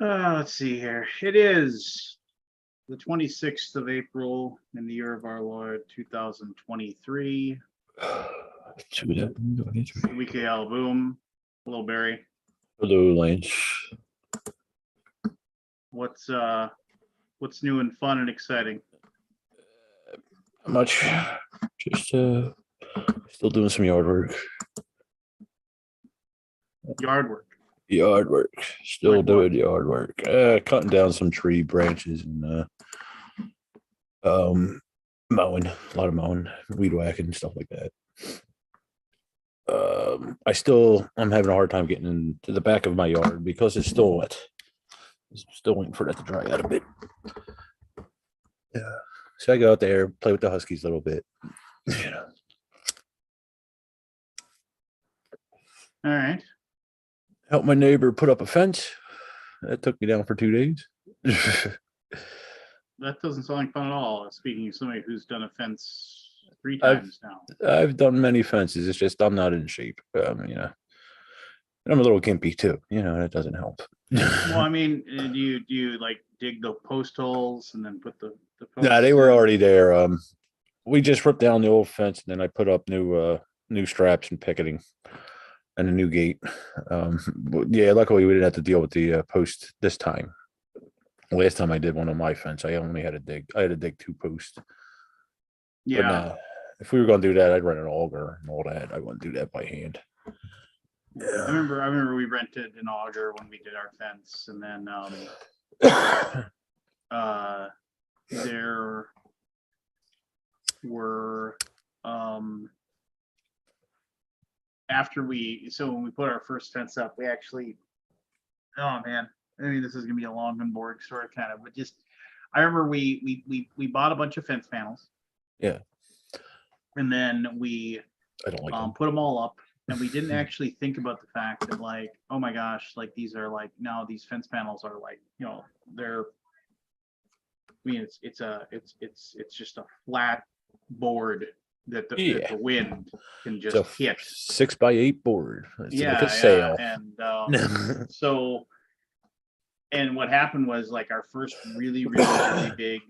Let's see here. It is the 26th of April in the year of our Lord 2023. The week of Alaboom. Hello, Barry. Hello, Lance. What's new and fun and exciting? Not much. Just still doing some yard work. Yard work. Yard work. Still Like doing what? yard work. Cutting down some tree branches and mowing. A lot of mowing, weed whacking, stuff like that. I'm having a hard time getting into the back of my yard because it's still wet. Still waiting for that to dry out a bit. Yeah. So I go out there, play with the Huskies a little bit. You know. All right. Help my neighbor put up a fence. That took me down for 2 days. That doesn't sound like fun at all. Speaking of somebody who's done a fence 3 times now. I've done many fences. It's just I'm not in shape. And I'm a little gimpy too. That doesn't help. Well, I mean, do you like dig the post holes and then put the posts? Nah, they were already there. We just ripped down the old fence and then I put up new straps and picketing and a new gate. Yeah, luckily we didn't have to deal with the post this time. Last time I did one on my fence, I only had to dig. I had to dig 2 posts. Yeah. But nah, if we were going to do that, I'd run an auger and all that. I wouldn't do that by hand. Yeah. I remember we rented an auger when we did our fence, and then there were when we put our first fence up, we actually, oh man, I mean, this is gonna be a long and boring story kind of, but just I remember we bought a bunch of fence panels. Yeah. And then we I don't like them. put them all up. And we didn't actually think about the fact that, like, oh my gosh, like these are like, now these fence panels are like, they're, I mean, it's just a flat board that the wind can just hit. 6x8 board. It's like a sail. And so, and what happened was, like, our first really, really, really big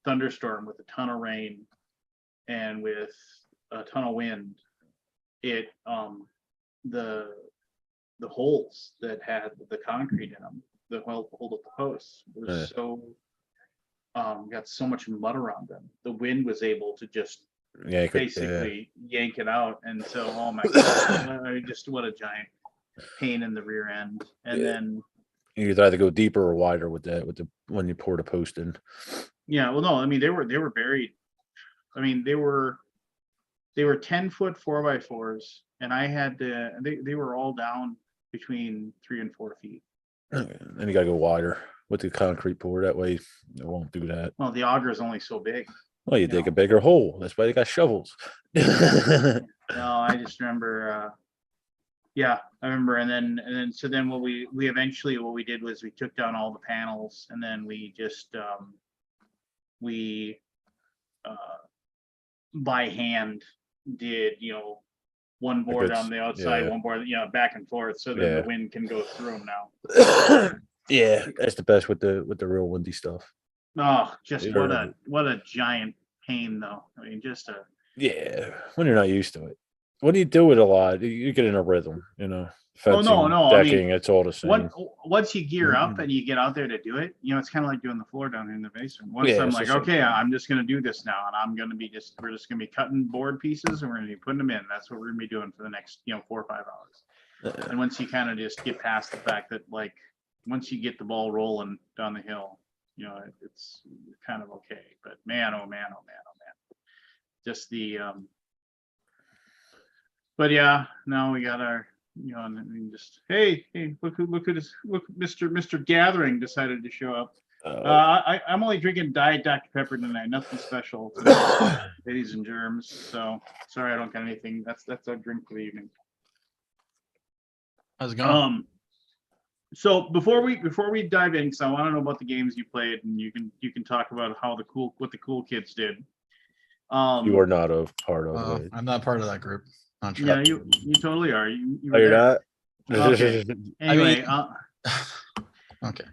thunderstorm with a ton of rain and with a ton of wind, it the holes that had the concrete in them that hold up the posts was got so much mud around them, the wind was able to just basically yank it out. And so, oh my god, just what a giant pain in the rear end. And then you either go deeper or wider with when you pour the post in. Yeah, well, no, I mean, they were buried. I mean, they were 10-foot 4x4s, and I had to. They were all down between 3 and 4 feet. And you gotta go wider with the concrete pour. That way, it won't do that. Well, the auger is only so big. Well, you dig a bigger hole. That's why they got shovels. No, I just remember. Yeah, I remember. And then so then what we did was we took down all the panels, and then we just by hand did one board on the outside, one board back and forth, so that the wind can go through them now. Yeah, that's the best with the real windy stuff. Oh, just what a giant pain, though. I mean, just a when you're not used to it. When you do it a lot, you get in a rhythm, Fencing, no, decking, I mean, it's all the same. Once you gear up and you get out there to do it, it's kind of like doing the floor down in the basement. Once I'm like, okay, I'm just going to do this now, and we're just going to be cutting board pieces and we're going to be putting them in. That's what we're going to be doing for the next 4 or 5 hours. And once you kind of just get past the fact that, like, once you get the ball rolling down the hill, it's kind of okay. But man, oh man, just the but yeah, now we got our, and just hey, look Mr. Gathering decided to show up. I'm only drinking Diet Dr. Pepper tonight, nothing special, ladies and germs. So sorry, I don't got anything. That's our drink for the evening. How's it going? So before we dive in, because I want to know about the games you played, and you can talk about what the cool kids did. You are not a part of it. I'm not part of that group. Not sure. Yeah, you totally are. You're not. Okay. Anyway, Okay.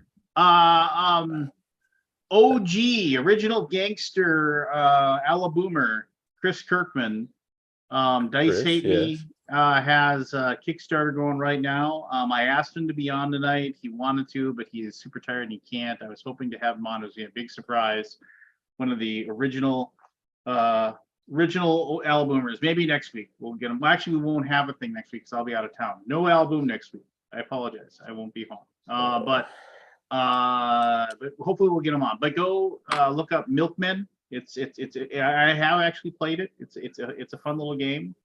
OG original gangster Alaboomer Chris Kirkman. Dice Chris, Hate Me yes. has a Kickstarter going right now. I asked him to be on tonight. He wanted to, but he is super tired and he can't. I was hoping to have him on. It was a big surprise. One of the original Alaboomers. Maybe next week we'll get him. Well, actually, we won't have a thing next week because I'll be out of town. No Alaboom next week. I apologize. I won't be home. But hopefully we'll get him on. But go look up Milkmen. I have actually played it. It's a fun little game.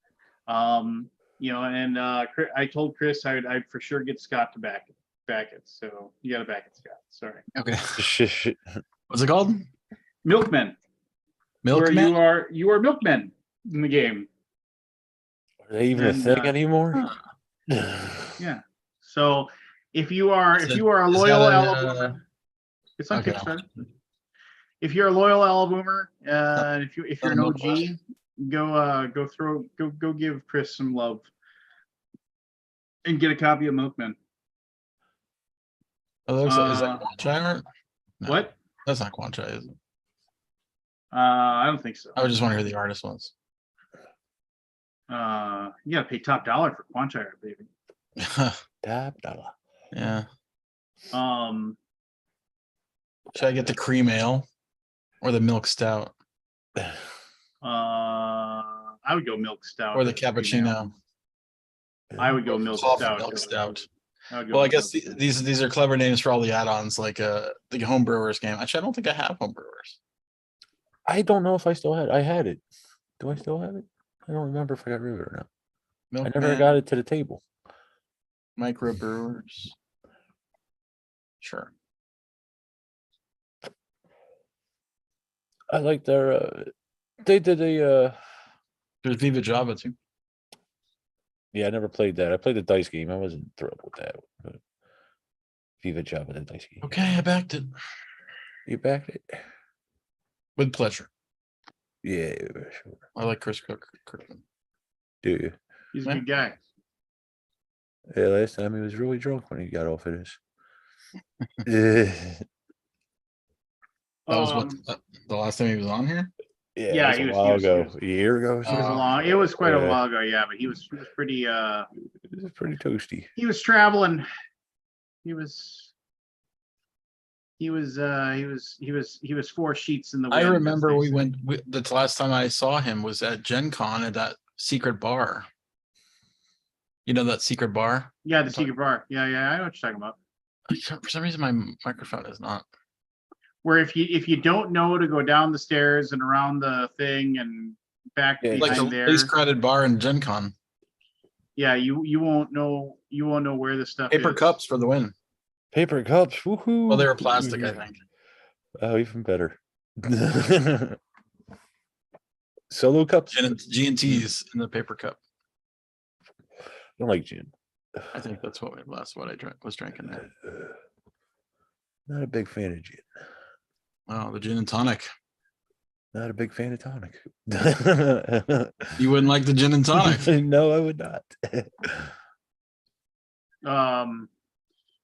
You know, and I told Chris I'd for sure get Scott to back it. So you got to back it, Scott. Sorry. Okay. What's it called? Milkmen. Where Milkman. you are milkmen in the game. Are they even a And, thing anymore? Yeah. So if you are a Is loyal that Alaboomer, it's on okay. Kickstarter. If you're a loyal Alaboomer, if you're an OG, go give Chris some love and get a copy of Milkman. Oh, that looks like, is that Quanchai art? No, What? That's not Quanchai, is it? I don't think so. I was just wondering who the artist was. You gotta pay top dollar for Quanchai art, baby. Top dollar. Yeah. Um, Should I get the cream ale or the milk stout I would go milk stout or the as a female. cappuccino? I would go milk Coffee stout. milk stout. I would go Well, I milk guess stout. these are clever names for all the add-ons, like the homebrewers game. Actually, I don't think I have homebrewers. I don't know if I still had. I had it. Do I still have it? I don't remember if I got rid of it or not. I never got it to the table. Microbrewers. Sure. I like their. They did a. There's Viva Java too. Yeah, I never played that. I played the dice game. I wasn't thrilled with that. But Viva Java, the dice game. Okay, I backed it You backed it? with pleasure. Yeah, sure. I like Chris Kirkman. Do you? He's a good guy. Yeah, last time he was really drunk when he got off of this. Yeah, That was what the last time he was on here. Yeah, it was a while ago. A year ago. It was quite a Yeah. while ago, yeah, but he was pretty It was pretty toasty. he was traveling. He was 4 sheets in the wind. I as remember they we say. went. The last time I saw him was at Gen Con at that secret bar. You know that secret bar? Yeah, the secret bar. Yeah, I know what you're talking about. For some reason, my microphone is not. Where if you don't know to go down the stairs and around the thing and back Yeah, Like behind the there, least crowded bar in Gen Con. yeah, you won't know where the stuff Paper is. cups for the win. Paper cups. Woohoo. Well, they were plastic, I think. Oh, even better. Solo cups. G&T's in the paper cup. I don't like gin. I think that's what I was drinking there. Not a big fan of gin. Oh, the gin and tonic. Not a big fan of tonic. You wouldn't like the gin and tonic. No, I would not.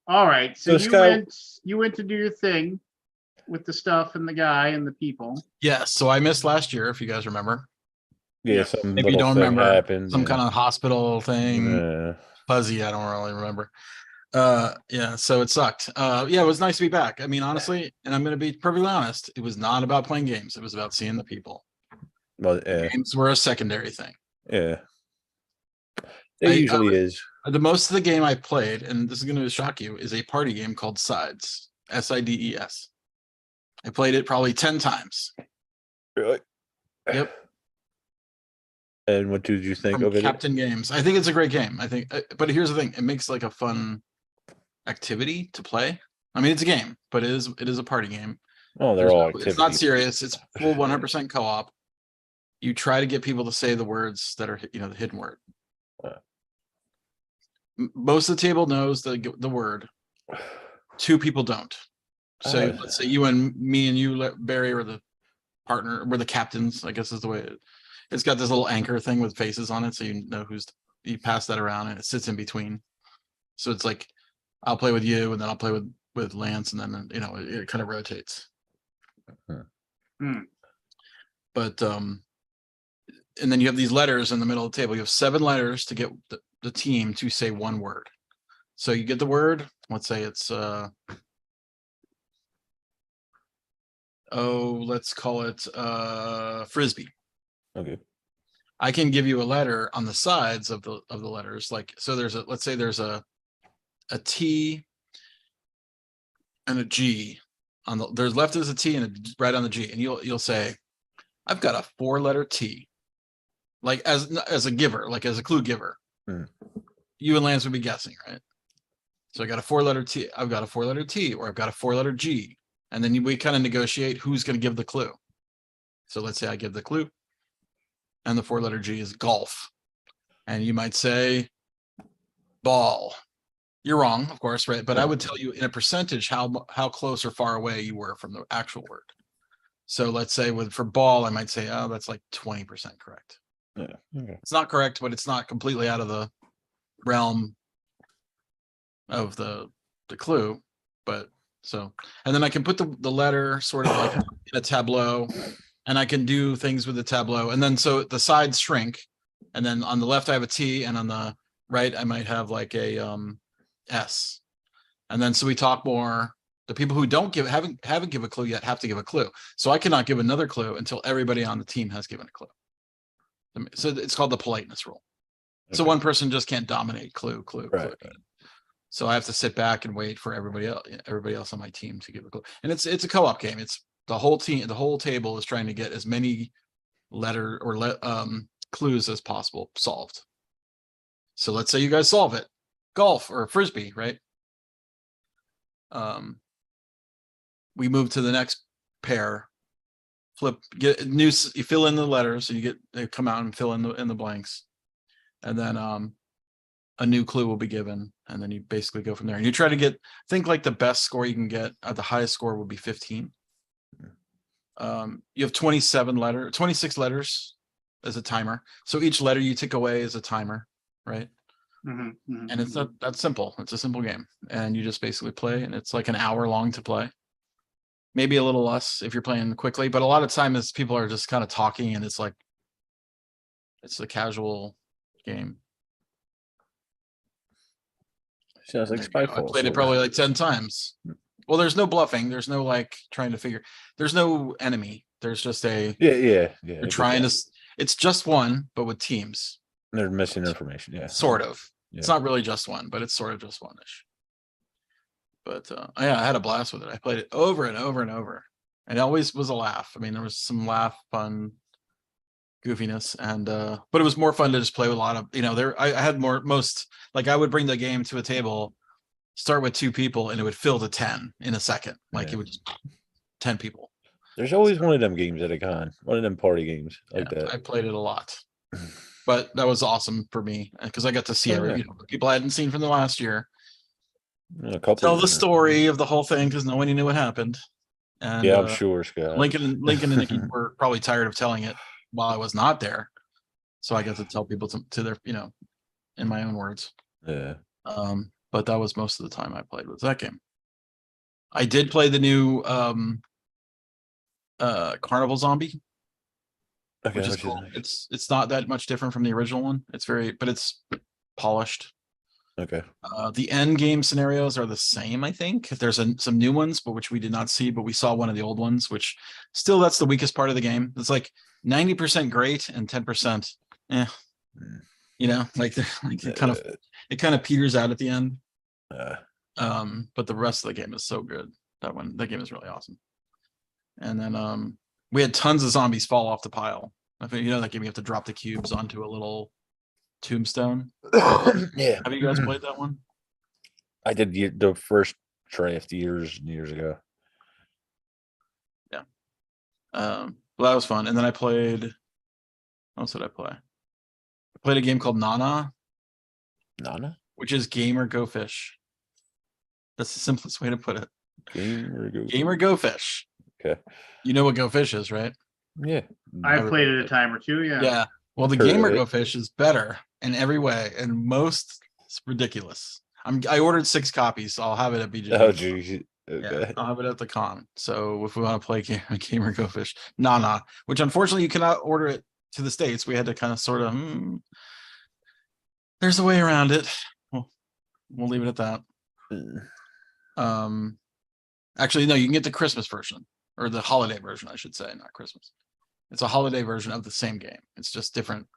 All right. So, So, Scott- you went to do your thing with the stuff and the guy and the people. Yes, so I missed last year, if you guys remember. Yeah, Yes. some Maybe you little don't thing remember. happened. Some kind of hospital thing. Yeah. Fuzzy, I don't really remember. Yeah, so it sucked. Yeah, it was nice to be back. I mean, honestly, and I'm gonna be perfectly honest, it was not about playing games, it was about seeing the people. Well, yeah, Games were a secondary thing. yeah. It usually is. The most of the game I played, and this is gonna shock you, is a party game called Sides. SIDES. I played it probably 10 times. Really? Yep. And what did you think From of it? Captain Games. I think it's a great game. I think, but here's the thing: it makes like a fun activity to play. I mean, it's a game, but it is a party game. Oh, they're all It's activities. not serious. It's full 100% co-op. You try to get people to say the words that are, the hidden word. Most of the table knows the word. 2 people don't. So let's say you and me and you, Barry, are the partner. We're the captains, I guess is the way it's got this little anchor thing with faces on it. So you know you pass that around and it sits in between. So it's like, I'll play with you and then I'll play with with Lance, and then it kind of rotates. Hmm. But and then you have these letters in the middle of the table. You have 7 letters to get the team to say one word. So you get the word. Let's say it's let's call it frisbee. Okay. I can give you a letter on the sides of the letters. Like, so let's say there's a T and a G on there's left is a T and a right on the G, and you'll say, I've got a 4-letter T, like as a giver, like as a clue giver. You and Lance would be guessing, right? So I got a 4-letter T, I've got a 4-letter T, or I've got a 4-letter G, and then we kind of negotiate who's going to give the clue. So let's say I give the clue, and the 4-letter G is golf, and you might say ball. You're wrong, of course, right? But I would tell you in a percentage how close or far away you were from the actual word. So let's say for ball, I might say, oh, that's like 20% correct. Yeah. Okay. It's not correct, but it's not completely out of the realm of the clue. But so, and then I can put the letter sort of like in a tableau, and I can do things with the tableau. And then so the sides shrink, and then on the left I have a T, and on the right I might have like a S. And then so we talk more. The people who haven't given a clue yet have to give a clue. So I cannot give another clue until everybody on the team has given a clue. So it's called the politeness rule. So Okay. one person just can't dominate clue. Right. So I have to sit back and wait for everybody else on my team to give a clue. And it's a co-op game. It's the whole team, the whole table is trying to get as many clues as possible solved. So let's say you guys solve it. Golf or frisbee, right? We move to the next pair. Get new. You fill in the letters, and they come out and fill in the blanks, and then a new clue will be given, and then you basically go from there. And you try to think like the best score you can get. The highest score would be 15. You have 26 letters as a timer. So each letter you take away is a timer, right? And it's not that simple. It's a simple game, and you just basically play, and it's like an hour long to play. Maybe a little less if you're playing quickly, but a lot of time is people are just kind of talking, and it's a casual game. Sounds like I Spyfall. played it probably like 10 times. Well, there's no bluffing. There's no like trying to figure. There's no enemy. There's just Yeah. You're trying to. It's just one, but with teams. They're missing information. Yeah. Sort of. Yeah. It's not really just one, but it's sort of just one-ish. But I had a blast with it. I played it over and over and over, and it always was a laugh. I mean, there was some fun, goofiness, and but it was more fun to just play with a lot of I had I would bring the game to a table, start with 2 people, and it would fill to 10 in a second. Like it would just 10 people. There's always one of them games at a con, one of them party games like that. I played it a lot, but that was awesome for me because I got to see people I hadn't seen from the last year. Tell the story of the whole thing because nobody knew what happened. And yeah, I'm sure, Scott. Lincoln and Nikki were probably tired of telling it while I was not there, so I got to tell people to their in my own words. Yeah. But that was most of the time I played with that game. I did play the new Carnival Zombie, which is cool. It's not that much different from the original one. It's polished. Okay. The end game scenarios are the same, I think. There's some new ones, but which we did not see, but we saw one of the old ones, which still that's the weakest part of the game. It's like 90% great and 10%, it kind of peters out at the end. But the rest of the game is so good. That game is really awesome. And then we had tons of zombies fall off the pile. I think that game you have to drop the cubes onto a little tombstone. Yeah. Have you guys played that one? I did the first draft years and years ago. Yeah. Well, that was fun. And then I played. What else did I play? I played a game called Nana, which is Game or Go Fish. That's the simplest way to put it. Game or Go Fish. Okay. You know what Go Fish is, right? Yeah. I've played it a time or two. Yeah. Yeah. Well, the Game or Go Fish is better in every way, and most it's ridiculous. I ordered 6 copies, so I'll have it at BGG. Oh, geez. Yeah, Okay. I'll have it at the con. So if we want to play Gamer Go Fish, nah, which unfortunately you cannot order it to the States. We had to kind of sort of, there's a way around it. We'll leave it at that. Actually, no, you can get the Christmas version or the holiday version, I should say, not Christmas. It's a holiday version of the same game. It's just different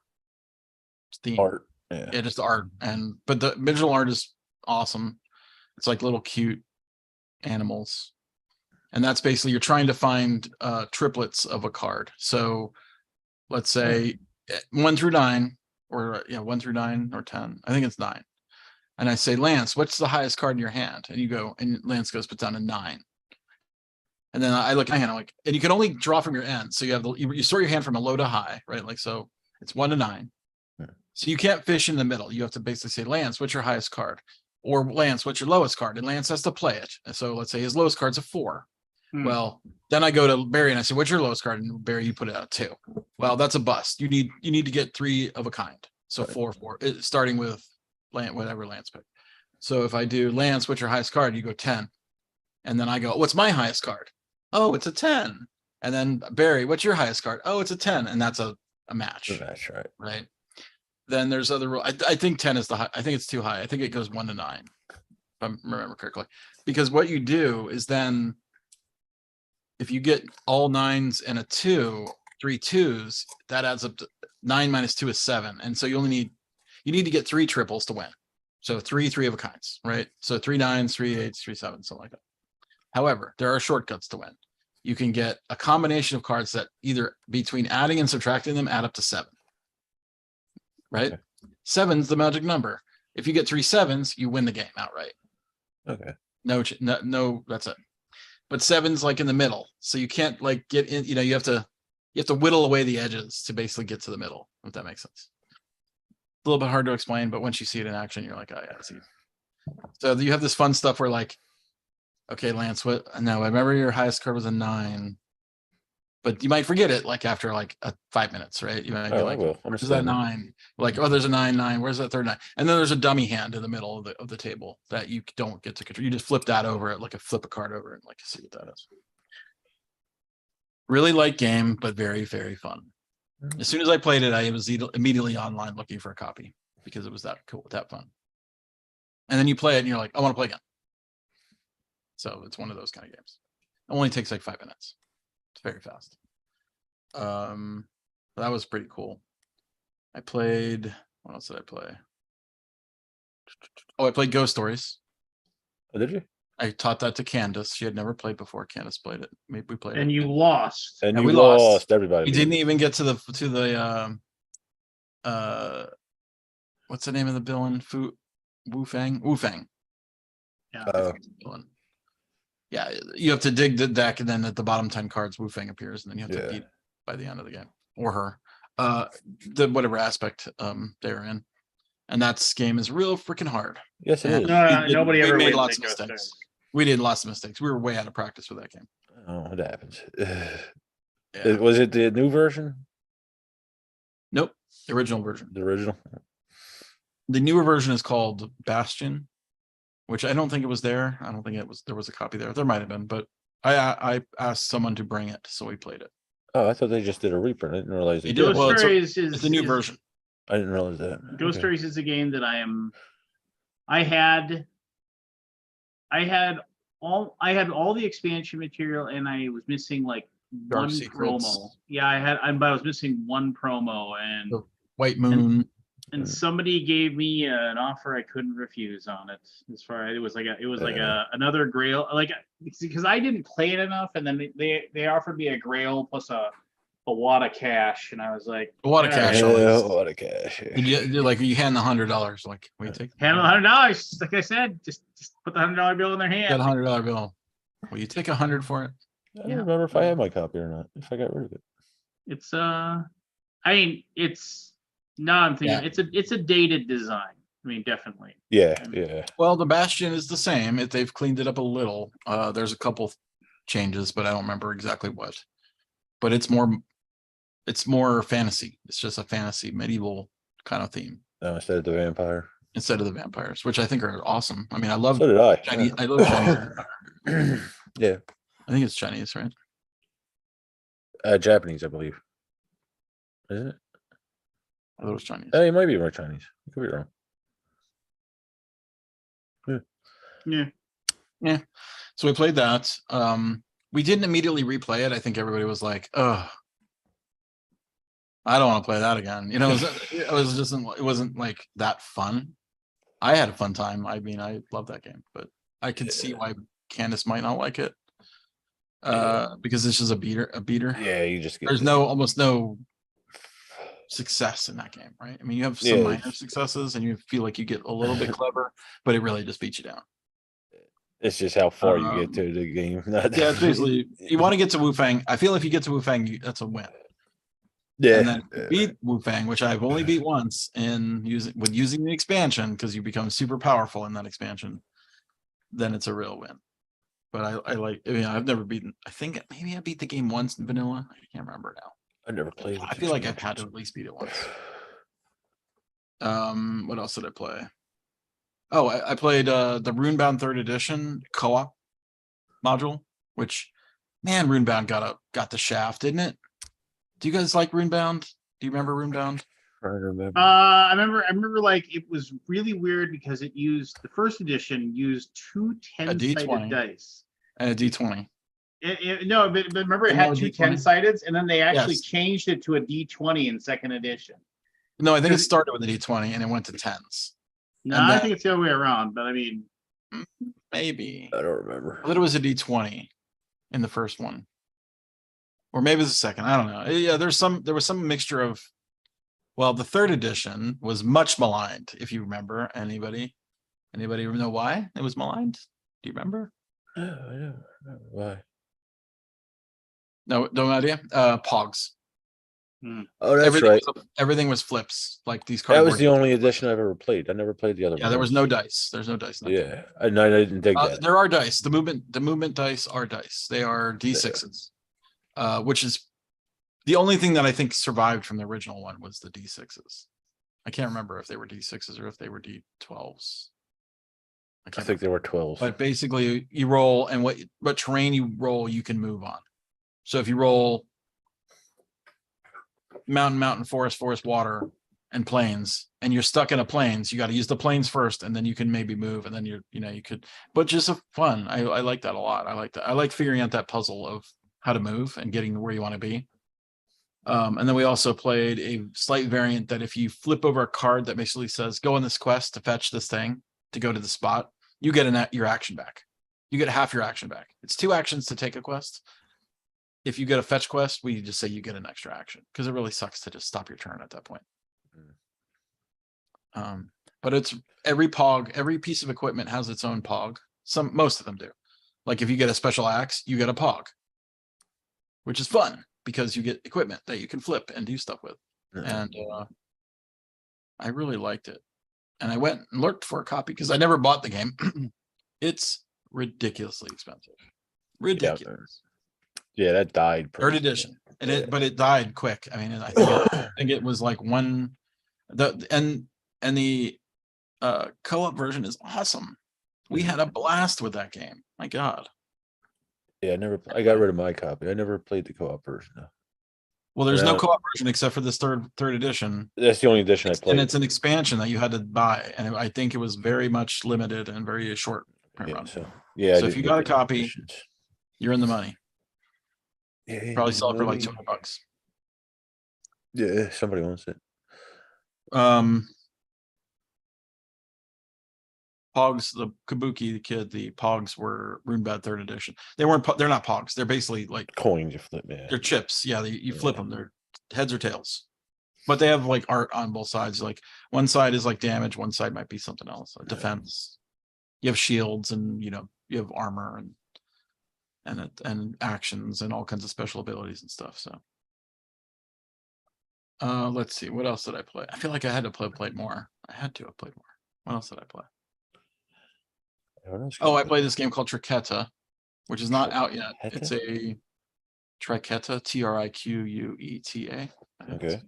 theme. Art. Yeah. Yeah, just art. But the original art is awesome. It's like little cute animals. And that's basically you're trying to find triplets of a card. So let's say 1 through 9, or 1 through 9 or 10. I think it's 9. And I say, Lance, what's the highest card in your hand? And you go, and Lance goes, put down a 9. And then I look at my hand, I'm like, and you can only draw from your end. So you have you sort your hand from a low to high, right? Like, so it's 1 to 9. Yeah. So you can't fish in the middle. You have to basically say, Lance, what's your highest card? Or Lance, what's your lowest card? And Lance has to play it. And so let's say his lowest card's a 4. Well, then I go to Barry and I say, what's your lowest card? And Barry, you put it out 2. Well, that's a bust. You need to get 3 of a kind. So Right. 4, starting with Lance, whatever Lance picked. So if I do Lance, what's your highest card? You go 10. And then I go, what's my highest card? Oh, it's a 10. And then Barry, what's your highest card? Oh, it's a 10. And that's a match. That's right. Right. Then there's other rule. I think 10 is the high. I think it's too high. I think it goes 1 to 9. If I remember correctly. Because what you do is then if you get all 9s and a 2, 3 2s, that adds up to 9 minus 2 is 7. And so you need to get 3 triples to win. So 3 of a kinds, right? So 3 9s, 3 8s, 3 7s, something like that. However, there are shortcuts to win. You can get a combination of cards that either between adding and subtracting them add up to 7. Right? Okay. 7's the magic number. If you get 3 7s, you win the game outright. Okay. No, that's it. But 7's like in the middle, so you can't like get in. You have to whittle away the edges to basically get to the middle. If that makes sense. A little bit hard to explain, but once you see it in action, you're like, oh yeah, it's easy. So you have this fun stuff where like, okay, Lance, what? No, I remember your highest card was a 9, but you might forget it like after like 5 minutes, right? You might be like, where's that 9? Like, oh, there's a 9 9. Where's that third 9? And then there's a dummy hand in the middle of the table that you don't get to control. You just flip that over it, like flip a card over and like see what that is. Really light game, but very, very fun. As soon as I played it, I was immediately online looking for a copy because it was that cool, that fun. And then you play it and you're like, I want to play again. So it's one of those kind of games. It only takes like 5 minutes. It's very fast. That was pretty cool. I played, what else did I play? Oh, I played Ghost Stories. Oh, did you? I taught that to Candace. She had never played before. Candace played it. Maybe we played And it. you lost. And And you we lost. lost everybody. We didn't even get to the what's the name of the villain? Wu Fang. Yeah. Villain. Yeah, you have to dig the deck, and then at the bottom 10 cards, Wu Fang appears, and then you have to beat it by the end of the game, or her. The whatever aspect they're in. And that game is real freaking hard. Yes, it And is. Nobody we ever made wins lots at of Ghost mistakes. Stories. We did lots of mistakes. We were way out of practice for that game. Oh, it happens. Yeah. Was it the new version? Nope. The original version. The original? The newer version is called Bastion, which I don't think it was there. I don't think there was a copy there. There might have been, but I asked someone to bring it, so we played it. Oh, I thought they just did a reprint. I didn't realize they They did. did. Well, Ghost Stories It's a new version. I didn't realize that. Ghost Okay. Stories is a game that I had all the expansion material, and I was missing like Dark one Secrets. promo. Yeah, but I was missing one promo, and The White Moon. somebody gave me an offer I couldn't refuse on it. As far as it was like another Grail, like because I didn't play it enough, and then they offered me a Grail plus a wad of cash, and I was like, A lot of all right. cash. Yeah, always. a lot of cash. Did you like you hand the $100? Like, we take Hand them $100. Like I said, just put the $100 bill in their hand. got a $100 bill. Will you take 100 for it? I don't remember if I had my copy or not. If I got rid of it. It's I mean, it's now I'm thinking it's a dated design. I mean, definitely. Yeah, And- yeah. Well, the Bastion is the same. They've cleaned it up a little. There's a couple changes, but I don't remember exactly what. But it's more fantasy. It's just a fantasy medieval kind of theme. No, instead of the vampire. instead of the vampires, which I think are awesome. I mean, I love So did I. Chinese. I love Chinese. Yeah, I think it's Chinese, right? Japanese, I believe. Isn't it? I thought it was Chinese. It might be more Chinese. You could be wrong. Yeah. So we played that. We didn't immediately replay it. I think everybody was like, "Oh, I don't want to play that again." You know, it wasn't like that fun. I had a fun time. I mean, I love that game, but I could see why Candace might not like it. Because this is a beater. Yeah, you just get There's almost no success in that game, right? I mean, you have some Yeah, minor it's- successes and you feel like you get a little bit clever, but it really just beats you down. It's just how far you get Um, to the game. Yeah, it's basically you want to get to Wu Fang. I feel if you get to Wu Fang, that's a win. Yeah. And then if you beat Wu Fang, which I've only beat once in using the expansion, because you become super powerful in that expansion, then it's a real win. But I like, I mean, I've never beaten, I think maybe I beat the game once in vanilla. I can't remember now. I never played. I feel like I've had to at least beat it once. What else did I play? Oh, I played the Runebound 3rd edition co-op module, which man, Runebound got the shaft, didn't it? Do you guys like Runebound? Do you remember Runebound? I remember. I remember like it was really weird because it used the first edition used two 10-sided D20. dice. And a D20. No, but remember it And had no, two D20? 10-sided, and then they actually Yes. changed it to a D20 in second edition. No, I think it Because- started with a D20 and it went to 10s. No, And I then- think it's the other way around, but I mean, Maybe. I don't remember. I thought it was a D20 in the first one. Or maybe it's the second. I don't know. Yeah, there was some mixture of, well, the 3rd edition was much maligned, if you remember. Anybody know why it was maligned? Do you remember? I don't remember why. No idea. Pogs. Oh, that's right. Everything was flips, like these That cardboard. was the only edition I've ever played. I never played the other one. Yeah, there was no dice. There's no dice. In that game. Yeah, I didn't dig that. There are dice. The movement dice are dice. They are D6s, which is the only thing that I think survived from the original one was the D6s. I can't remember if they were D6s or if they were D12s. I think there were 12. But basically, you roll, and what terrain you roll, you can move on. So if you roll mountain, forest, water, and plains, and you're stuck in a plains, you got to use the plains first, and then you can maybe move, and then you could. But just a fun. I like that a lot. I like that. I like figuring out that puzzle of how to move and getting to where you want to be. And then we also played a slight variant that if you flip over a card that basically says go on this quest to fetch this thing to go to the spot, you get your action back. You get half your action back. It's 2 actions to take a quest. If you get a fetch quest, we just say you get an extra action because it really sucks to just stop your turn at that point. But it's every piece of equipment has its own pog. Most of them do. Like if you get a special axe, you get a pog, which is fun because you get equipment that you can flip and do stuff with. And I really liked it. And I went and looked for a copy because I never bought the game. It's ridiculously expensive. Ridiculous. Yeah, that died. 3rd edition. But it died quick. I mean, I think it was like the co-op version is awesome. We had a blast with that game. My God. Yeah, I got rid of my copy. I never played the co-op version though. Well, there's no co-op version except for this third edition. That's the only edition I played. And it's an expansion that you had to buy. And I think it was very much limited and very short print run. So So if you got a copy, you're in the money. Yeah, Probably sell it for like $200. Yeah, somebody wants it. Pogs, the Kabuki, the kid, the Pogs were Runebad 3rd edition. They're not Pogs. They're basically like Coins you flip, man. they're chips. Yeah, you flip them. They're heads or tails. But they have like art on both sides. Like one side is like damage, one side might be something else. Defense. You have shields and you have armor and actions and all kinds of special abilities and stuff. So let's see. What else did I play? I feel like I had to play more. I had to have played more. What else did I play? Oh, I played this game called Triqueta, which is not out yet. It's a Triqueta, Triqueta. Okay.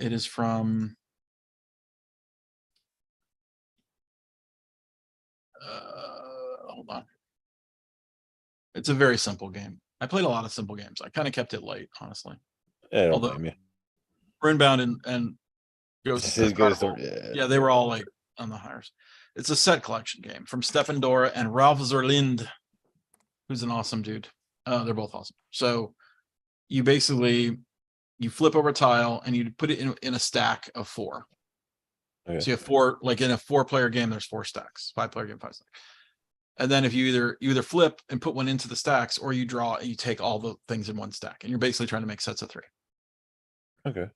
It is from Hold on. It's a very simple game. I played a lot of simple games. I kind of kept it light, honestly. I don't Although blame you. Runebound and Ghost This goes Incredible, to- yeah, they were all like on the hires. It's a set collection game from Stefan Dora and Ralph Zerlind, who's an awesome dude. They're both awesome. So you basically you flip over a tile and you put it in a stack of 4. Okay. So you have 4, like in a 4-player game, there's 4 stacks. 5-player game, 5 stacks. And then if you either flip and put one into the stacks, or you draw and you take all the things in one stack, and you're basically trying to make sets of 3. Okay.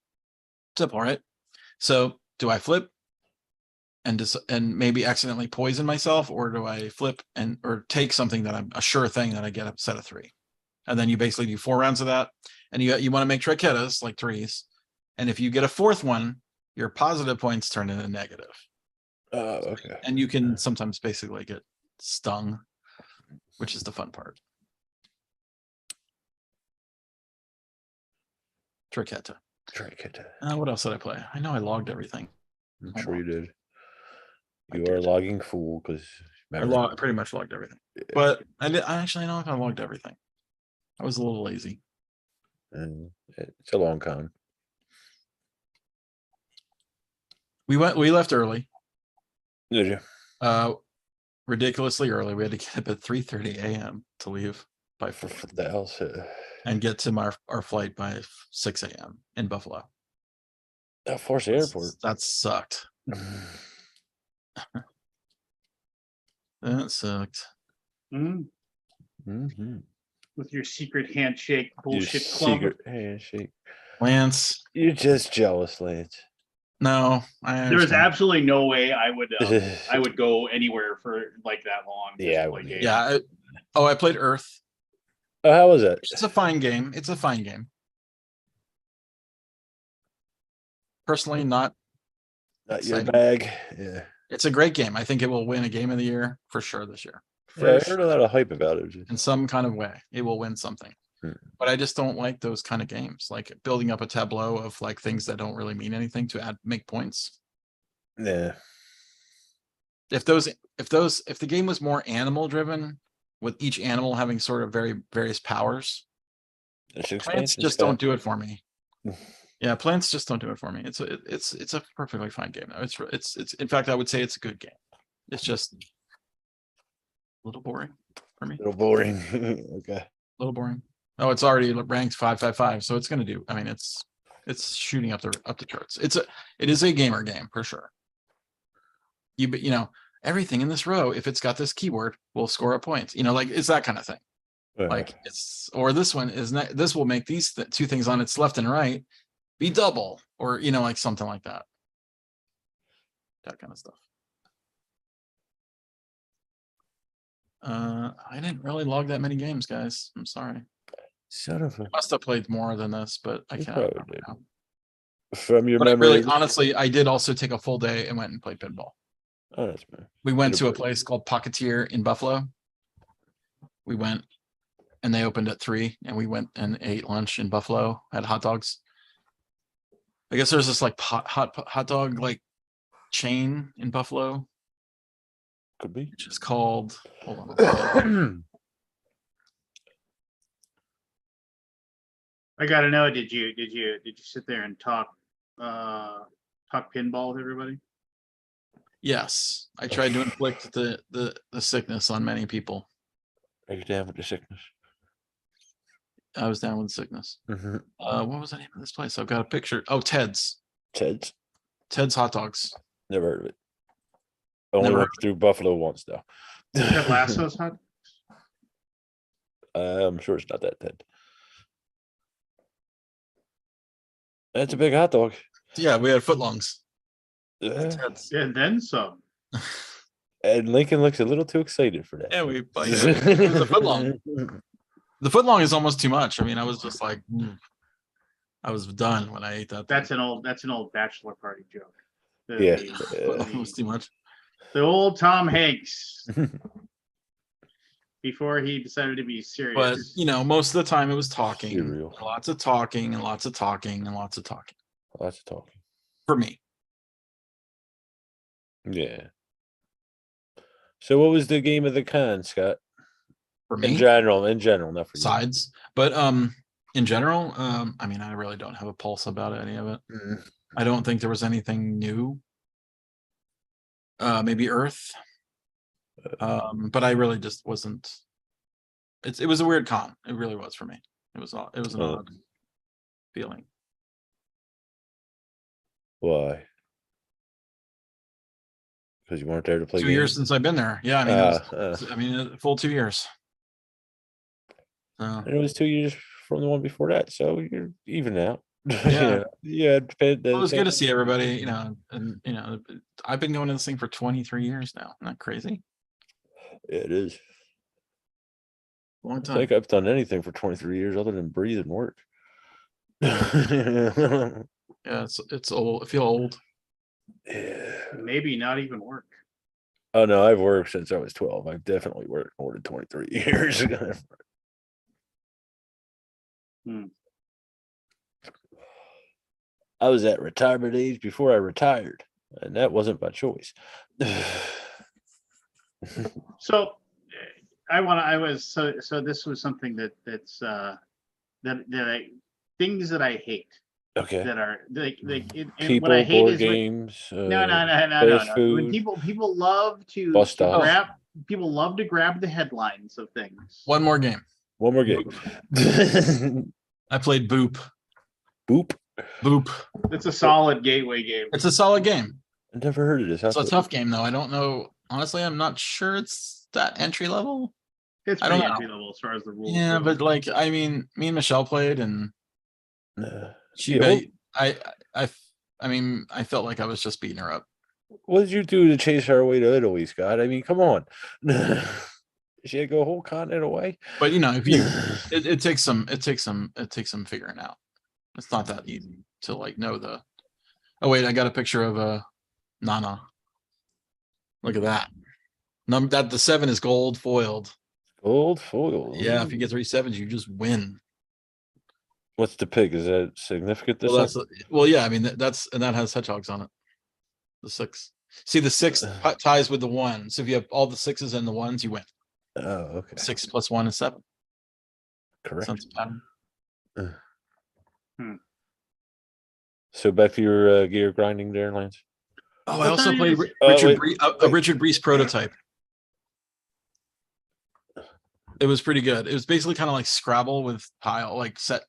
Simple, right? So do I flip and maybe accidentally poison myself, or do I flip or take something that I'm a sure thing that I get a set of 3? And then you basically do 4 rounds of that, and you want to make triquetas like 3s. And if you get a 4th one, your positive points turn into negative. Okay. And you can sometimes basically get stung, which is the fun part. Triqueta. Triqueta. What else did I play? I know I logged everything. I'm sure you did. I You are did. logging fool because I pretty much logged everything. But I actually don't know if I logged everything. I was a little lazy. and it's a long con. We left early. Did you? Ridiculously early. We had to get up at 3:30 a.m. to leave by 4 What the hell's it? and get to our flight by 6 a.m. in Buffalo. Force Airport. That sucked. That sucked. Mhm. Mm-hmm. With your secret handshake bullshit Your club. secret handshake. Lance, You're just jealous, Lance. no, There was absolutely no way I would I go anywhere for like that long. just Yeah, I to play wouldn't games. Yeah. I played Earth. Oh, how was that? It's a fine game. It's a fine game. Personally, not. Not your exciting. bag. Yeah. It's a great game. I think it will win a game of the year for sure this year. Yeah, I heard a lot of hype about it. In some kind of way, it will win something. But I just don't like those kind of games, like building up a tableau of like things that don't really mean anything to make points. Yeah. If the game was more animal driven, with each animal having sort of various powers, plants just don't do it for me. Yeah, plants just don't do it for me. It's a perfectly fine game. It's in fact, I would say it's a good game. It's just a little boring for me. A little boring. Okay. A little boring. Oh, it's already ranked 555, so it's going to do. I mean, it's shooting up the charts. It is a gamer game for sure. You know, everything in this row, if it's got this keyword, will score a point. You know, like it's that kind of thing. Like this one is not. This will make these 2 things on its left and right be double, or you know, like something like that. That kind of stuff. I didn't really log that many games, guys. I'm sorry. Son of a. I must have played more than this, but I You can't probably remember did. now. From your But memory. really, honestly, I did also take a full day and went and played pinball. Oh, that's bad. We went Did to a break. place called Pocketeer in Buffalo. We went and they opened at 3, and we went and ate lunch in Buffalo, had hot dogs. I guess there's this like hot dog like chain in Buffalo, Could be. which is called, hold on. I gotta know, did you sit there and talk pinball with everybody? Yes, I tried to inflict the sickness on many people. Are you down with the sickness? I was down with sickness. Mm-hmm. What was the name of this place? I've got a picture. Oh, Ted's hot dogs. Never heard of it. Only Never went through Buffalo once though. Ted Lasso's hot. I'm sure it's not that Ted. That's a big hot dog. Yeah, we had footlongs. Yeah. Ted's. And then some. And Lincoln looks a little too excited for that. Yeah, it was a footlong. The footlong is almost too much. I mean, I was just like, I was done when I ate that. That's an old bachelor party joke. Yeah. It was too much. The old Tom Hanks. Before he decided to be serious. But you know, most of the time it was talking. Cereal. Lots of talking and lots of talking and lots of talking. Lots of talking. For me. Yeah. So what was the game of the con, Scott? For In me, general, not for you. sides, but in general, I mean, I really don't have a pulse about any of it. Mm. I don't think there was anything new. Maybe Earth. But I really just wasn't. It was a weird con. It really was for me. It was an odd feeling. Why? Because you weren't there to play 2 years games? since I've been there. Yeah, I mean, I mean, a full 2 years. So And it was 2 years from the one before that, so you're even out. Yeah. Yeah. it was good to see everybody, and I've been going to this thing for 23 years now. Isn't that crazy? It is. Long I time. think I've done anything for 23 years other than breathe and work. Yeah. Yeah, it's old. I feel old. Maybe not even work. Oh no, I've worked since I was 12. I've definitely worked more than 23 years. Hmm. I was at retirement age before I retired, and that wasn't by choice. So so this was something things that I hate Okay. that are and People, what I hate board is when, games, no, fast when food, people love to bus stops. grab the headlines of things. One more game. One more game. I played Boop. Boop. Boop. It's a solid gateway game. It's a solid game. I never heard of this. It's a tough game though. I don't know. Honestly, I'm not sure it's that entry level. It's I don't pretty know. entry level as far as the rules. Yeah, go. but like, I mean, me and Michelle played, and she, Yeah, I mean, I felt like I was just beating her up. what did you do to chase her away to Italy, Scott? I mean, come on. She had to go a whole continent away. But if you, it takes some figuring out. It's not that easy to like know the. Oh wait, I got a picture of Nana. Look at that. That the 7 is gold foiled. Gold foil. Yeah, if you get 3 7s, you just win. What's the pick? Is that significant this Well, time? yeah. I mean, and that has hedgehogs on it. The 6. See, the 6 ties with the 1. So if you have all the 6s and the 1s, you win. Oh, okay. 6 plus 1 is 7. Correct. Sense of pattern. So back to your gear grinding there, Lance. Oh, I also played wait. Richard Brees prototype. It was pretty good. It was basically kind of like Scrabble with tile, like set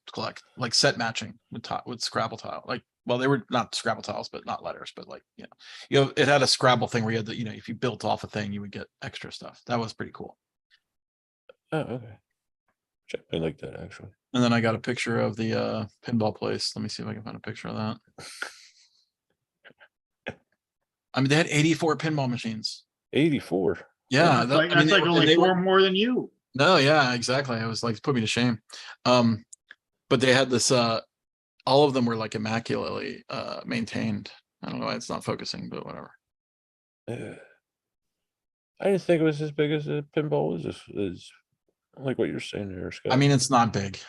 matching with Scrabble tile. Like, well, they were not Scrabble tiles, but not letters, but like, it had a Scrabble thing where you had to, if you built off a thing, you would get extra stuff. That was pretty cool. Oh, okay. I like that actually. And then I got a picture of the pinball place. Let me see if I can find a picture of that. I mean, they had 84 pinball machines. 84. Yeah, that's like only 4 more than you. No, yeah, exactly. I was like, put me to shame. But they had this. All of them were like immaculately maintained. I don't know why it's not focusing, but whatever. I didn't think it was as big as a pinball is like what you're saying there, Scott. I mean, it's not big.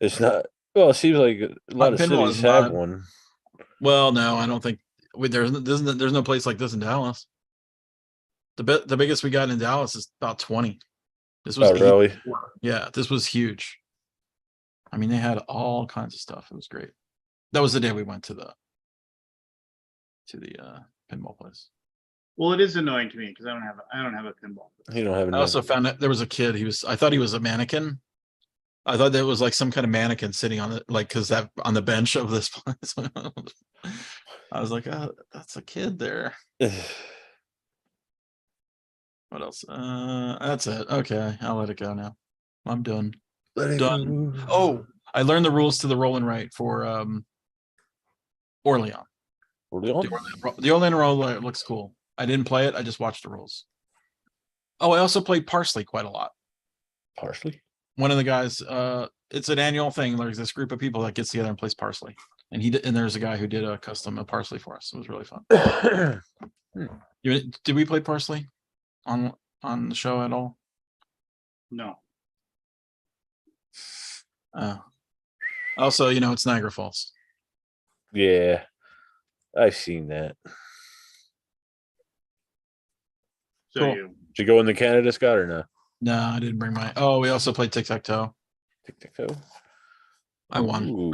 It's not. Well, it seems like a lot of cities have one. Well, no, I don't think. There's no place like this in Dallas. The biggest we got in Dallas is about 20. This was really? Yeah, this was huge. I mean, they had all kinds of stuff. It was great. That was the day we went to the pinball place. Well, it is annoying to me because I don't have a pinball. You don't have. I also found that there was a kid. I thought he was a mannequin. I thought that was like some kind of mannequin sitting on it, like on the bench of this place. I was like, oh, that's a kid there. What else? That's it. Okay, I'll let it go now. I'm done. Done. Oh, I learned the rules to the roll and write for Orleans. The Orleans roll looks cool. I didn't play it. I just watched the rules. Oh, I also played Parsley quite a lot. Parsley? One of the guys, it's an annual thing. There's this group of people that gets together and plays Parsley. And there's a guy who did a custom Parsley for us. It was really fun. Did we play Parsley on the show at all? No. Also, it's Niagara Falls. Yeah, I've seen that. So Cool. you Did you go into Canada, Scott, or no? No, I didn't bring my. Oh, we also played tic-tac-toe. Tic-tac-toe. I won. Ooh.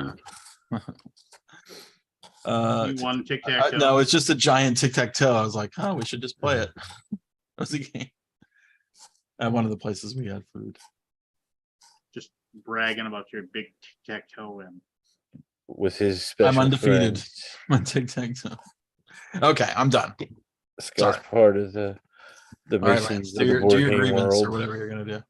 You won tic-tac-toe? No, it's just a giant tic-tac-toe. I was like, oh, we should just play it. That was the game. At one of the places we had food. Just bragging about your big tic-tac-toe win. With his special I'm undefeated. friends. My tic-tac-toe. Okay, I'm done. Scott's Sorry. part of the All right, Masons Lance, of do the your board game grievance or world. whatever you're gonna do.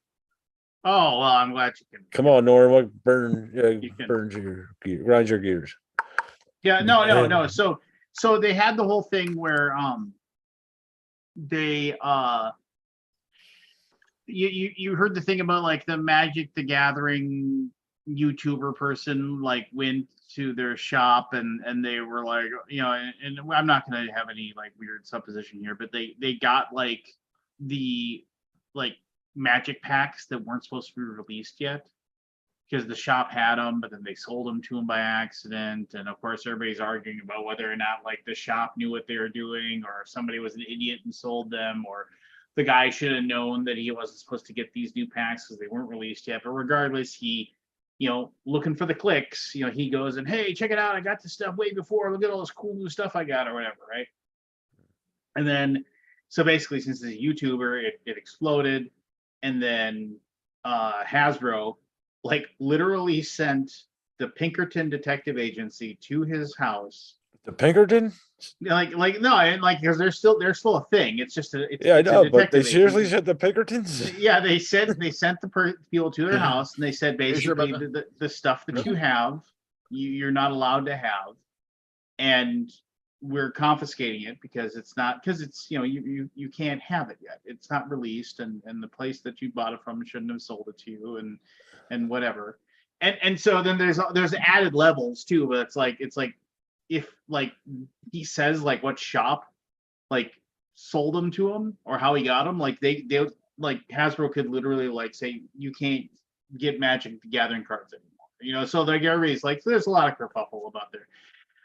Oh, well, I'm glad you can. Come on, Norm. What You can. burns your grinds your gears? Yeah, no. So they had the whole thing where they you heard the thing about like the Magic the Gathering YouTuber person like went to their shop and they were like, you know, and I'm not gonna have any like weird supposition here, but they got like the like Magic packs that weren't supposed to be released yet because the shop had them, but then they sold them to them by accident. And of course, everybody's arguing about whether or not like the shop knew what they were doing, or if somebody was an idiot and sold them, or the guy should have known that he wasn't supposed to get these new packs because they weren't released yet. But regardless, he, you know, looking for the clicks, you know, he goes and, hey, check it out. I got this stuff way before. Look at all this cool new stuff I got or whatever, right? And then, so basically, since it's a YouTuber, it exploded. And then Hasbro like literally sent the Pinkerton Detective Agency to his house. The Pinkerton? Like no, and like because they're still a thing. It's just a Yeah, I know, but they detective seriously agency. said the Pinkertons? Yeah, they sent the people to their Yeah. house and they said Are you sure basically about the stuff that you have, you're not allowed to have, and we're confiscating it because it's you know you can't have it yet. It's not released, and the place that you bought it from shouldn't have sold it to you, and whatever. And so then there's added levels too, but it's like if like he says like what shop like sold them to him or how he got them, like they like Hasbro could literally like say you can't get Magic the Gathering cards anymore, you know. So like everybody's like, there's a lot of kerfuffle about there.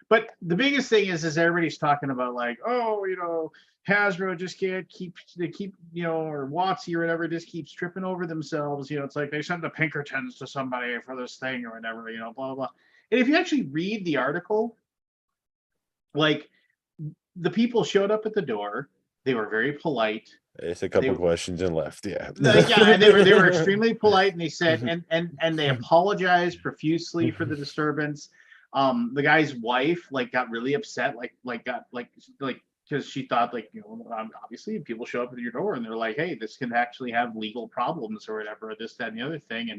But the biggest thing is everybody's talking about like, oh, you know, Hasbro just can't keep, you know, or Watsy or whatever just keeps tripping over themselves. You know, it's like they sent the Pinkertons to somebody for this thing or whatever, you know, blah, blah, blah. And if you actually read the article, like the people showed up at the door, they were very polite. It's a couple questions and left. Yeah. Yeah, and they were extremely polite, and they said and they apologized profusely for the disturbance. The guy's wife like got really upset, got because she thought like, you know, obviously people show up at your door and they're like, hey, this can actually have legal problems or whatever, or this, that, and the other thing,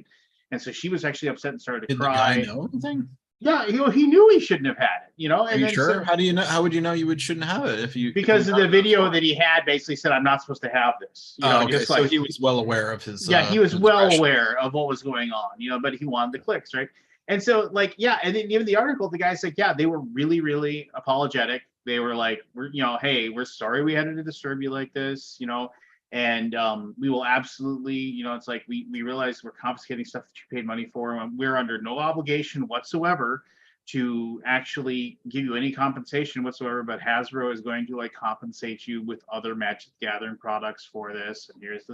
and so she was actually upset and started to Did cry. the guy know anything? Yeah, he knew he shouldn't have had it, you know. Are you sure? How do you know? How would you know you shouldn't have it if you? Because of the video that he had basically said, I'm not supposed to have this. You know, okay. just So like, he was well aware of his. Yeah, he was well expression. aware of what was going on, you know, but he wanted the clicks, right? And so, like, yeah, and then even the article, the guy's like, yeah, they were really, really apologetic. They were like, we're, you know, hey, we're sorry we had to disturb you like this, you know, and we will absolutely, you know, it's like we realize we're confiscating stuff that you paid money for, and we're under no obligation whatsoever to actually give you any compensation whatsoever, but Hasbro is going to like compensate you with other Magic the Gathering products for this. And here's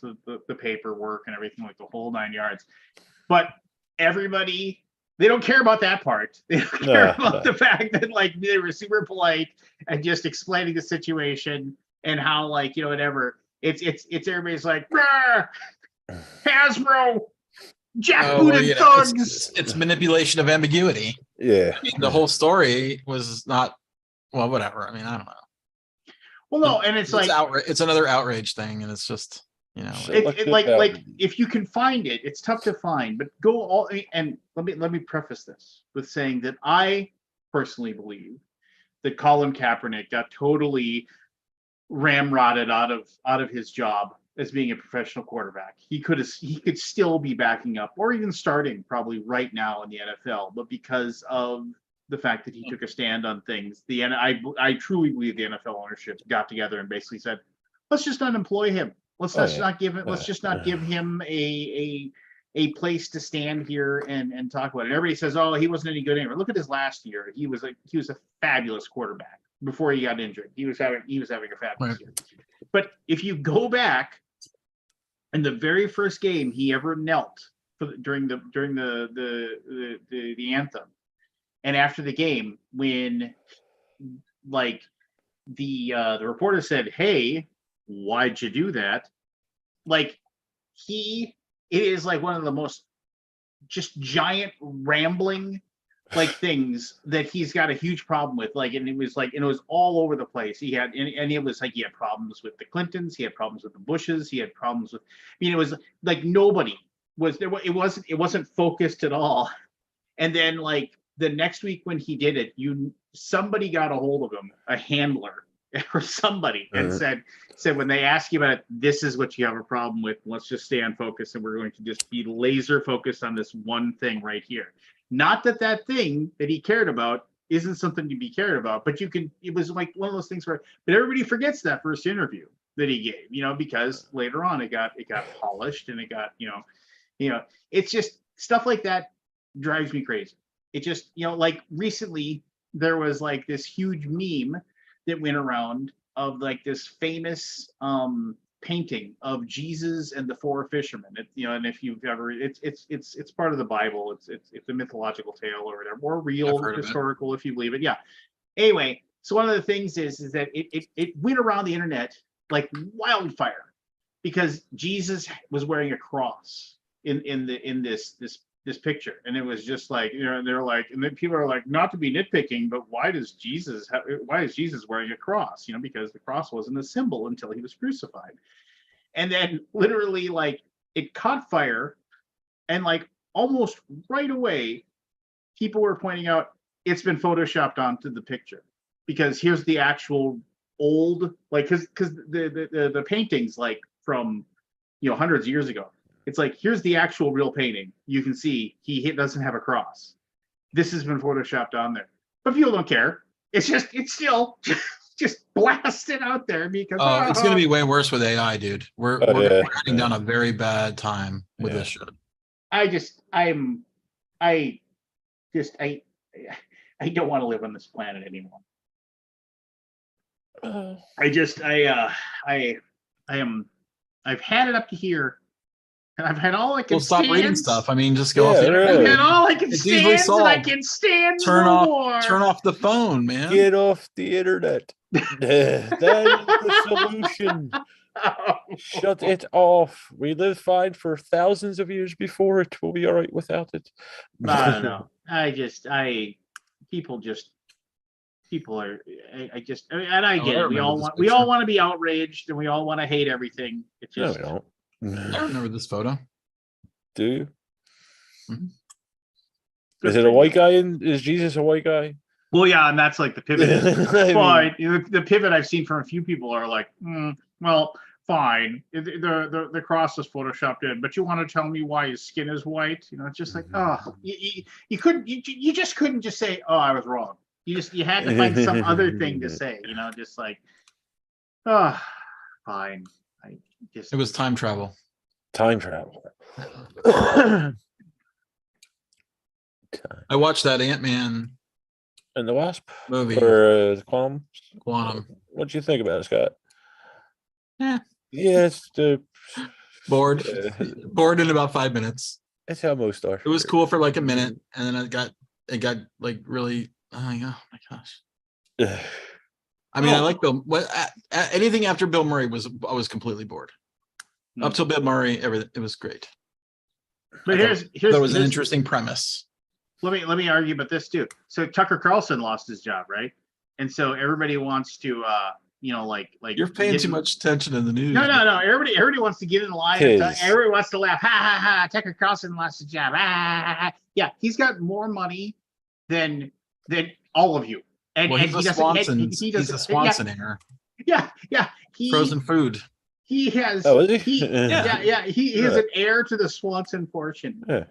the paperwork and everything, like the whole 9 yards. But everybody, they don't care about that part. They don't care about the fact that like they were super polite and just explaining the situation and how like, you know, whatever. It's everybody's like, Hasbro, jackbooted thugs. It's manipulation of ambiguity. Yeah. I mean, the whole story was not, well, whatever. I mean, I don't know. Well, no, and it's like it's another outrage thing, and it's just, you know, like if you can find it, it's tough to find. But go all, and let me preface this with saying that I personally believe that Colin Kaepernick got totally ramrodded out of his job as being a professional quarterback. He could still be backing up or even starting probably right now in the NFL, but because of the fact that he took a stand on things, I truly believe the NFL ownership got together and basically said, let's just not employ him. Let's not give him a place to stand here and talk about it. Everybody says, oh, he wasn't any good anymore. Look at his last year. He was a fabulous quarterback before he got injured. He was having a fabulous year. but if you go back, in the very first game he ever knelt during the anthem, and after the game, when like the reporter said, "Hey, why'd you do that?" Like it is like one of the most just giant rambling like things that he's got a huge problem with. Like, and it was all over the place. He had, and it was like he had problems with the Clintons, he had problems with the Bushes, he had problems with. I mean, it was like nobody was there. It wasn't focused at all. And then like the next week when he did it, somebody got a hold of him, a handler or somebody, and said when they ask you about it, this is what you have a problem with. Let's just stay on focus, and we're going to just be laser focused on this one thing right here. Not that thing that he cared about isn't something to be cared about, but it was like one of those things where, but everybody forgets that first interview that he gave, because later on it got polished and it got, it's just stuff like that drives me crazy. It just, like recently there was like this huge meme that went around of like this famous painting of Jesus and the four fishermen. And if you've ever, it's part of the Bible. It's a mythological tale or whatever, or real historical if you believe it. Yeah. Anyway, so one of the things is that it went around the internet like wildfire because Jesus was wearing a cross in this picture, and it was just like, and they're like, and then people are like, not to be nitpicking, but why is Jesus wearing a cross? Because the cross wasn't a symbol until he was crucified. And then literally like it caught fire, and like almost right away people were pointing out it's been photoshopped onto the picture, because here's the actual old, like, because the paintings like from hundreds of years ago, it's like, here's the actual real painting. You can see he doesn't have a cross. This has been photoshopped on there, but people don't care. It's still just blasted out there because it's going to be way worse with AI, dude. We're heading down a very bad time with this shit. I don't want to live on this planet anymore. I've had it up to here. And I've had all I can stand. Stop reading stuff. I mean, just go off the internet. I've had all I can stand, and I can stand no more. Turn off the phone, man. Get off the internet. That is the solution. Shut it off. We lived fine for thousands of years before it. We'll be all right without it. I don't know. And I get it. We all want to be outraged, and we all want to hate everything. It just, no, we don't. I remember this photo. Do you? Mm-hmm. Is it a white guy? Is Jesus a white guy? Well, yeah, and that's like the pivot. Fine. The pivot I've seen from a few people are like, well, fine. The cross is photoshopped in, but you want to tell me why his skin is white? It's just like, you just couldn't just say, oh, I was wrong. You had to find some other thing to say. Just like, fine. It was time travel. Time travel. I watched that Ant-Man and the Wasp movie or Quantum. What'd you think about it, Scott? Yeah, it's bored in about 5 minutes. That's how most are. It was cool for like a minute, and then it got like really. Oh my gosh. I mean, I like Bill. Anything after Bill Murray I was completely bored. Up till Bill Murray, it was great. But there was an interesting premise. Let me argue about this too. So Tucker Carlson lost his job, right? And so everybody wants to, like you're paying too much attention in the news. No. Everybody wants to get in line. Everybody wants to laugh. Ha ha ha! Tucker Carlson lost his job. Yeah, he's got more money than all of you. And he's a Swanson heir. Yeah. Frozen food. He has. Oh, is he? He is an heir to the Swanson fortune. Yeah.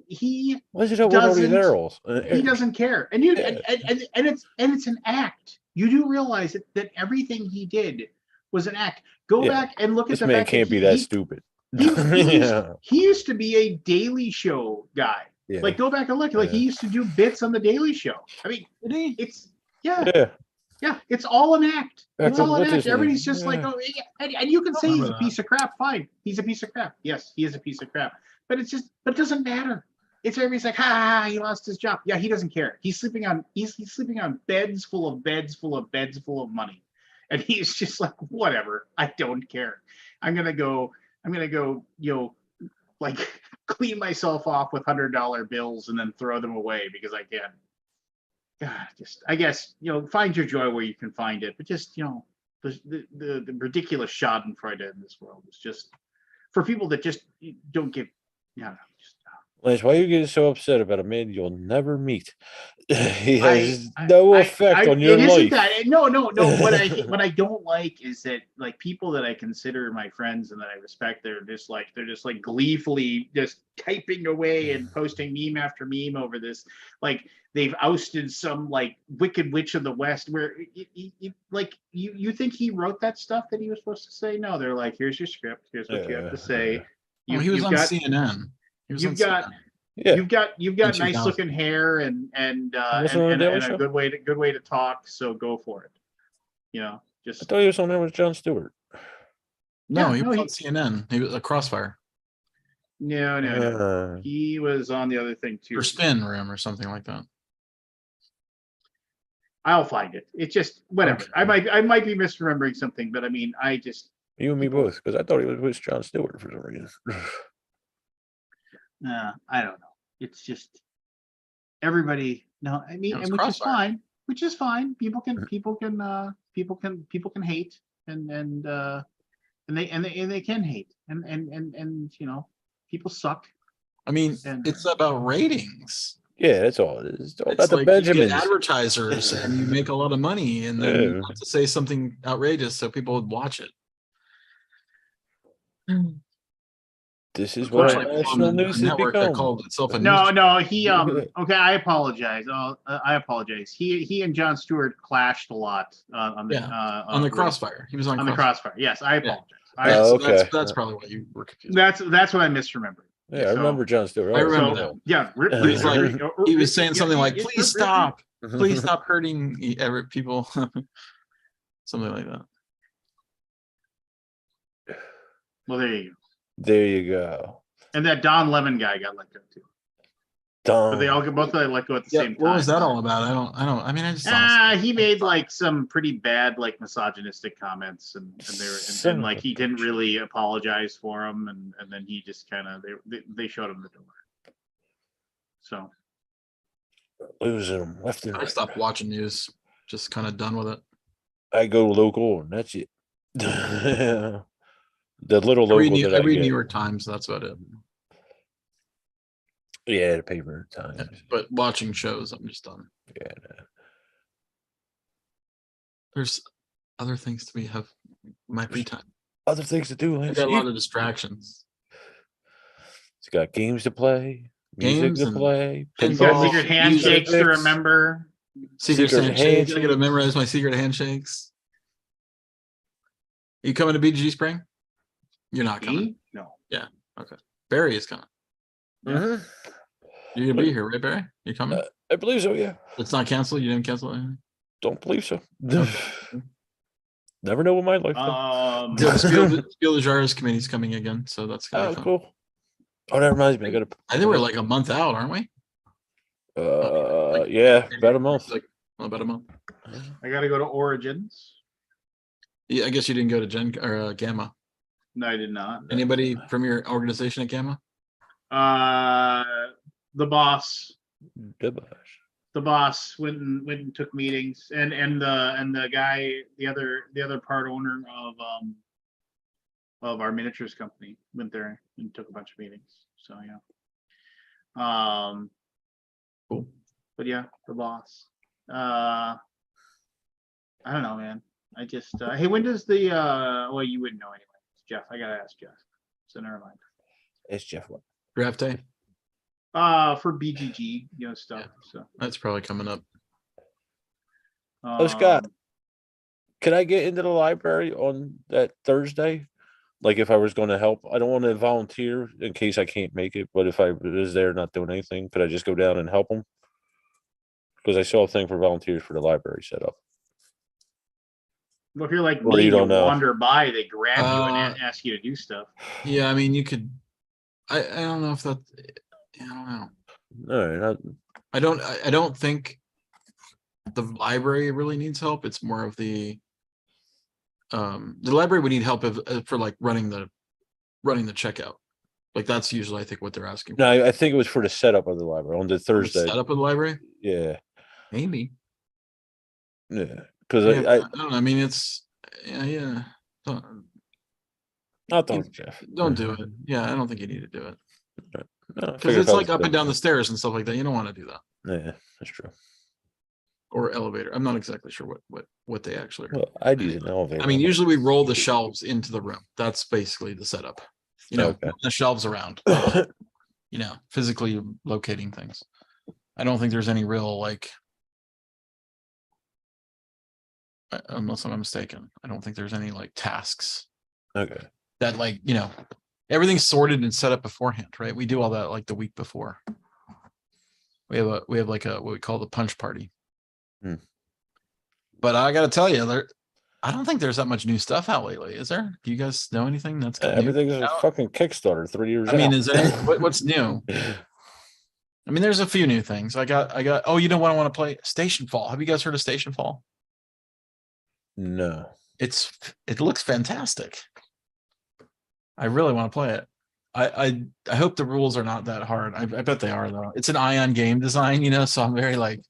He doesn't. He doesn't care, and it's an act. You do realize that everything he did was an act. Go back and look at this man can't be that stupid. He used to be a Daily Show guy. Yeah. Like, go back and look. Like, he used to do bits on the Daily Show. I mean, it's. Yeah, it's all an act. It's Back all with an what's act. his name? Everybody's just like, Yeah. oh, yeah. And you can say he's remember a that. piece of crap. Fine, he's a piece of crap. Yes, he is a piece of crap. But but it doesn't matter. It's everybody's like, he lost his job. Yeah, he doesn't care. He's sleeping on beds full of beds full of beds full of money, and he's just like, whatever. I don't care. I'm gonna go. Like clean myself off with $100 bills and then throw them away because I can. God, just I guess find your joy where you can find it, but just the ridiculous Schadenfreude in this world is just for people that just don't give. Yeah, just Lance, why are you getting so upset about a man you'll never meet? He I, has no effect on your it isn't life. that no. What I don't like is that like people that I consider my friends and that I respect, they're just like gleefully just typing away and posting meme after meme over this. Like they've ousted some like wicked witch of the West. Where you think he wrote that stuff that he was supposed to say? No, they're like, here's your script. Here's what you have to say. Oh, he was on CNN. He was on You've got CNN. Yeah. you've got In nice 2000. looking hair and Wasn't on the Daily a Show? good way to talk. So go for it. I Just thought he was on there with Jon Stewart. No, Yeah, he no, was he- on CNN. He was a Crossfire no. Uh, He was on the other thing too. or Spin Room or something like that. I'll find it. It's just whatever. Okay. I might be misremembering something, but I mean, I just you and me People- both, because I thought he was with Jon Stewart for some reason. I don't know. It's just everybody. No, I mean, It was and which is Crossfire. fine. Which is fine. People can hate and they can hate and people suck. I mean, And- it's about ratings. Yeah, that's all it is. It's all It's about the like you Benjamins. get advertisers and you make a lot of money, and then you Yeah. have to say something outrageous so people would watch it. This is what Unfortunately, national on a news has network that become. called itself a No, news. he okay. I apologize. I apologize. He and Jon Stewart clashed a lot on the On the Crossfire. He was on, on the Crossfire. Yes, I apologize. Yeah, Oh, so okay. that's probably what you were confused. That's what I misremembered. Yeah, I remember Jon Stewart. I remember So that. yeah, He was like- He was saying something like, "Please stop, Mhm. please stop hurting people," something like that. Well, there you go. There you go. And that Don Lemon guy got let go too. But they all both got let go at the Yeah, same time. what was that all about? I don't. I mean, I just. honestly- He made like some pretty bad, like misogynistic comments, and they were, Son and of like a he didn't bitch. really apologize for him, and then he just kind of they showed him the door. So Losing them left and I right. stopped watching news. Just kind of done with it. I go local and that's it. The little I read, local that I New get. York Times. That's about it. Yeah, the paper times. Yeah, but watching shows, I'm just done. Yeah, There's other things to have my free time. other things to do. I Lance. got a lot You- of distractions. It's got games to play, music Games to and play, he's got Pinball, secret handshakes to music. remember. Secret Secret handshakes. I gotta handshakes. memorize my secret handshakes. You coming to BG Spring? You're not coming. Me? No. Barry is coming. Mhm. You're gonna be here, right, Barry? You coming? I believe so. Yeah, It's not canceled. You didn't cancel anything. don't believe so. Never know what my life. The Spiel the Jars committee's coming again, so that's gonna Oh, be fun. cool. Oh, that reminds me. I gotta. I think we're like a month out, aren't we? Yeah, about a month. Like about a month. I got to go to Origins. Yeah, I guess you didn't go to Gen or Gamma. No, I did not. Anybody from your organization at Gamma? The boss. Goodbye. The boss went and took meetings, and the guy, the other part owner of our miniatures company went there and took a bunch of meetings. So yeah. Cool. But yeah, the boss. I don't know, man. I just hey, when does the well, you wouldn't know anyway. It's Jeff. I gotta ask Jeff. So never mind. It's Jeff. What? Draft day. For BGG, stuff. So That's probably coming up. Oh, Scott. um, Can I get into the library on that Thursday? Like if I was going to help, I don't want to volunteer in case I can't make it. But if I was there not doing anything, could I just go down and help them? Because I saw a thing for volunteers for the library set up. Well, if you're like Or me, you you don't know. wander by, they grab you and Uh, ask you to do stuff. Yeah, I mean, you could. I don't know if that. I don't know. No, I don't think the library really needs help. It's more of the library would need help for like running the checkout. Like that's usually I think what they're asking for. no, I think it was for the setup of the library on the The Thursday. setup of the library, Yeah, maybe. yeah. Because Yeah, I don't know. I mean, it's yeah. I'll talk to Jeff. Don't do it. Yeah, I don't think you need to do it No, I because figured if it's I like was up and doing down the stairs and stuff like that. You don't want to do that. Yeah, that's true. Or elevator. I'm not exactly sure what they actually are. Well, I'd use an elevator. I mean, usually we roll the shelves into the room. That's basically the setup. You know, Okay. the shelves around. You know, physically locating things. I don't think there's any real like, unless I'm mistaken, I don't think there's any like tasks Okay. that like, you know, everything's sorted and set up beforehand, right? We do all that like the week before. We have like what we call the punch party. Hmm. But I got to tell you, I don't think there's that much new stuff out lately. Is there? Do you guys know anything that's new Everything's a out? fucking Kickstarter 3 years I mean, out. is there what's new? I mean, there's a few new things. I got. Oh, you know what I want to play? Station Fall. Have you guys heard of Station Fall? No. It looks fantastic. I really want to play it. I hope the rules are not that hard. I bet they are though. It's an Ion game design, you know, so I'm very like,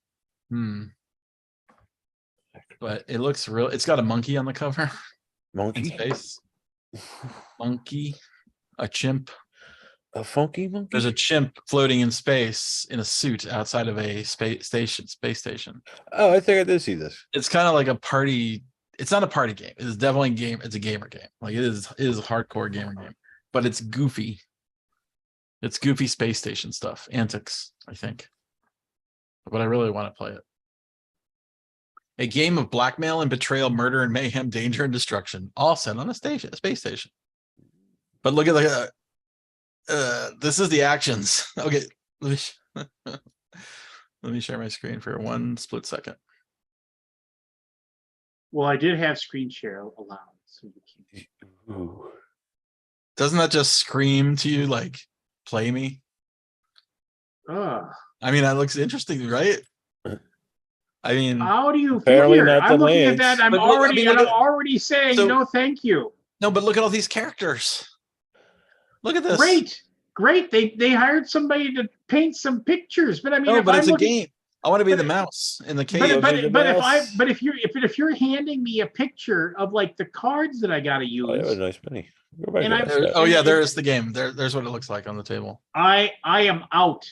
But it looks real. It's got a monkey on the cover. In Monkey? space. Monkey, a chimp. A funky monkey? There's a chimp floating in space in a suit outside of a space station. Oh, I think I did see this. It's kind of like a party. It's not a party game. It's definitely a game. It's a gamer game. Like it is a hardcore gamer game, but it's goofy. It's goofy space station stuff, antics, I think. But I really want to play it. A game of blackmail and betrayal, murder and mayhem, danger and destruction, all set on a space station. But look at the this is the actions. Okay, let me share my screen for one split second. Well, I did have screen share allowed, so you can. Ooh. Doesn't that just scream to you like play me? Ugh. I mean, that looks interesting, right? I mean, How do you feel Apparently here? not I'm the looking at Lance. that. I'm But look, I already, mean, look I'm at- already saying so- no, thank you. no, but look at all these characters. Look at this. Great. They hired somebody to paint some pictures, but I mean, No, if but I'm it's a looking, game. I want to be but the it- mouse in the but cave. if you're handing me a picture of like the cards that I got to Oh, that was use, a nice mini. Go back And to I- that, There- Scott. oh yeah, there is the game. There's what it looks like on the table. I am out.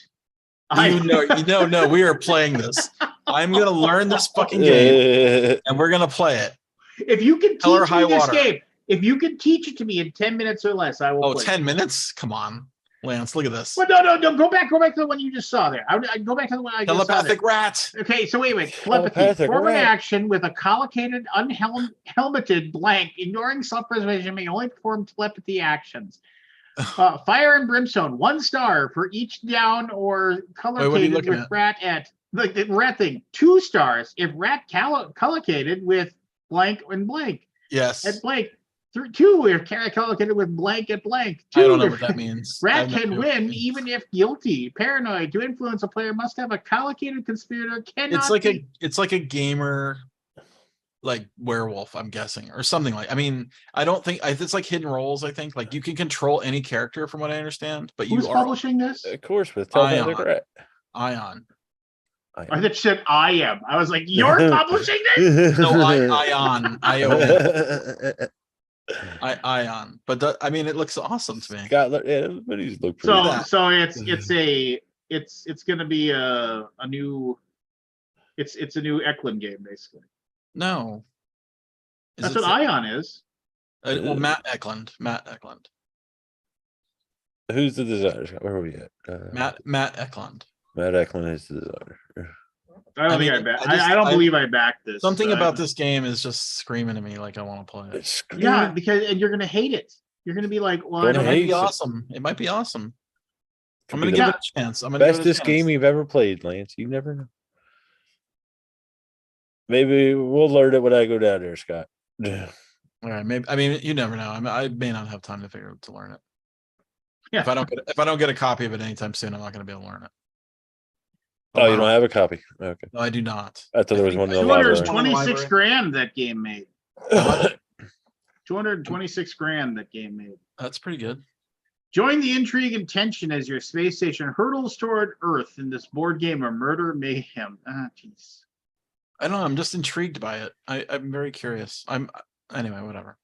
No, we are playing this. I'm gonna learn this fucking game and we're gonna play it. If you can Hell or teach high me this water. game, if you can teach it to me in 10 minutes or less, I will Oh, play. 10 minutes? Come on, Lance, look at this. Well, no. Go back to the one you just saw there. I go back to the one I just saw there. Telepathic rat. Okay, so wait. Telepathic Telepathy. Form an rat. action with a collocated, unhelmeted blank, ignoring self-preservation, may only perform telepathy actions. Fire and Brimstone, 1 star for each down or what are you collocated looking with at? rat at like the rat thing. 2 stars if rat collocated with blank and blank Yes. at blank. 2 if collocated with blank at blank. 2 I don't know if what that means. I rat have no can clue. win even if guilty. Paranoid to influence a player must have a collocated conspirator. Cannot. It's like a gamer like werewolf, I'm guessing, or something like. I mean, I don't think it's like hidden roles. I think like you can control any character from what I understand, but Who's you are publishing this? Of course, with Telepathic Ion. Rat. Ion. I thought you said I am. I was like, you're publishing this? No, Ion. Ion. But I mean, it looks awesome to me. Scott, yeah, those minis look pretty. So that. so it's gonna be a new it's a new Eklund game basically. No. Is That's it what Ion is. well, Matt Eklund. Who's the designer? Scott? Where are we at? Matt Eklund. Matt Eklund is the designer. I don't think mean, I don't believe I backed this. Something so about this game is just screaming to me like I want to play it. It's Yeah, screaming. because and you're gonna hate it. You're gonna be like, well, I Don't don't It might hate be it. awesome. It might be awesome. Could I'm be gonna the give it a chance. I'm gonna give it a bestest game chance. you've ever played, Lance. You never know. Maybe we'll learn it when I go down there, Scott. All right, maybe. I mean, you never know. I may not have time to learn it. Yeah. If I don't get a copy of it anytime soon, I'm not going to be able to learn it. Oh, you don't have a copy? Okay. No, I do not. I thought there was think one in I the think there's library. one in the 226 library. grand that game made. How much? 226 grand that game made. That's pretty good. Join the intrigue and tension as your space station hurtles toward Earth in this board game of murder mayhem. Ah, jeez. I don't know. I'm just intrigued by it. I'm very curious. Anyway, whatever.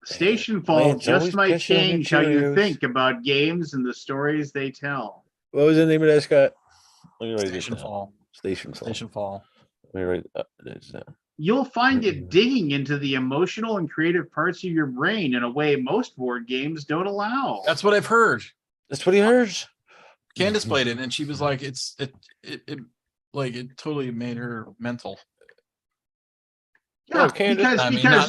Station Fall Lance just always might pissing on your change how you Cheerios. think about games and the stories they tell. What was the name of that, Scott? Let me write this Station down. Fall. Station Fall. Station Fall. Let me write this down. You'll find it digging into the emotional and creative parts of your brain in a way most board games don't allow. That's what I've heard. That's what he heard. Candace played it, and she was like, it totally made her mental. Yeah, Candace-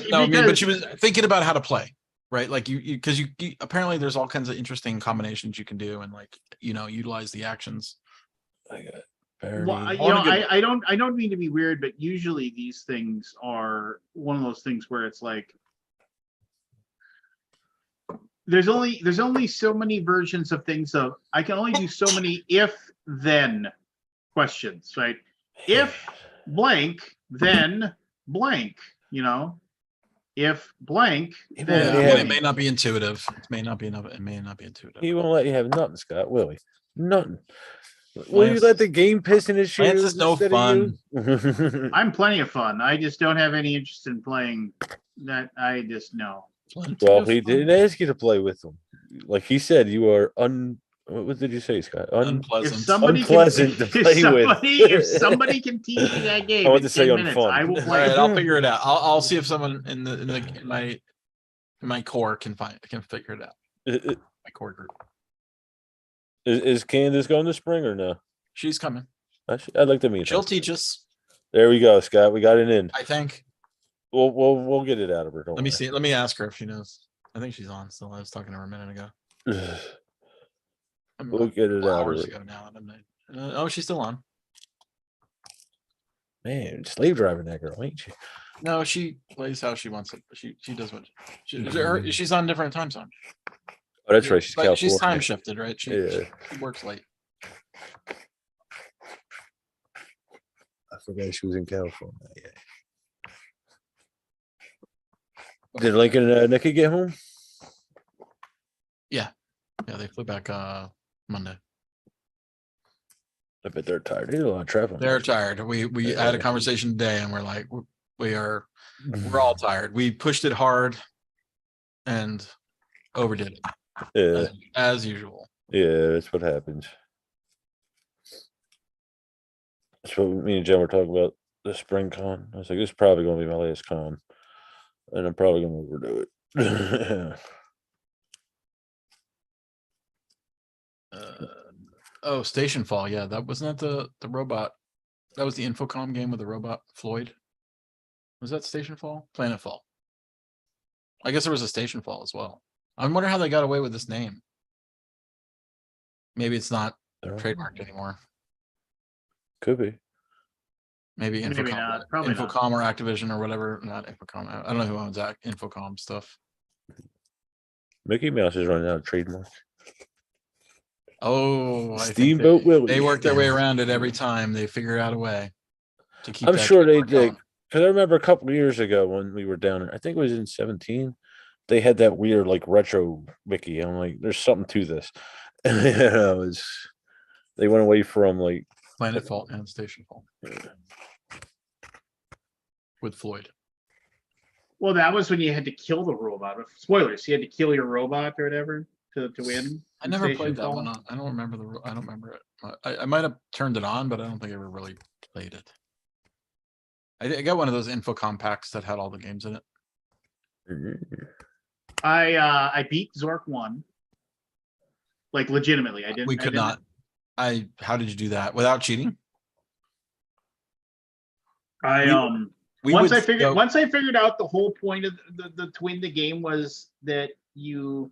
But she was thinking about how to play, right? Like because you apparently there's all kinds of interesting combinations you can do, and like utilize the actions. I got well, Barney. I don't mean to be weird, but usually these things are one of those things where it's like there's only so many versions of things of I can only do so many if then questions, right? If blank, then blank, if blank, He then won't Yeah, let it may not be intuitive. It may not be intuitive. He won't let you have nothing, Scott. Will he? Nothing. Will you Lance- let the game piss in his shoes? Lance is no instead of you? I'm plenty of fun. I just don't have any interest in playing that. I just know. Well, he didn't ask you to play with him. Like he said, you are what did you say, Scott? If Unpleasant. somebody Unpleasant to play with. if somebody can teach me that game I want in to say 10 minutes, unfun. I will All play. right, it. I'll figure it out. I'll see if someone in my core can figure it out. My core group. Is Candace going to spring or no? She's coming. I'd like to meet She'll her. teach us. There we go, Scott. We got it in. I think. We'll get it out of her. Don't Let me worry. see. Let me ask her if she knows. I think she's on still. I was talking to her a minute ago. We'll get it out of Hours her. ago now. Oh, she's still on. Man, slave driving that girl, ain't you? No, she plays how she wants it. She does what she's on different time zone. Oh, that's right. She's Like, California. she's time shifted, right? She works late. I forgot she was in California. Yeah. Did Lincoln and Nikki get home? Yeah, they flew back Monday. I bet they're tired. They did a lot of traveling. They're tired. We had a conversation today, and we're like, we're all tired. We pushed it hard and overdid it Yeah, as usual. yeah, that's what happens. That's what me and Jen were talking about the spring con. I was like, this is probably going to be my last con, and I'm probably going to overdo it. Oh, Station Fall. Yeah, that wasn't that the robot. That was the Infocom game with the robot Floyd. Was that Station Fall? Planet Fall. I guess there was a Station Fall as well. I wonder how they got away with this name. Maybe it's not trademarked anymore. Could be. Maybe Infocom, Maybe not. Probably not. Infocom or Activision or whatever. Not Infocom. I don't know who owns Infocom stuff. Mickey Mouse is running out of trademark. Oh, I think Steamboat Willie. they work their way around it every time. They figure out a way to keep. I'm that sure they trademark did. going. Because I remember a couple of years ago when we were down there, I think it was in 17, they had that weird like retro Mickey. I'm like, there's something to this. They went away from like Planet Fall and Station Fall with Floyd. Well, that was when you had to kill the robot. Spoilers: you had to kill your robot or whatever to win. I never Station played that Fall. one. I don't remember I don't remember it. I might have turned it on, but I don't think I ever really played it. I got one of those Infocom packs that had all the games in it. I beat Zork 1. Like legitimately, I didn't. We could not. How did you do that without cheating? Once I figured out the whole point of the to win the game was that you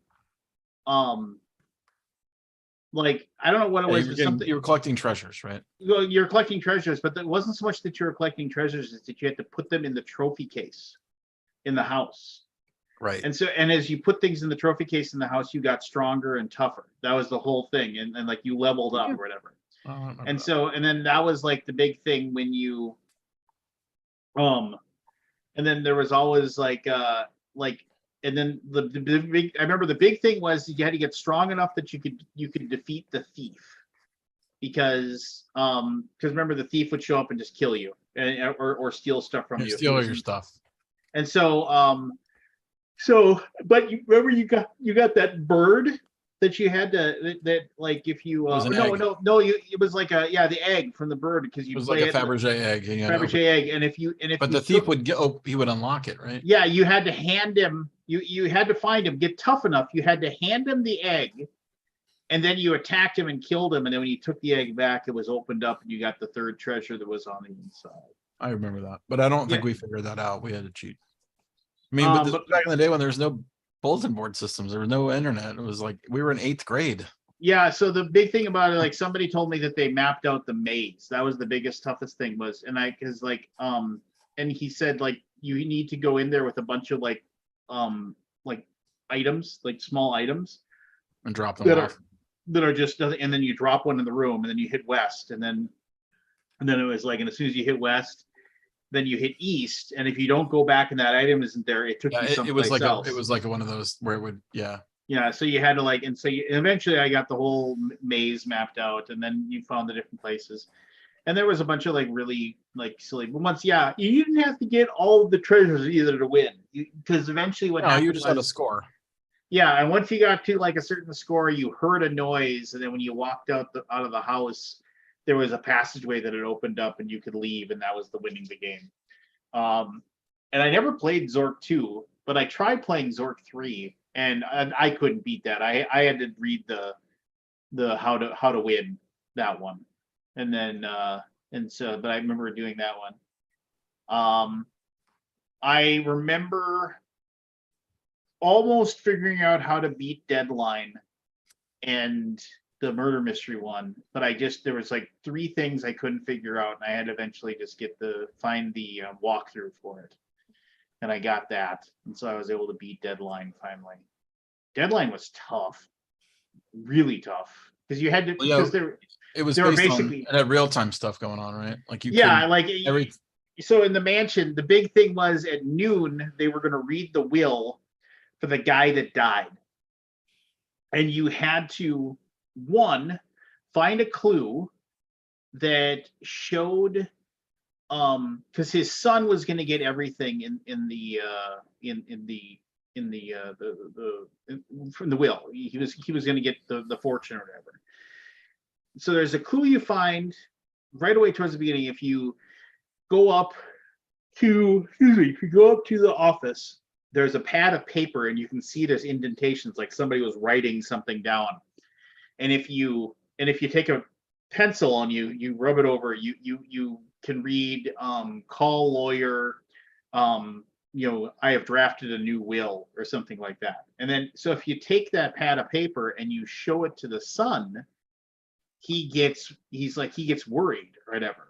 like I don't know what it was. You were collecting treasures, right? You're collecting treasures, but it wasn't so much that you were collecting treasures; it's that you had to put them in the trophy case in the house. Right. And so, and as you put things in the trophy case in the house, you got stronger and tougher. That was the whole thing. And like you leveled up Yeah. or whatever. I don't remember And that. so, and then that was like the big thing when you, and then there was always and then the big, I remember the big thing was you had to get strong enough that you could defeat the thief. Because remember the thief would show up and just kill you or steal stuff from Yeah, you. steal all your stuff. And so, but you remember you got that bird that you had that like if you It was an no egg. it was like the egg from the bird because It you was play like a it Fabergé egg. And you had to open- Fabergé egg and if but you the thief took- would get. Oh, he would unlock it, right? yeah, you had to hand him you had to find him, get tough enough, you had to hand him the egg, and then you attacked him and killed him, and then when you took the egg back it was opened up and you got the third treasure that was on the inside. I remember that, but I don't think Yeah. we figured that out. We had to cheat. I mean, but this was back in the day when there was no bulletin board systems, there was no internet. It was like we were in 8th grade. Yeah, so the big thing about it, like somebody told me that they mapped out the maze. That was the biggest, toughest thing was, and and he said like you need to go in there with a bunch of like items, like small items And drop them that off. are just, and then you drop one in the room, and then you hit west, and then it was like, and as soon as you hit west, then you hit east, and if you don't go back and that item isn't there, it took Yeah, you it was someplace like else. it was like one of those where it would, yeah. Yeah, so you had to like, and so eventually I got the whole maze mapped out, and then you found the different places, and there was a bunch of like really like silly. But once, yeah, you didn't have to get all of the treasures either to win, because eventually what No, happened you just had a was, score. yeah, and once you got to like a certain score, you heard a noise, and then when you walked out of the house, there was a passageway that had opened up, and you could leave, and that was the winning the game. And I never played Zork 2, but I tried playing Zork 3, and I couldn't beat that. I had to read the how to win that one, and then but I remember doing that one. I remember almost figuring out how to beat Deadline and the murder mystery one, but there was like 3 things I couldn't figure out, and I had to eventually just find the walkthrough for it, and I got that, and so I was able to beat Deadline finally. Deadline was tough, really tough, because you had to, Well, yeah, because It was they were based basically, on, it had real-time stuff going on, right? Like you yeah, couldn't, like every so in the mansion, the big thing was at noon they were going to read the will for the guy that died, and you had to find a clue that showed because his son was going to get everything from the will. He was going to get the fortune or whatever. So there's a clue you find right away towards the beginning. If you go up to the office, there's a pad of paper, and you can see there's indentations like somebody was writing something down. And if you take a pencil and you rub it over, you can read call lawyer, I have drafted a new will or something like that. And then so if you take that pad of paper and you show it to the son, he gets worried or whatever.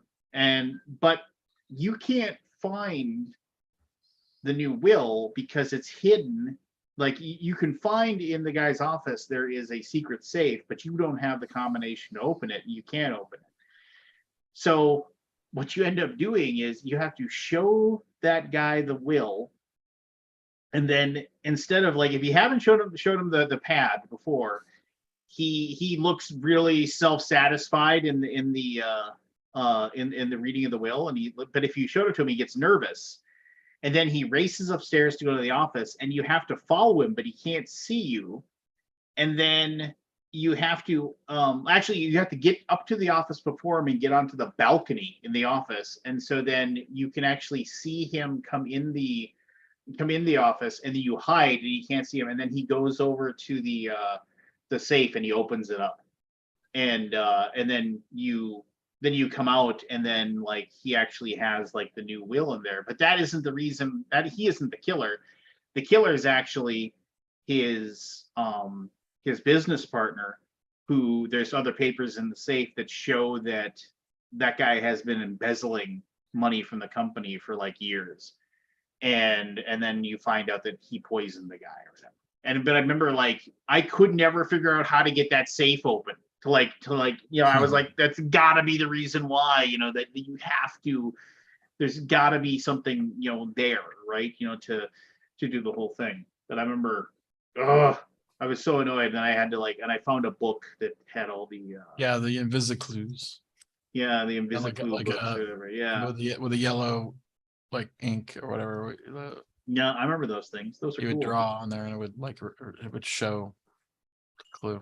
But you can't find the new will because it's hidden. Like you can find in the guy's office there is a secret safe, but you don't have the combination to open it, and you can't open it. So what you end up doing is you have to show that guy the will, and then instead of like, if you haven't showed him the pad before, he looks really self-satisfied in the reading of the will, but if you showed it to him, he gets nervous. And then he races upstairs to go to the office, and you have to follow him, but he can't see you. And then you have to you have to get up to the office before him and get onto the balcony in the office. And so then you can actually see him come in the office, and then you hide and you can't see him. And then he goes over to the safe and he opens it up. And then you come out, and then like he actually has like the new will in there. But that isn't the reason, that he isn't the killer. The killer is actually his business partner, who there's other papers in the safe that show that guy has been embezzling money from the company for like years. and then you find out that he poisoned the guy or whatever. But I remember like I could never figure out how to get that safe open to like I was like, that's gotta be the reason why, that you have to, there's gotta be something, there, right? To do the whole thing. But I remember, I was so annoyed, and I had to and I found a book that had all the the Invisiclues. the like Invisiclude books a- or whatever. Yeah. With a yellow like ink or whatever. Yeah, I remember those things. Those are You cool. would draw on there and it would it would show the clue.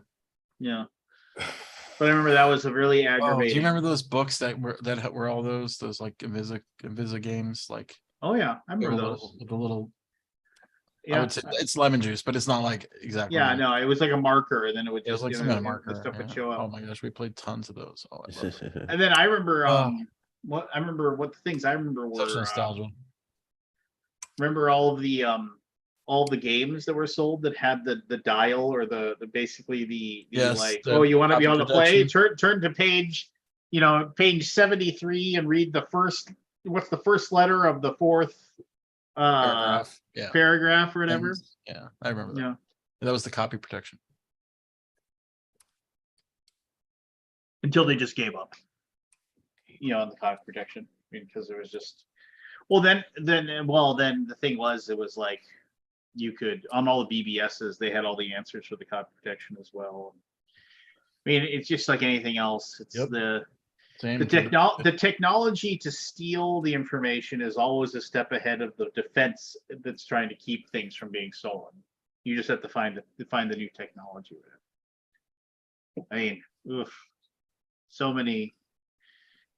Yeah. But I remember that was a really Oh, aggravating. do you remember those books that were all those like Invisa games? Like Oh yeah, I remember little- those. with the little. I Yeah. would say it's lemon juice, but it's not like exactly. Yeah, lemon. no, it was like a marker, and then it would It was just like some kind of the marker. stuff would Yeah. show up. Oh my gosh, we played tons of those. Oh, I love it. And then I remember Oh. what the things I remember Such were nostalgia. remember all the games that were sold that had the dial or the basically the Yes, like, the oh, you want to be copy able to play, protection. turn to page page 73 and read what's the first letter of the fourth Paragraph. Yeah. paragraph or whatever. Yeah, I remember that. Yeah. That was the copy protection. Until they just gave up, on the copy protection. I mean, because there was just, then the thing was, it was like you could, on all the BBSs, they had all the answers for the copy protection as well. I mean, it's just like anything else. It's Yep. Same. the technology to steal the information is always a step ahead of the defense that's trying to keep things from being stolen. You just have to find the new technology with it. I mean, so many.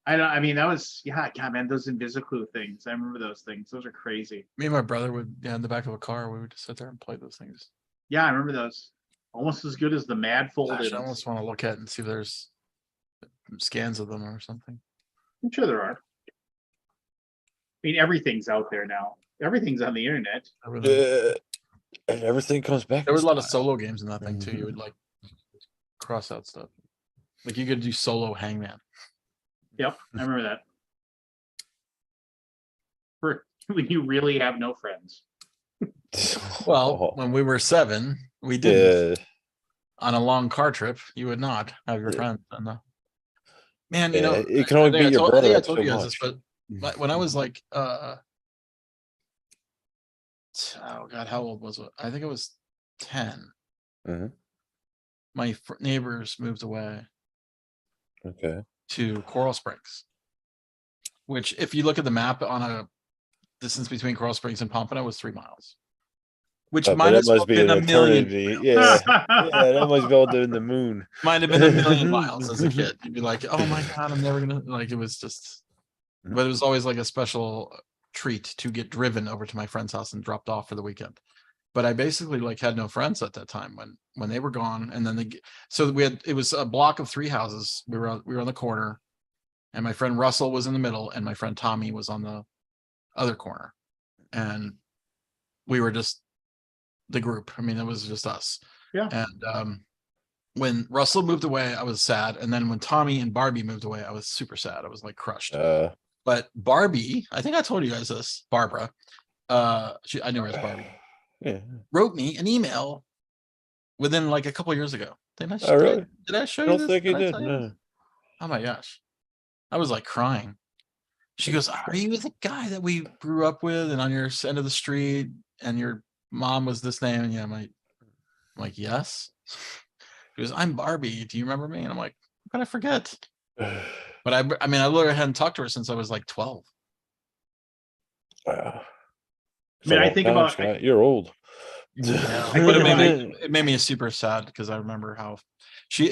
I mean, that was, God, man, those Invisiclude things. I remember those things. Those are crazy. Me and my brother would, in the back of a car, we would just sit there and play those things. Yeah, I remember those. Almost as good as the Mad Fold. Gosh, I almost want to look at it and see if there's scans of them or something. I'm sure there are. I mean, everything's out there now. Everything's on the internet. And everything comes back. There was a in lot of style. solo games in that thing too. You would like cross out stuff. Like you could do solo Hangman. Yep, I remember that. For when you really have no friends. Well, Oh, when we were 7, we did yeah. on a long car trip. You would not have your Yeah. friends. And man, Yeah, it can only I think be I your told- I think brother I up told so you guys this, much. but when I was like, oh God, how old was it? I think it was 10. Mhm. My neighbors moved away Okay. to Coral Springs, which if you look at the map on a distance between Coral Springs and Pompano was 3 miles, which But might that as well must be been an a million. eternity. Yeah. Yeah, that must be all in the moon. Might have been a million miles as a kid. You'd be like, oh my God, I'm never gonna, like, it was just, but it was always like a special treat to get driven over to my friend's house and dropped off for the weekend. But I basically like had no friends at that time when they were gone. And then so it was a block of 3 houses. We were on the corner, and my friend Russell was in the middle, and my friend Tommy was on the other corner. And we were just the group. I mean, it was just us. Yeah. And when Russell moved away, I was sad. And then when Tommy and Barbie moved away, I was super sad. I was like crushed. But Barbie, I think I told you guys this, Barbara, I knew her as Barbie, Yeah. wrote me an email within like a couple years ago. Did I, Oh, really? did I show I you don't this? think he I did. tell you No. this? Oh my gosh. I was like crying. She goes, are you the guy that we grew up with and on your end of the street and your mom was this name? And yeah, I'm like, yes. She goes, I'm Barbie. Do you remember me? And I'm like, how could I forget? But I mean, I literally hadn't talked to her since I was like 12. Wow. I mean, I think about- Scott. You're old. Yeah, I but think it made me super sad because I remember how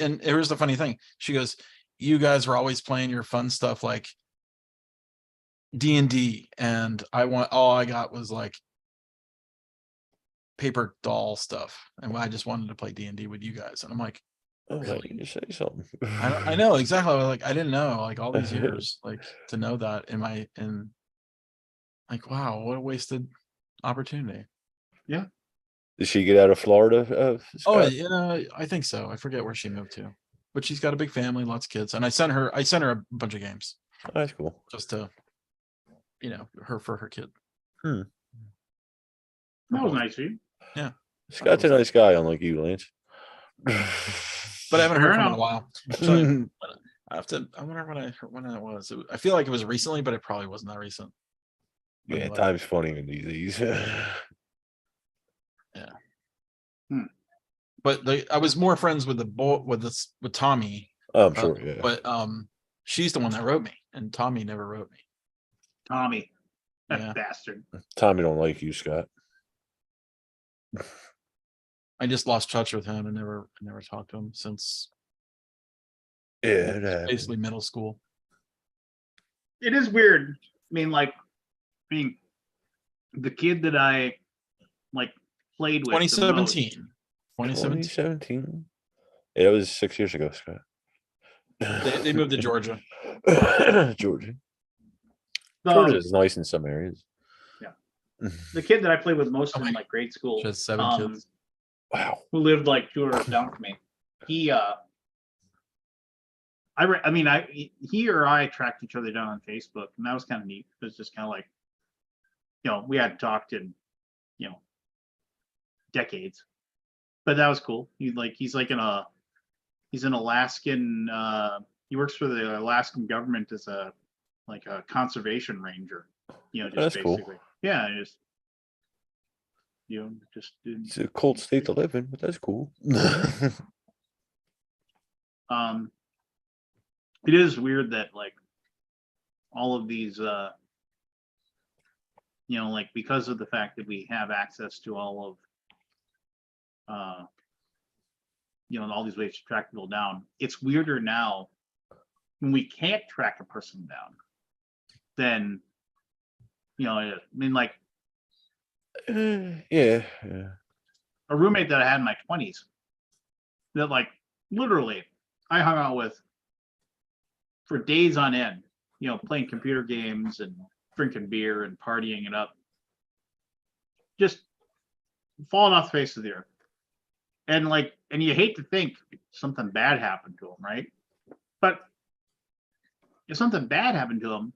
and here's the funny thing. She goes, you guys were always playing your fun stuff like D&D, and all I got was like paper doll stuff, and I just wanted to play D&D with you guys. And I'm like, Oh, really? You say something. I know exactly. I was like, I didn't know, like all these years, like to know that in like, wow, what a wasted opportunity. Yeah. Did she get out of Florida? Oh, Scott? yeah, I think so. I forget where she moved to, but she's got a big family, lots of kids, and I sent her a bunch of games That's cool. just to, her for her kid. That was nice of you. Scott's a nice guy, unlike you, Lance. But I haven't heard Fair from him in a enough. while. So I have to. I wonder when that was. I feel like it was recently, but it probably wasn't that recent. Yeah, time's funny in these days. But I was more friends with the boy with Tommy. I'm sure, yeah. But she's the one that wrote me, and Tommy never wrote me. Tommy, that Yeah. bastard. Tommy don't like you, Scott. I just lost touch with him and never talked to him since Yeah, that basically middle school. It is weird. I mean, the kid that I like played with. the most- 2017. 2017. 2017. Yeah, it was 6 years ago, Scott. They moved to Georgia. Georgia. the- Georgia is nice in some areas. Yeah. The kid that I played with most Oh in my- like grade school, She has 7 kids. Wow. who lived like 2 doors down from me. He he or I tracked each other down on Facebook, and that was kind of neat. It was just kind of like, we hadn't talked in, decades, but that was cool. He's an Alaskan. He works for the Alaskan government as a conservation ranger. Just That's cool. basically, yeah, just It's a cold state to live in, but that's cool. It is weird that all of these because of the fact that we have access to all of all these ways to track people down, it's weirder now when we can't track a person down than Yeah. a roommate that I had in my 20s that literally I hung out with for days on end, playing computer games and drinking beer and partying it up, just falling off the face of the earth. And you hate to think something bad happened to him, right? But if something bad happened to him,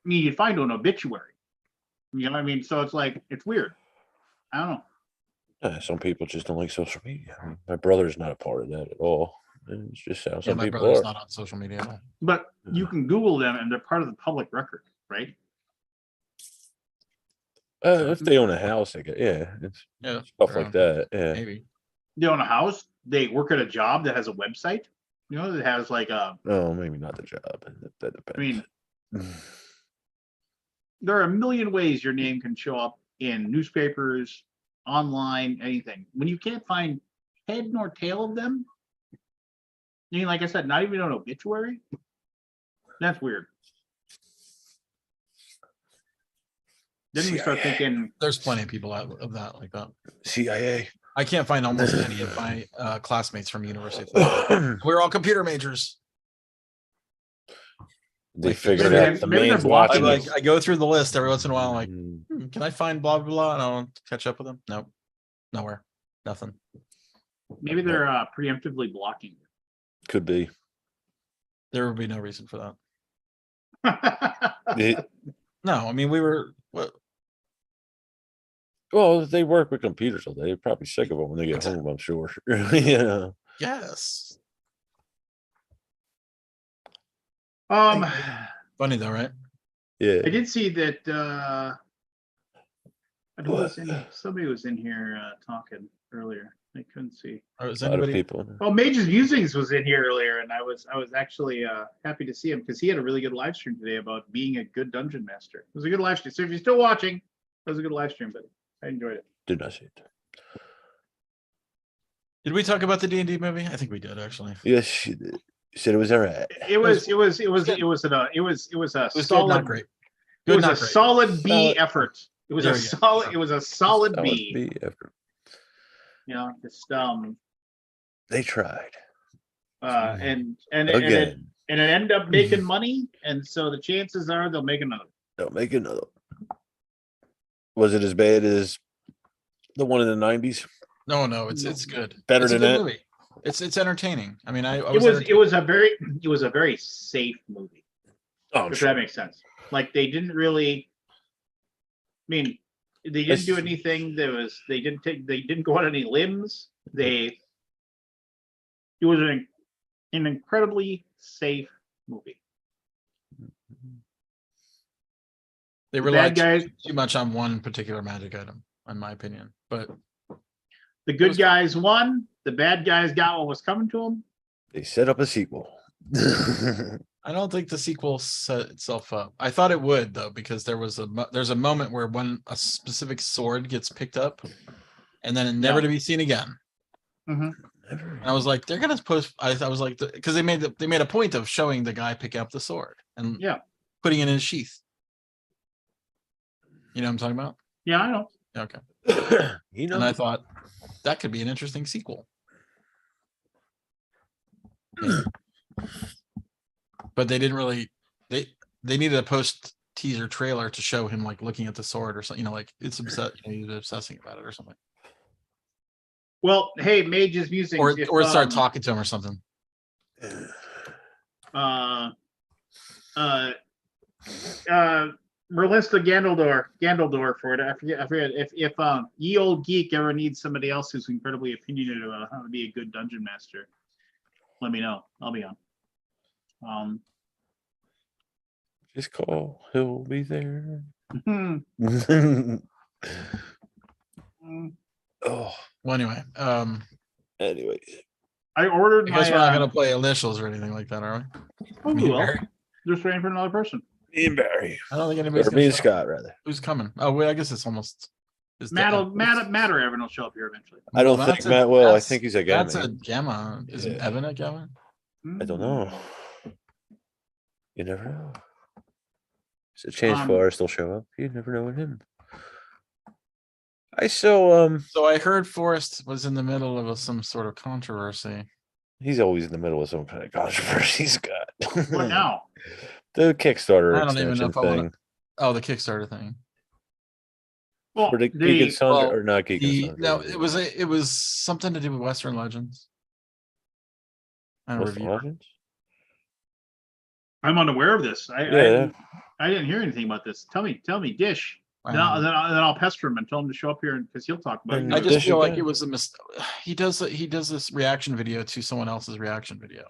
you'd find an obituary. You know what I mean? So it's weird. I don't know. Some people just don't like social media. I mean, my brother's not a part of that at all. It's just how Yeah, some my people brother's are. not on social media at all. But you can Google them and they're part of the public record, right? If they own a house, I guess. Yeah, it's Yeah, stuff they're like on- that. Yeah. Maybe. They own a house. They work at a job that has a website. That has Oh, maybe not the job. That depends. I mean, there are a million ways your name can show up in newspapers, online, anything. When you can't find head nor tail of them, like I said, not even an obituary. That's weird. Then we start CIA. thinking, There's plenty of people out of that like that. CIA. I can't find almost any of my classmates from University of Florida. We're all computer majors. They Like, figured maybe out they- the maybe they're man's blocking watching us. I go through the list every once in a while. I'm like, Mm, can I find blah blah blah? And I'll catch up with them. Nope, nowhere, nothing. maybe they're preemptively blocking. Could be. There would be no reason for that. It- No, I mean we were. What? well, they work with computers all day. They're probably sick of them when they get Exactly. home, I'm sure. Yeah. Yes. Funny though, right? Yeah. I did see that somebody was in here talking earlier. I couldn't see. Or is A lot of anybody? people. Well, Mage's Musings was in here earlier, and I was actually happy to see him because he had a really good live stream today about being a good dungeon master. It was a good live stream. So if you're still watching, it was a good live stream, but I enjoyed it. Did not see it. Did we talk about the D&D movie? I think we did actually. Yes, she did. She said it was all right. It was good. a It was solid, good, not great. It Good, was a not great. solid B Solid. effort. It was There a we go. solid. It was a solid That B. would be effort. Just They tried. and Again. it ended up making money, and so the chances are they'll make another. They'll make another. Was it as bad as the one in the 90s? No, it's good. Better It's a than good that? movie. It's entertaining. I mean, I It was. was entertained. a very safe movie. Oh, I'm If sure. that makes sense. They didn't really. I mean, They didn't do anything that was. They didn't go on any limbs. It was an incredibly safe movie. They The relied bad guys, too much on one particular magic item, in my opinion. But the good was- guys won. The bad guys got what was coming to them. They set up a sequel. I don't think the sequel set itself up. I thought it would though, because there's a moment where when a specific sword gets picked up, and then never Yeah. to be seen again. Mm-hmm. And I was like, they're gonna post. I was like, because they made a point of showing the guy picking up the sword and Yeah. putting it in his sheath. You know what I'm talking about? Yeah, I know. Okay. You know, And I thought that could be an interesting sequel. Maybe. But they didn't really. They needed a post teaser trailer to show him like looking at the sword or something. You know, like it's upset. He's obsessing about it or something. Well, hey, Mage's Musings. Or start talking to him or something. Merlista Gandaldor for it. I forget if Ye Old Geek ever needs somebody else who's incredibly opinionated about how to be a good dungeon master, let me know. I'll be on. just call. He'll be there. Hmm. Oh, Well, anyway, anyways. I ordered I my. guess we're not gonna play initials or anything like that, are we? Oh, Me we and will. Barry? Just waiting for another person. Me and Barry. I don't think anybody's Or gonna me and show up. Scott, rather. Who's coming? Oh, wait, I guess it's almost. Matt or Evan will show up here eventually. I don't Well, think that's Matt will. I that's- think he's a That's gamma. a gamma. Is Yeah. Evan a gamma? I don't know. You never know. It's a chance Um, for us to show up. You never know with him. So I heard Forrest was in the middle of some sort of controversy. he's always in the middle of some kind of controversy, Scott. What now? The Kickstarter I don't even know extension if I want thing. to. Oh, the Kickstarter thing. Well, For the Geek and Sundry, well, or not Geek and Sundry. No, it was something to do with Western Legends. And a What's the review. Legends? I'm unaware of this. I didn't hear anything about this. Tell me, Dish. Then I'll pester him and tell him to show up here because he'll talk about it. I just Dish feel like again. it was a mistake. He does this reaction video to someone else's reaction video,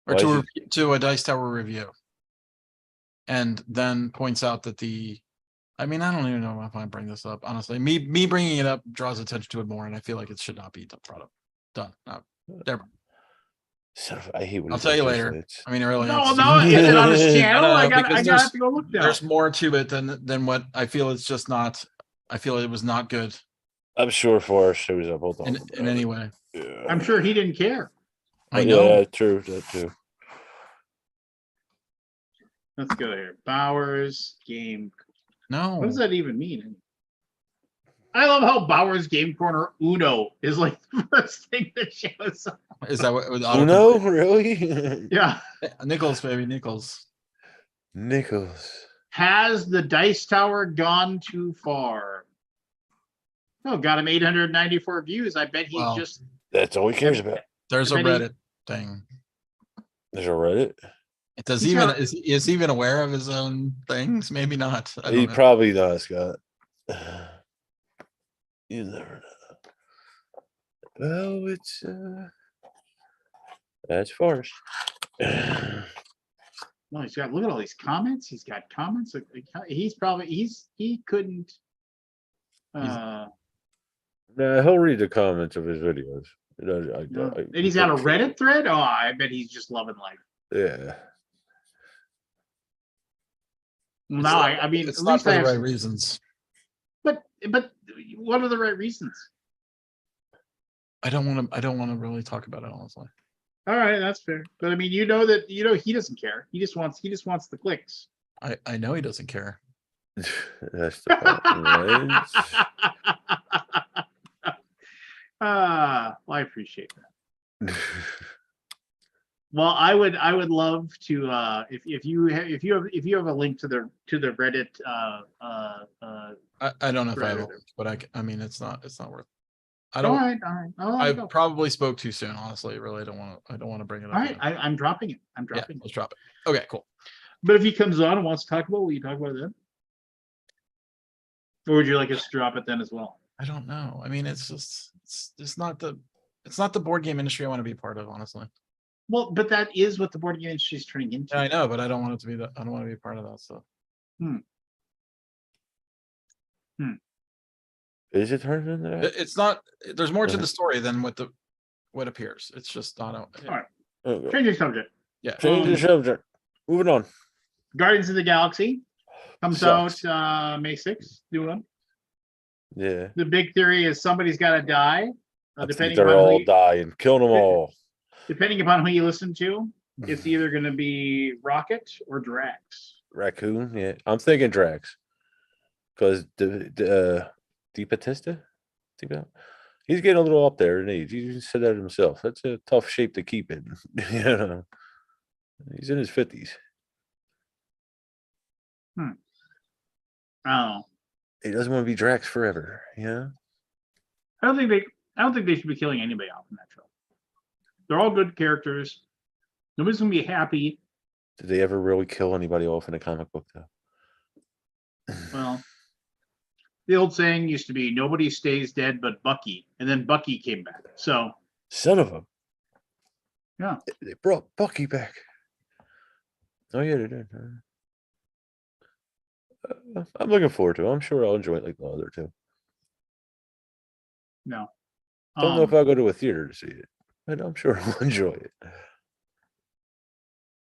or Why to a Dice Tower review, and then points out that I mean, I don't even know if I bring this up. Honestly, me bringing it up draws attention to it more, and I feel like it should not be brought up. Done. No, there. I hate when I'll he tell you does later. this. I mean, it really. No, is. no, is it on his channel? No, I because got to go look now. There's more to it than what I feel. It's just not. I feel it was not good I'm sure Forrest shows up. Hold on. in any way. Yeah. I'm sure he didn't care. I know. Yeah, true. That too. Let's go here. Bowers game. No. What does that even mean? I love how Bowers Game Corner Uno is like the first thing that shows up. Is that what? With Oh no, really? Yeah. Nichols, baby, Nichols. Nichols. Has the Dice Tower gone too far? Oh, got him 894 views. I bet he Wow. just. That's all he cares about. There's a I bet Reddit thing. There's a Reddit. Does He's even got- is he even aware of his own things? Maybe not. I He don't know. probably does, Scott. You never know. Well, it's that's Forrest. No, he's got. Look at all these comments. He's got comments. He couldn't. Nah, he'll read the comments of his videos. And he's got a Reddit thread. Oh, I bet he's just loving life. Yeah. Well, now, I mean, it's at not least for I the have. right reasons. But what are the right reasons? I don't want to really talk about it honestly. All right, that's fair. But I mean, he doesn't care. He just wants the clicks. I know he doesn't care. That's the problem, right? Well, I appreciate that. Well, I would love to if you have a link to the Reddit I don't know if I have, a Reddit. link, but I mean it's not worth. I all don't. right. I Go. probably spoke too soon. Honestly, really, I don't want to bring it up. All right, again. I'm dropping it. Yeah, let's drop it. Okay, cool. But if he comes on and wants to talk about, will you talk about it then? Or would you like us to drop it then as well? I don't know. I mean, it's not the board game industry I want to be part of, honestly. Well, but that is what the board game industry is turning into. Yeah, I know, but I don't want it to be that. I don't want to be part of that stuff. Is it turned into that? It's not. There's more to the story than what appears. It's just not. All right. Okay. Changing subject. Yeah. Change the subject. Moving on. Guardians of the Galaxy comes Sucks. out May 6th. New one. Yeah. The big theory is somebody's got to die. I think Depending they're upon all dying. Killing them all. depending upon who you listen to, it's either going to be Rocket or Drax. Raccoon. Yeah. I'm thinking Drax. Because Di Battista? He's getting a little up there in age. He said that himself. That's a tough shape to keep in. You know, he's in his 50s. Oh, He doesn't want to be Drax forever. Yeah. I don't think they should be killing anybody off in that show. They're all good characters. Nobody's gonna be happy. Did they ever really kill anybody off in a comic book though? Well, the old saying used to be nobody stays dead but Bucky, and then Bucky came back. So Son of a. Yeah. They brought Bucky back. Oh yeah, they did. I'm looking forward to it. I'm sure I'll enjoy it like the other two. no. Don't know if I'll go to a theater to see it, but I'm sure I'll enjoy it.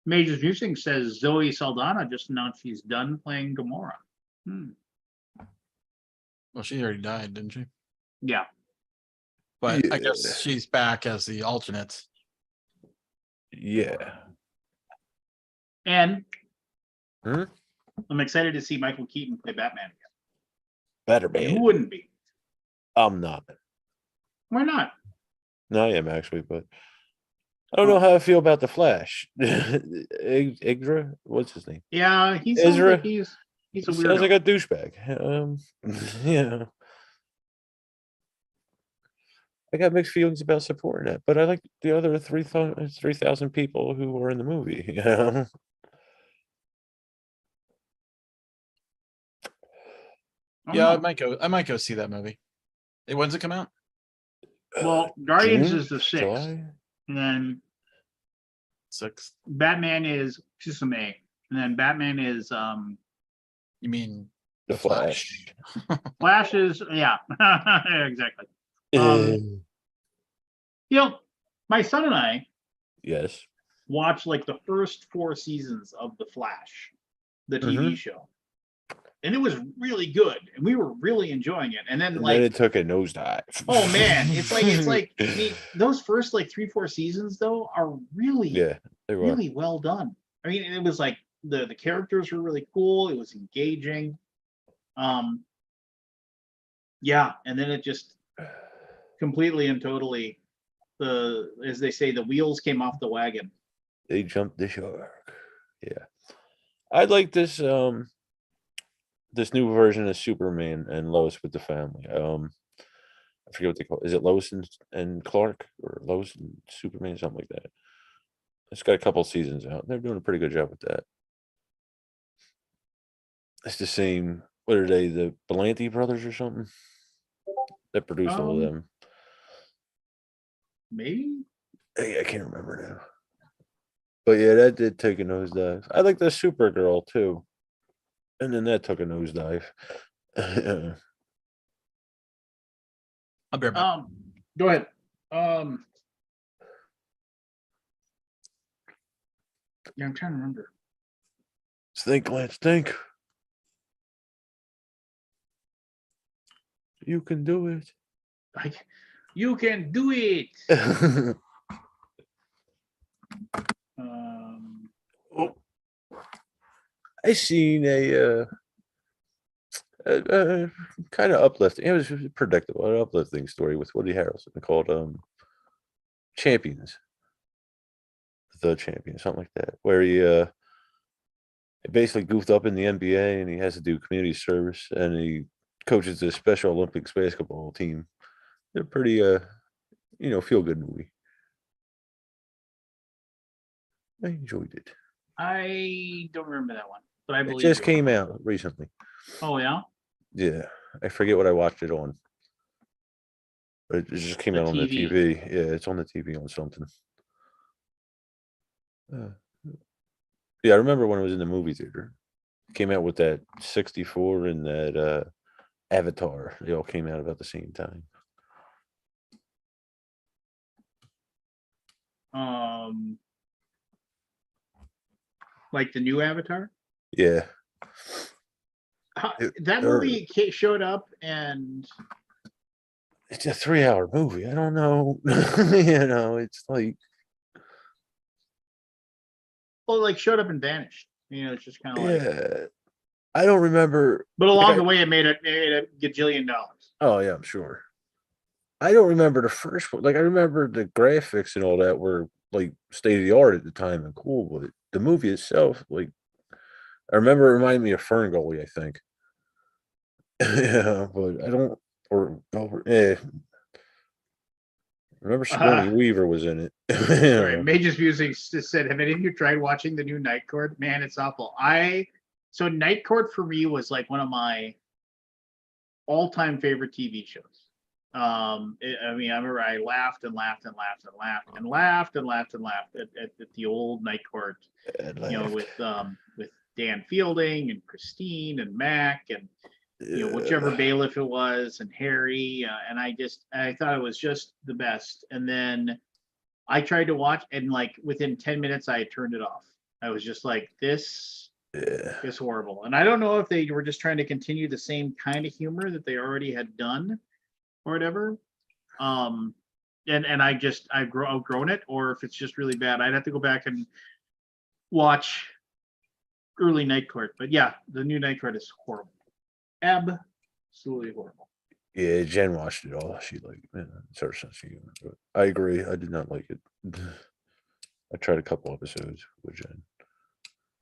Majors Musing says Zoe Saldana just announced she's done playing Gamora. Well, she already died, didn't she? Yeah. But I Yeah. guess she's back as the alternate. Yeah. And Hmm? I'm excited to see Michael Keaton play Batman again. Better Who man. wouldn't be? I'm not. Why not? No, I am actually, but I don't know how I feel about the Flash. Igra, what's his name? Yeah, he sounds Ezra? like he's a He weirdo. sounds like a douchebag. Yeah. I got mixed feelings about supporting it, but I like the other 3,000 people who were in the movie. You know? I don't Yeah, know. I might go see that movie. When's it come out? Well, Guardians June, is the 6th, July? and then 6th. Batman is just May, and then Batman is You mean The Flash. Flash is exactly. Eh, You know, my son and I yes. watched like the first 4 seasons of The Flash, the TV show, and it was really good, and we were really enjoying it. And then And like, then it took a nosedive. oh man, it's like those first like 3-4 seasons though are really Yeah, they were. really well done. I mean, it was like the characters were really cool. It was engaging. Yeah, and then it just completely and totally as they say, the wheels came off the wagon. They jumped the shark. Yeah. I like this this new version of Superman and Lois with the family. I forget what they call it. Is it Lois and Clark or Lois and Superman, something like that? It's got a couple seasons out. They're doing a pretty good job with that. It's the same. What are they? The Belanti brothers or something that produced all of them. Maybe. I can't remember now. But yeah, that did take a nosedive. I like the Supergirl too. And then that took a nosedive. I'll be right back. Go ahead. Yeah, I'm trying to remember. Think, Lance, think. You can do it. You can do it. I seen a kind of uplifting. It was predictable, an uplifting story with Woody Harrelson called Champions. The Champions, something like that, where he basically goofed up in the NBA and he has to do community service and he coaches the Special Olympics basketball team. They're pretty feel good movie. I enjoyed it. I don't remember that one, but I believe It just you. came out recently. Oh yeah. Yeah. I forget what I watched it on. But it just came The out on the TV. TV. Yeah, it's on the TV on something. Uh, yeah, I remember when it was in the movie theater. It came out with that 64 and that Avatar. They all came out about the same time. Like the new Avatar. Yeah. That Or- movie showed up and It's a 3-hour movie. I don't know. You know, it's like showed up and vanished. It's just kind of like. yeah. I don't remember. But like, along the way, it made a gajillion dollars. Oh yeah, I'm sure. I don't remember the first one. Like I remember the graphics and all that were like state of the art at the time and cool, but the movie itself, like I remember it reminded me of Fern Gully, I think. Yeah, but I don't remember Sigourney Weaver was in it. Right. Mage's Music just said, have any of you tried watching the new Night Court? Man, it's awful. So Night Court for me was like one of my all-time favorite TV shows. I remember I laughed and laughed and laughed and laughed and laughed and laughed and laughed at the old Night Court, with Dan Fielding and Christine and Mac and whichever bailiff it was and Harry, and I thought it was just the best. And then I tried to watch, and like within 10 minutes I had turned it off. I was just like, this is horrible. And I don't know if they were just trying to continue the same kind of humor that they already had done or whatever. And I've outgrown it, or if it's just really bad. I'd have to go back and watch early Night Court. But yeah, the new Night Court is horrible. Absolutely horrible. Yeah, Jen watched it all. She liked it. It's her sense of humor. But I agree. I did not like it. I tried a couple episodes with Jen.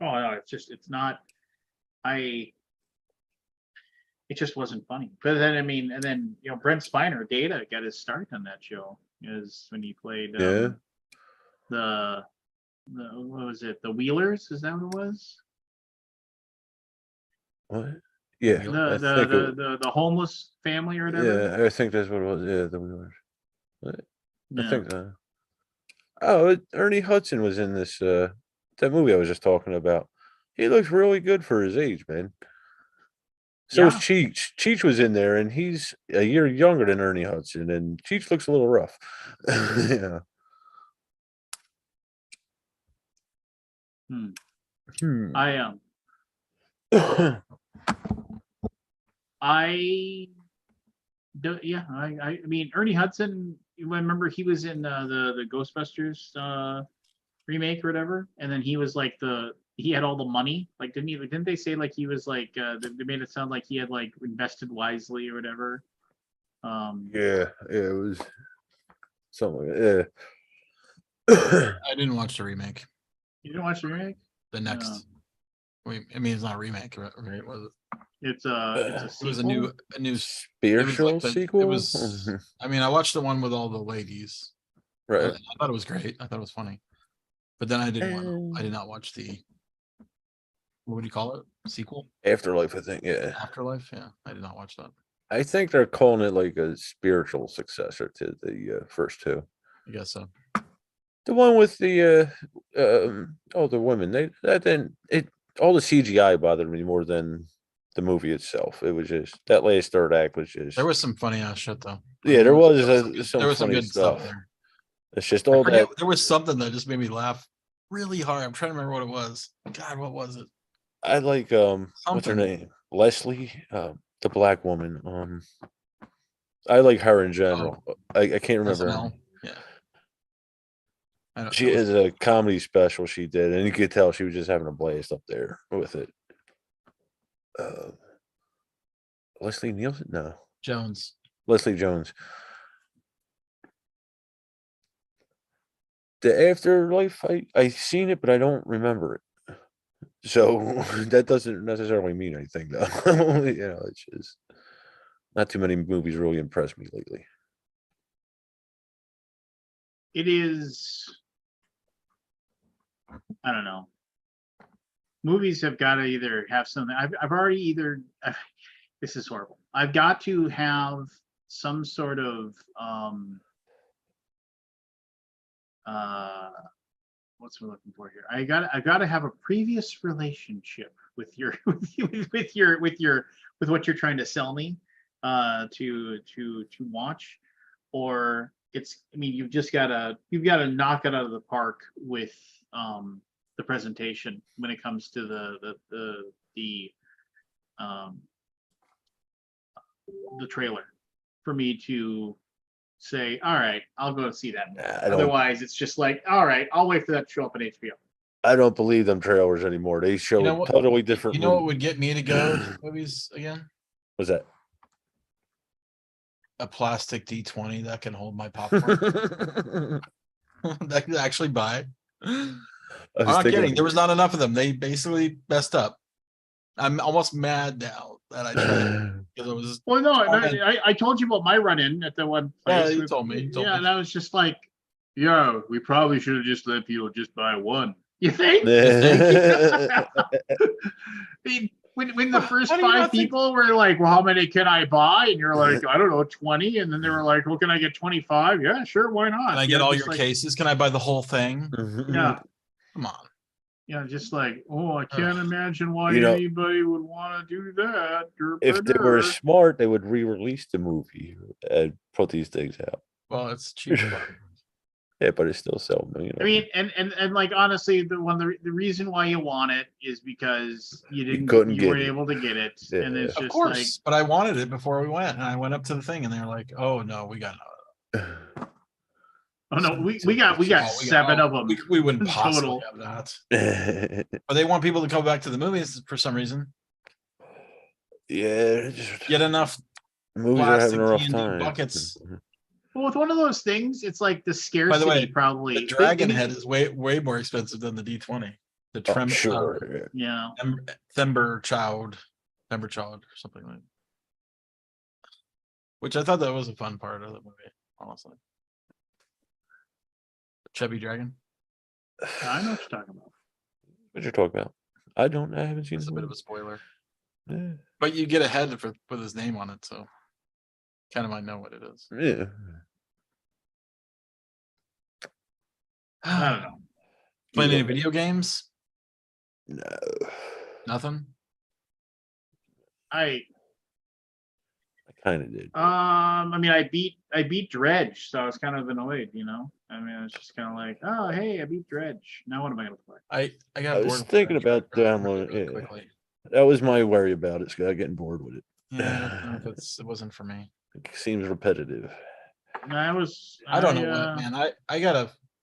Oh no, it's not. It just wasn't funny. But then Brent Spiner, Data, got his start on that show is when he played the what was it? The Wheelers? Is that what it was? What? Yeah, The homeless family or whatever. yeah, I think that's what it was. Yeah, the Wheelers. What? Yeah. I think that. Oh, Ernie Hudson was in this that movie I was just talking about. He looks really good for his age, man. So is Cheech. Cheech was in there, and he's a year younger than Ernie Hudson, and Cheech looks a little rough. Yeah. I mean Ernie Hudson. You remember he was in the Ghostbusters remake or whatever, and then he was like he had all the money. Like didn't they say like he was like they made it sound like he had like invested wisely or whatever. Yeah, it was something like that. Yeah. I didn't watch the remake. You didn't watch the remake? The next. It's not a remake, right? Was it? It's a sequel. It was a new Spiritual sequel. It was. I watched the one with all the ladies. Right. I thought it was great. I thought it was funny, but then I did not watch the. What would you call it? Sequel? Afterlife, I think. Yeah. Afterlife. Yeah, I did not watch that. I think they're calling it like a spiritual successor to the first two. I guess so. The one with the the women. All the CGI bothered me more than the movie itself. It was just that last third act was just. There was some funny ass shit though. Yeah, there was some funny good stuff there. It's just all that. There was something that just made me laugh really hard. I'm trying to remember what it was. God, what was it? I like what's her name? Leslie, the black woman. I like her in general. I can't remember. SNL? Yeah. She is a comedy special she did, and you could tell she was just having a blast up there with it. Leslie Nielsen? No. Jones. Leslie Jones. The Afterlife, I seen it, but I don't remember it. So that doesn't necessarily mean anything, though. It's just not too many movies really impressed me lately. It is. I don't know. Movies have got to either have something. I've already this is horrible. I've got to have some sort of what's we're looking for here. I've got to have a previous relationship with your with what you're trying to sell me to watch, or it's, I mean, you've got to knock it out of the park with the presentation when it comes to um the trailer for me to say, all right, I'll go see that movie. I don't. Otherwise, it's just like, all right, I'll wait for that to show up on HBO. I don't believe them trailers anymore. They show You know what? totally different. You know what would get me to go to movies again? Was that? A plastic D20 that can hold my popcorn. That I could actually buy. I'm not kidding. There was not enough of them. They basically messed up. I'm almost mad now that I tried because it was. Well, no, I told you about my run-in at the one place. Yeah, you told me. Yeah, and I was just like, yeah, we probably should have just let people just buy one. You think? I mean, when the first How do you 5 not think- people were like, well, how many can I buy? And you're like, I don't know, 20. And then they were like, well, can I get 25? Yeah, sure, why not? Can I get all your cases? Can I buy the whole thing? Yeah. Come on. Yeah, just like, oh, I can't imagine why You know, anybody would want to do that. If they were smart, they would re-release the movie and put these things out. Well, it's cheap. Yeah, but it's still selling. You know. I mean, and like honestly, the reason why you want it is because you couldn't weren't get it. able to get it, Yeah. and it's Of just course, like, but I wanted it before we went, and I went up to the thing, and they're like, "Oh no, we got oh no, we got 7 of them. We wouldn't possibly total. have that." But they want people to come back to the movies for some reason. Yeah, Get enough movies are having a rough plastic time. buckets. Well, with one of those things, it's like the By scarcity. the way, Probably the dragon head is way more expensive than the D20. The Oh, sure. Yeah. Thember Child, or something like that. Which I thought that was a fun part of the movie, honestly. Chubby dragon. I know what you're talking about. What you're talking about? I haven't seen It's the a bit of movie. a spoiler. Yeah. But you get a head with his name on it, so kind of might know what it is. Yeah. I don't know. Playing Yeah. any video games? No. Nothing. I kind of did. I mean, I beat Dredge, so I was kind of annoyed, you know. I mean, I was just kind of like, oh, hey, I beat Dredge. Now what am I gonna play? I got I bored was with thinking Dredge about really downloading it. quickly. That was my worry about it, Scott, getting bored with it. Yeah, I don't know if it wasn't for me. It seems repetitive. I don't know what, man.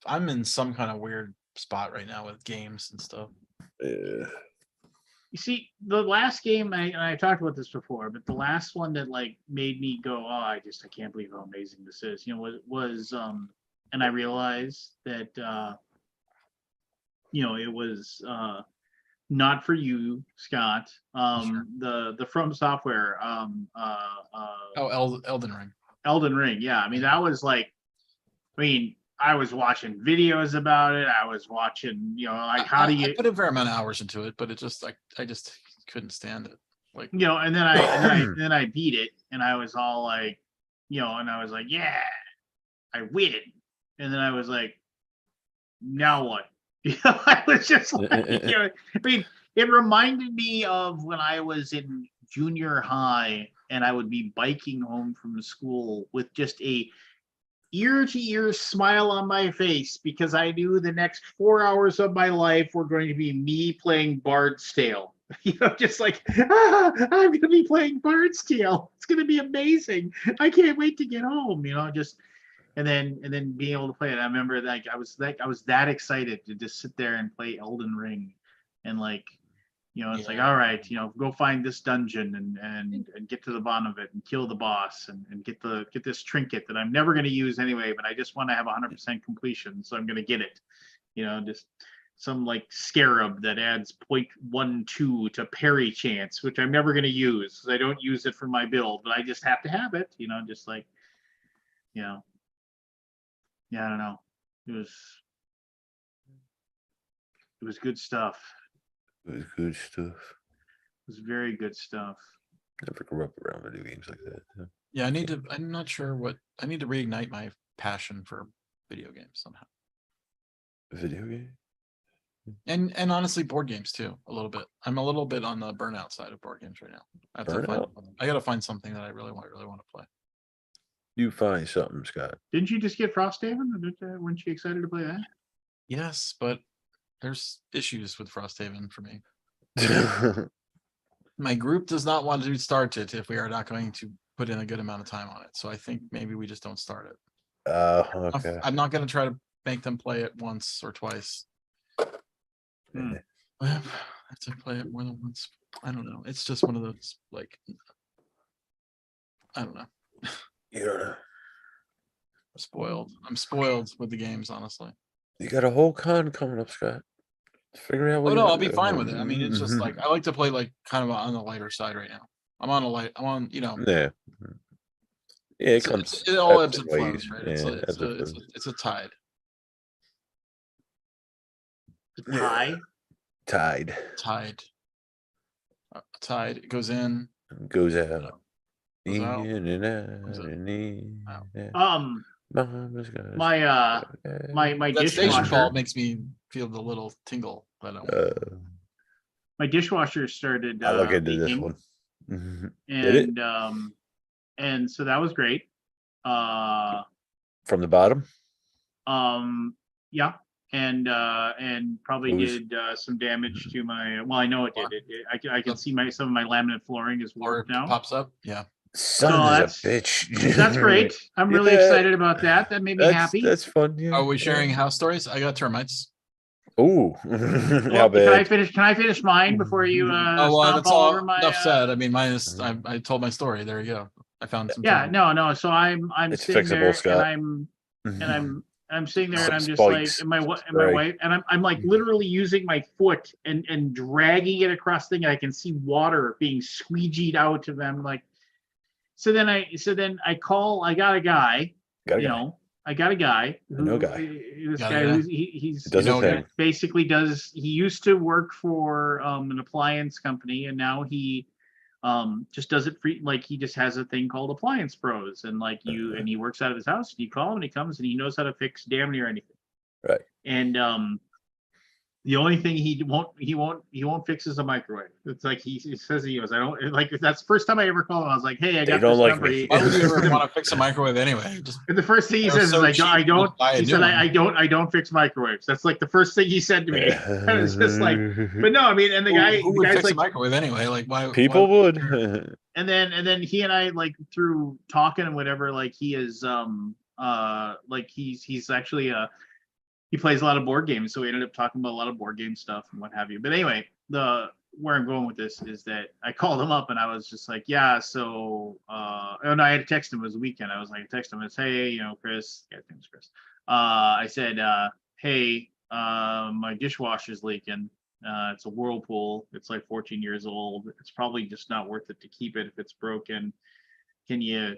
I'm in some kind of weird spot right now with games and stuff. Yeah. You see, the last game, and I talked about this before, but the last one that like made me go, oh, I can't believe how amazing this is. You know, was and I realized that you know, it was not for you, Scott. Sure. The From Software Elden Ring. Elden Ring. Yeah, I mean that was like, I mean, I was watching videos about it. I was watching, you know, like how do you I put a fair amount of hours into it, but it just like I just couldn't stand it. Like, you know, and then then I beat it, and I was all like, you know, and I was like, yeah, I win. And then I was like, now what? You know, I was just like, you know, I mean, it reminded me of when I was in junior high and I would be biking home from school with just a ear-to-ear smile on my face because I knew the next 4 hours of my life were going to be me playing Bard's Tale. You know, just like, I'm going to be playing Bard's Tale. It's going to be amazing. I can't wait to get home. You know, just and then being able to play it. I remember like I was that excited to just sit there and play Elden Ring, and like, you know, it's like, all right, you know, go find this dungeon and get to the bottom of it and kill the boss and get this trinket that I'm never going to use anyway, but I just want to have 100% completion, so I'm going to get it. You know, just some like scarab that adds 0.12 to parry chance, which I'm never going to use because I don't use it for my build, but I just have to have it. You know, just like, you know, yeah, I don't know. It was good stuff. It was good stuff. It was very good stuff. Never grew up around video games like that. Yeah. Yeah, I'm not sure what, I need to reignite my passion for video games somehow. Video game? And honestly, board games too, a little bit. I'm a little bit on the burnout side of board games right now. Burnout? I gotta find something that I really want to play. You find something, Scott. Didn't you just get Frosthaven? Weren't you excited to play that? Yes, but there's issues with Frosthaven for me. My group does not want to start it if we are not going to put in a good amount of time on it. So I think maybe we just don't start it. Okay. I'm not going to try to make them play it once or twice. Hmm. I have to play it more than once. I don't know. It's just one of those, like, I don't know. You don't know. I'm spoiled with the games, honestly. You got a whole con coming up, Scott. Figure out what Oh you no, I'll wanna be do. fine with it. I mean, it's just like I like to play like kind of on the lighter side right now. I'm on, you know, Yeah. Yeah, it it's- comes. it all ebbs ebbs and ways. flows, right? Yeah, ebbs and flows. It's a tide. The tie. Tide Tide. A tide, it goes in. goes out. Goes out. In and Comes out in. and in. Out. Yeah. Mama's got My That station dishwasher. call makes me feel the little tingle that I want. My dishwasher started I look into this leaking, one. Mhm. Did it? and so that was great. From the bottom? Yeah, and probably Who's- did some damage to my. Well, I know it did. I can see some of my laminate flooring is Or warped it now. pops up. Yeah. Son So of a that's- bitch. That's great. I'm really Yeah. excited about that. That made me happy. That's fun. Yeah. Are we sharing house stories? I got termites. Ooh. How Well, bad? Can I finish mine before you Oh well, stomp that's all all. over my? Enough said. I mean, mine is. I told my story. There you go. I found some. Yeah, termites. no. So I'm It's sitting fixable, there Scott. and I'm sitting there Some and I'm just like, spikes, and my spray. wife, and I'm like literally using my foot and dragging it across the thing. And I can see water being squeegeed out of them. Like, so then I got a guy, Got a you guy. know, I got a guy know guy. This Got a guy guy. who's he's Does you his know, thing. basically he used to work for an appliance company, and now he just does it free. Like, he just has a thing called Appliance Pros, and like and he works out of his house, and you call him and he comes and he knows how to fix damn near anything. Right. And the only thing he won't fix is a microwave. It's like he says, he goes, I don't like. That's the first time I ever called him. I was like, hey, I They got don't this like number. me. Why would you ever want to fix a microwave anyway? Just And the first thing he They're says so is, cheap, I don't. buy a He new said, one. I don't fix microwaves. That's like the first thing he said to me. And it's just like, but no, I mean, and the who would guy's fix a like, microwave anyway? Like why? People why- would. and then he and I, like, through talking and whatever, like, he is like he's actually he plays a lot of board games, so we ended up talking about a lot of board game stuff and what have you. But anyway, where I'm going with this is that I called him up and I was just like, yeah, so and I had to text him. It was a weekend. I was like, text him and say, hey, you know, Chris, guy's name is Chris. I said, hey, my dishwasher's leaking. It's a Whirlpool. It's like 14 years old. It's probably just not worth it to keep it if it's broken. Can you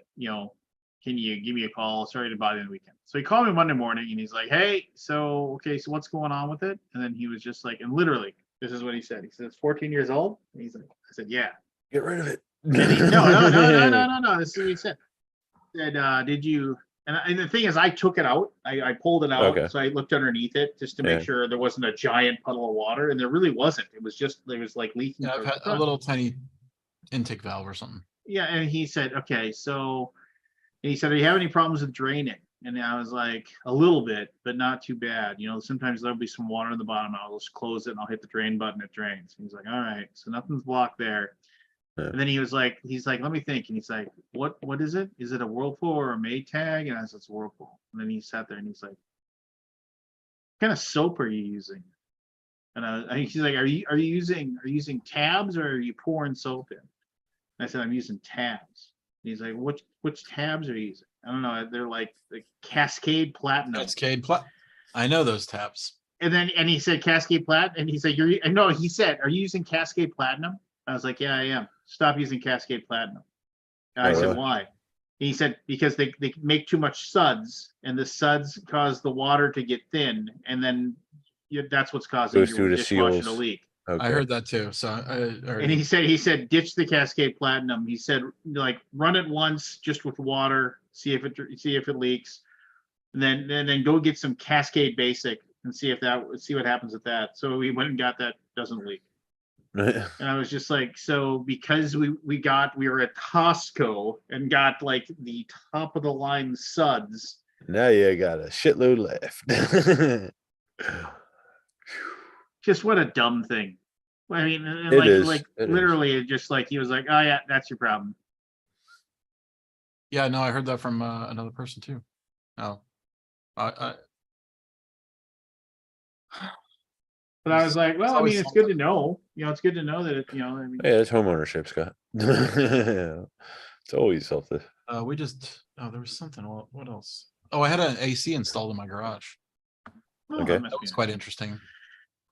give me a call? Sorry to bother you on the weekend. So he called me Monday morning and he's like, hey, so what's going on with it? And then he was just like, and literally, this is what he said. He said, it's 14 years old. And he's like, I said, yeah. Get rid of it. No. This is what he said. He said, did you? And the thing is, I took it out. I pulled it out. Okay. So I looked underneath it just to make sure there wasn't a giant puddle of water. And there really wasn't. It was just, there was like leaking. Yeah, I've had a little tiny intake valve or something. Yeah. And he said, okay, so he said, do you have any problems with draining? And I was like, a little bit, but not too bad. You know, sometimes there'll be some water in the bottom. I'll just close it and I'll hit the drain button. It drains. He's like, all right, so nothing's blocked there. Yeah. And then he's like, let me think. And he's like, what is it? Is it a Whirlpool or a Maytag? And I said, it's a Whirlpool. And then he sat there and he's like, what kind of soap are you using? And he's like, are you using tabs or are you pouring soap in? And I said, I'm using tabs. And he's like, which tabs are you using? I don't know. They're like the Cascade Platinum. I know those tabs. And he said Cascade Platinum. And he said, he said, are you using Cascade Platinum? I was like, yeah, I am. Stop using Cascade Platinum. And I said, why? And he said, because they make too much suds, and the suds cause the water to get thin, and then that's what's causing Goes through your the dishwasher seals. to leak. Okay. I heard that too. So I And he said ditch the Cascade Platinum. He said like run it once just with water, see if it leaks, and then go get some Cascade Basic and see what happens with that. So we went and got that, doesn't leak. And I was just like, so because we were at Costco and got like the top of the line suds. Now you got a shitload left. Just what a dumb thing. I mean, and It is. like It is. literally, it just like he was like, oh yeah, that's your problem. Yeah, no, I heard that from another person too. Oh, I But I was like, well, I always mean, it's good to know. It's good to know that it, I mean, Yeah, it's homeownership, Scott. It's always something. we just there was something. What else? Oh, I had an AC installed in my garage. oh, Okay. must That be was quite interesting.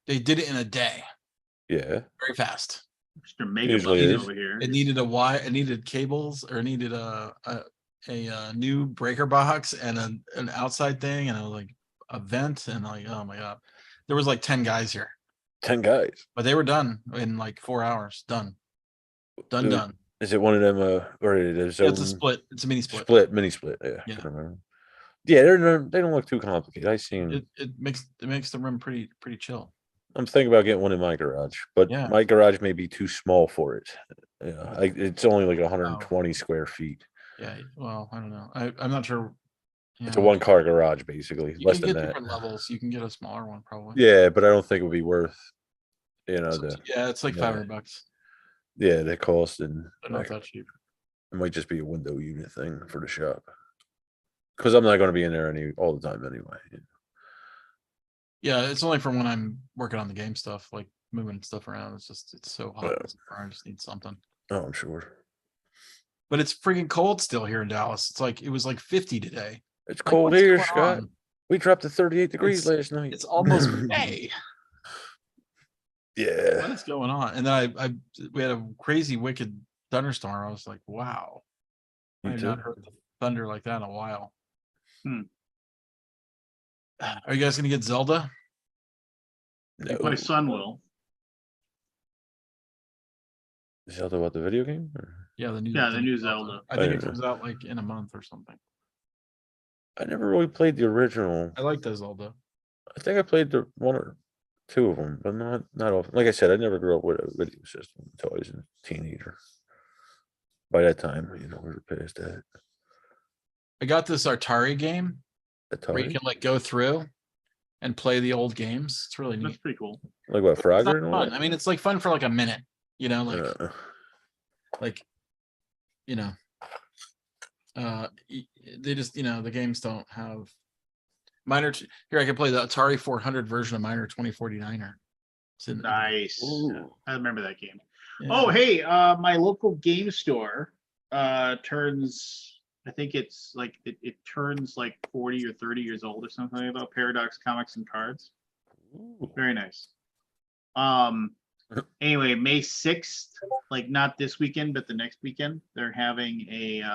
They did it in a day, Yeah. very fast. Mr. Mega Usually Bucks is. over here. It needed a wire. It needed cables, or it needed a new breaker box and an outside thing, and I was like a vent, and like, oh my god, there was like 10 guys here, 10 guys. but they were done in like 4 hours. Done. Done. Is it one of them or it is Yeah, it's a split. It's a mini split. mini split? Yeah. Yeah. I remember. Yeah, they don't look too complicated. I seen It makes the room pretty chill. I'm thinking about getting one in my garage, but Yeah. my garage may be too small for it. Yeah, it's only like 120 square feet. Yeah. Well, I don't know. I'm not sure. It's a Yeah. 1-car garage, basically, You less can than get that. different levels. You can get a smaller one probably. Yeah, but I don't think it would be worth, Yeah, it's like yeah. $500. Yeah, the cost, and They're not that cheap. it might just be a window unit thing for the shop. Because I'm not going to be in there all the time anyway. Yeah, it's only for when I'm working on the game stuff, like moving stuff around. It's so hot. Yeah. I just need something. Oh, I'm sure. But it's freaking cold still here in Dallas. It's like it was like 50 today. It's Like, cold what's here, going Scott. on? We dropped to 38 degrees last night. It's almost May. Yeah. What is going on? And then we had a crazy wicked thunderstorm. I was like, wow. I Me have too. not heard the thunder like that in a while. Hmm. Are you guys gonna get Zelda? I think my son will. Zelda, what, the video game? Yeah, the new Zelda. I think I it know. comes out like in a month or something. I never really played the original. I like the Zelda. I think I played the 1 or 2 of them, but not often. Like I said, I never grew up with a video system until I was a teenager. By that time, we were past that. I got this Atari game where you Atari? can like go through and play the old games. It's really That's neat. pretty cool. Like what, But it's not Frogger and all fun. that? I mean, it's like fun for like a minute, like they just the games don't have Miner. Here I can play the Atari 400 version of Miner 2049er. Nice. Ooh. I remember that game. Yeah. Oh, hey, my local game store turns, I think it's like it turns like 40 or 30 years old or something, about Paradox Comics and Cards. Ooh. Very nice. Anyway, May 6th, like not this weekend, but the next weekend, they're having a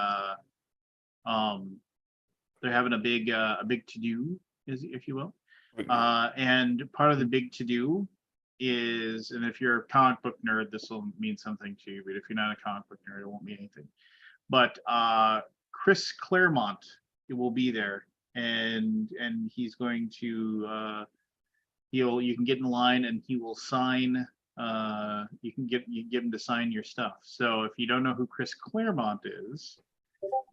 big to-do, if you will. And part of the big to-do is, and if you're a comic book nerd, this will mean something to you, but if you're not a comic book nerd, it won't mean anything. But Chris Claremont will be there, and he's going to you can get in line and he will sign. You can give him to sign your stuff. So if you don't know who Chris Claremont is,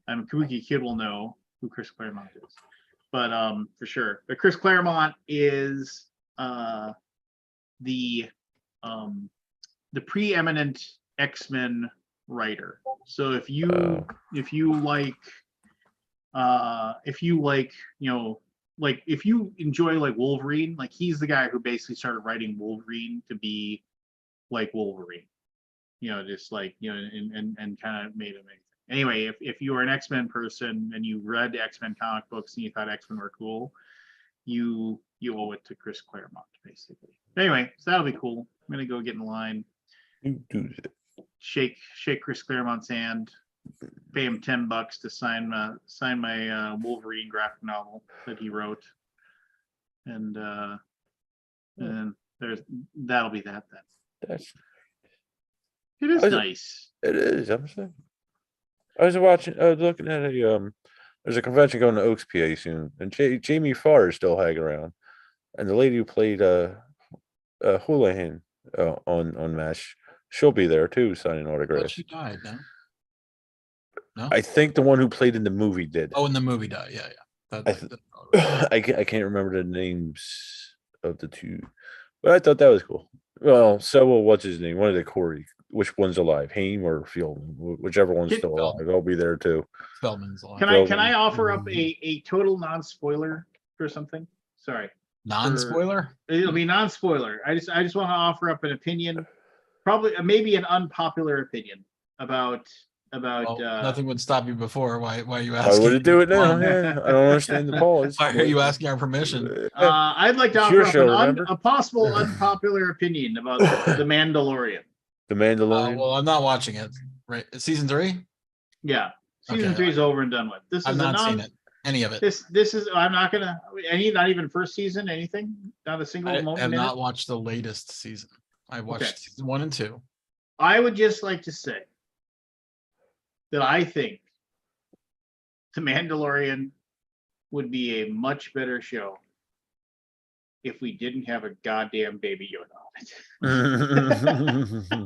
Kabuki Kid will know who Chris Claremont is, but for sure. But Chris Claremont is the preeminent X-Men writer. So if you like if you enjoy like Wolverine, like he's the guy who basically started writing Wolverine to be like Wolverine, just like and kind of made him amazing. Anyway, if you were an X-Men person and you read X-Men comic books and you thought X-Men were cool, you owe it to Chris Claremont, basically. Anyway, so that'll be cool. I'm gonna go get in line, You do that. shake Chris Claremont's hand, pay him $10 to sign my Wolverine graphic novel that he wrote, and that'll be that then. That's It is I was- nice. it is. I'm saying. I was looking at there's a convention going to Oaks, PA soon, and Jamie Farr is still hanging around, and the lady who played Houlihan on MASH, she'll be there too, signing But autographs. she died, no? No? I think the one who played in the movie did. Oh, in the movie died. Yeah, yeah. I th- I can't remember the names of the two, but I thought that was cool. Well, what's his name? One of the Corey. Which one's alive, Haim or Fieldman? Whichever one's Get- still alive, I'll be there too. Feldman's alive. Can I offer up a total non-spoiler for something? Sorry. Non-spoiler? It'll be non-spoiler. I just want to offer up an opinion, probably maybe an unpopular opinion about Well, uh nothing would stop you before. Why are you Why asking? would it do it now? Well, Yeah, I don't understand the pause. Why are you asking our permission? I'd like to It's your offer show, up remember? a possible unpopular opinion about the Mandalorian. The Mandalorian. Well, I'm not watching it. Right, it's season 3. Yeah, season Okay. 3 is over and done with. This I've is a not seen non. it. Any of it. This is. I'm not gonna. Not even first season. Anything. Not a single I moment. have minute? not watched the latest season. I watched Okay. season 1 and 2. I would just like to say that I think The Mandalorian would be a much better show if we didn't have a goddamn Baby Yoda on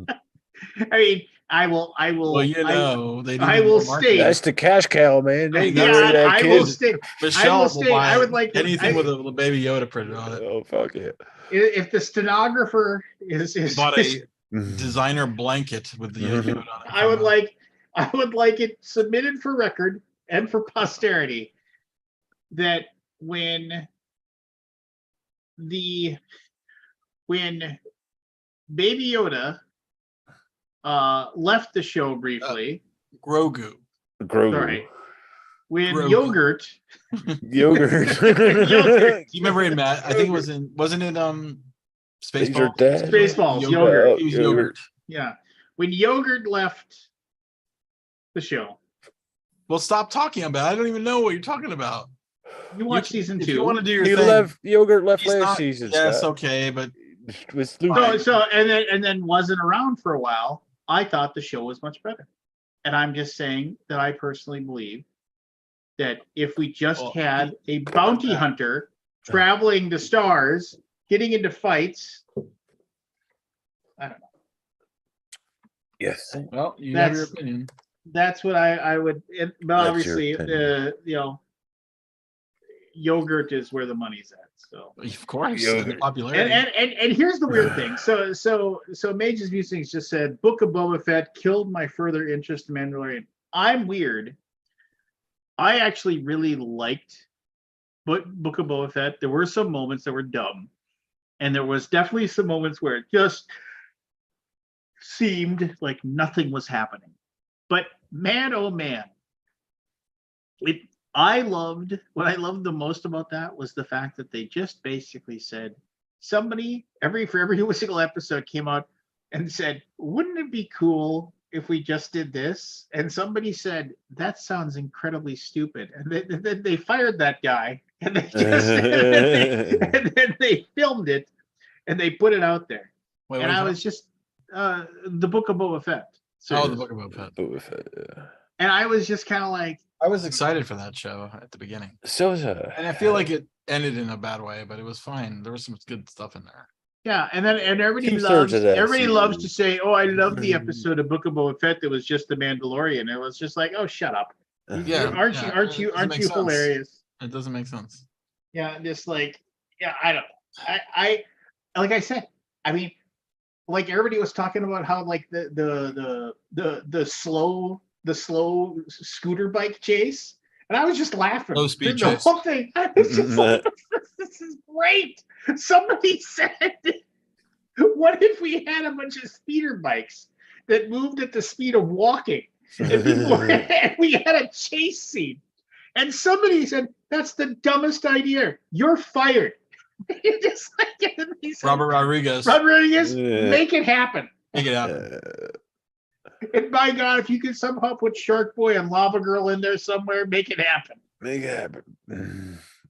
it. I mean, I will. Well, you know, they I need will more marketing. state- That's the cash cow, man. They Yeah, get rid of that I will kid. state. Michelle will will state, buy I would like- anything I- with a baby Yoda printed on it. Oh fuck yeah! If the stenographer is Bought a designer blanket with the Yoda on it. I would like it submitted for record and for posterity that when Baby Yoda left the show briefly, Grogu. Grogu. sorry, when Grogu. Yogurt, Yogurt. Yogurt. You remember in Matt? I think it was in. Wasn't it Is your Spaceballs? dad? Spaceballs, Yogurt. Yogurt, He was Yogurt. yogurt. yeah, when Yogurt left the show, Well, stop talking about it. I don't even know what you're talking about. you watch season If 2. you want to do your He thing, left. Yogurt left he's last not- season. Yes, Scott. okay, but With Luke. So and then wasn't around for a while. I thought the show was much better. And I'm just saying that I personally believe that if we just Well, had a bounty hunter traveling the stars, getting into fights, I don't know. Yes. well, you have your That's- opinion. That's what I would. But That's your obviously, opinion. Yogurt is where the money's at. So. Of course, Yogurt. the popularity. And here's the weird thing. So Mage's Musings just said Book of Boba Fett killed my further interest in Mandalorian. I'm weird. I actually really liked Book of Boba Fett. There were some moments that were dumb, and there was definitely some moments where it just seemed like nothing was happening. But man, oh man, what I loved the most about that was the fact that they just basically said somebody for every single episode came out and said, wouldn't it be cool if we just did this? And somebody said, that sounds incredibly stupid. And then they fired that guy and they just and then they filmed it and they put it out there. Wait, And what I is was just the Book of Boba Fett. that? Oh, series. the Book of Boba Fett. Boba Fett, yeah. And I was just kind of like, I was excited for that show at the beginning, So and I feel like it ended in a bad way, but it was fine. There was some good stuff in there. yeah, and everybody 2/3 loves of that loves to season. say, "Oh, I love the episode of Book of Boba Fett that was just the Mandalorian." It was just like, "Oh, shut up! Yeah, aren't yeah, you it doesn't make sense. hilarious?" It doesn't make sense. Yeah, just like, yeah, I don't. I like I said, I mean, like everybody was talking about how like the slow scooter bike chase, and I was just laughing. Slow speed The chase. whole thing. I was just like, this is great. Somebody said, what if we had a bunch of speeder bikes that moved at the speed of walking, and and we had a chase scene? And somebody said, that's the dumbest idea. You're fired. Just like Robert Rodriguez. Rodriguez, Yeah. make it happen. Make it happen. And by God, if you can somehow put Shark Boy and Lava Girl in there somewhere, make it happen. Make it happen.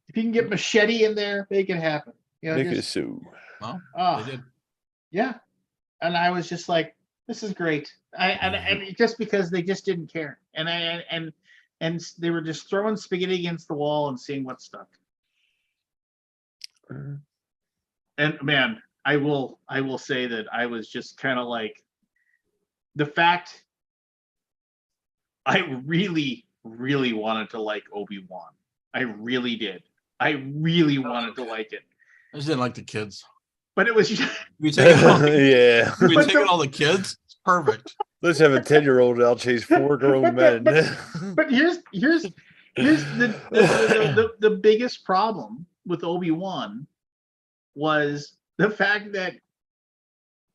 If you can get Machete in there, make it happen. You know, Make it just, so. Well, ah, they did. yeah. and I was just like, this is great. And just because they just didn't care, and they were just throwing spaghetti against the wall and seeing what stuck. And man, I will say that I was just kind of like, the fact I really wanted to like Obi-Wan. I really did. I really wanted to like it. I just didn't like the kids. But it was just, We taking all, Yeah. we But taking the- all the kids. It's perfect. Let's have a 10-year-old out chase 4 grown men. but here's the biggest problem with Obi-Wan was the fact that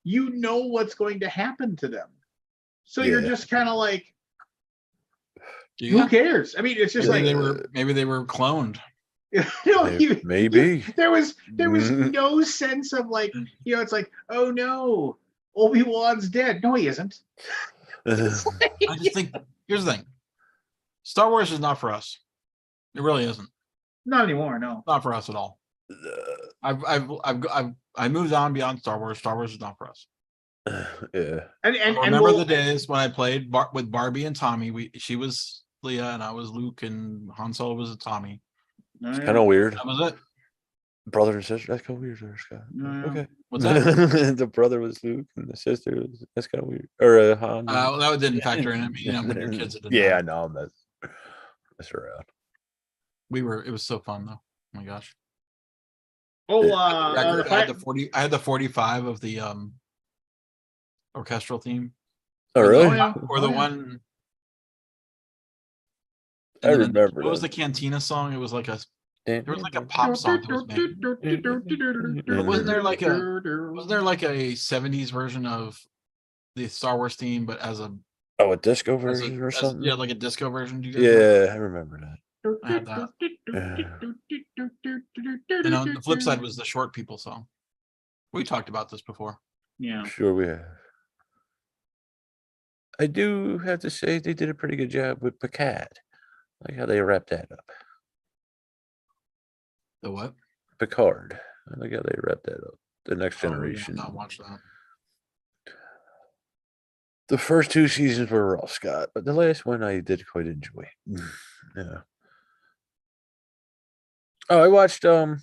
you know what's going to happen to them. So you're Yeah. just kind of like, Do who you? cares? I mean, it's just Maybe like, they were cloned. Maybe. there was no sense of like, it's like, oh no, Obi-Wan's dead. No, he isn't. I just think here's the thing. Star Wars is not for us. It really isn't. Not anymore. No. Not for us at all. I moved on beyond Star Wars. Star Wars is not for us. Yeah. And I remember the days when I played with Barbie and Tommy. She was Leia and I was Luke and Han Solo was a Tommy. It's kind of weird. That was it. Brother and sister. That's kind of weird, there, Scott. Yeah. Okay. What's that? The brother was Luke and the sister was. That's kind of weird. Or Han. Well, that didn't factor in. I mean, when your kids, it didn't Yeah, I matter. know. That's around. It was so fun though. Oh my gosh. Oh, I had the 40. I had the 45 of the orchestral theme. Oh, really? Oh, yeah. Or the Oh, yeah. one. I and then remember What was the that. Cantina song? It was like a. There There was like a pop song that was made. But wasn't there like a 70s version of the Star Wars theme, but as a a disco version or something? yeah, like a disco version? Do you guys remember? Yeah, I remember that. I had that. And on the flip side was the Short People song. We talked about this before. Yeah. Sure we have. I do have to say they did a pretty good job with Picard. Like how they wrapped that up. The what? Picard. I like how they wrapped that up. The Next Oh, yeah, Generation. not watch that. The first 2 seasons were rough, Scott, but the last one I did quite enjoy. Yeah. Oh, I watched that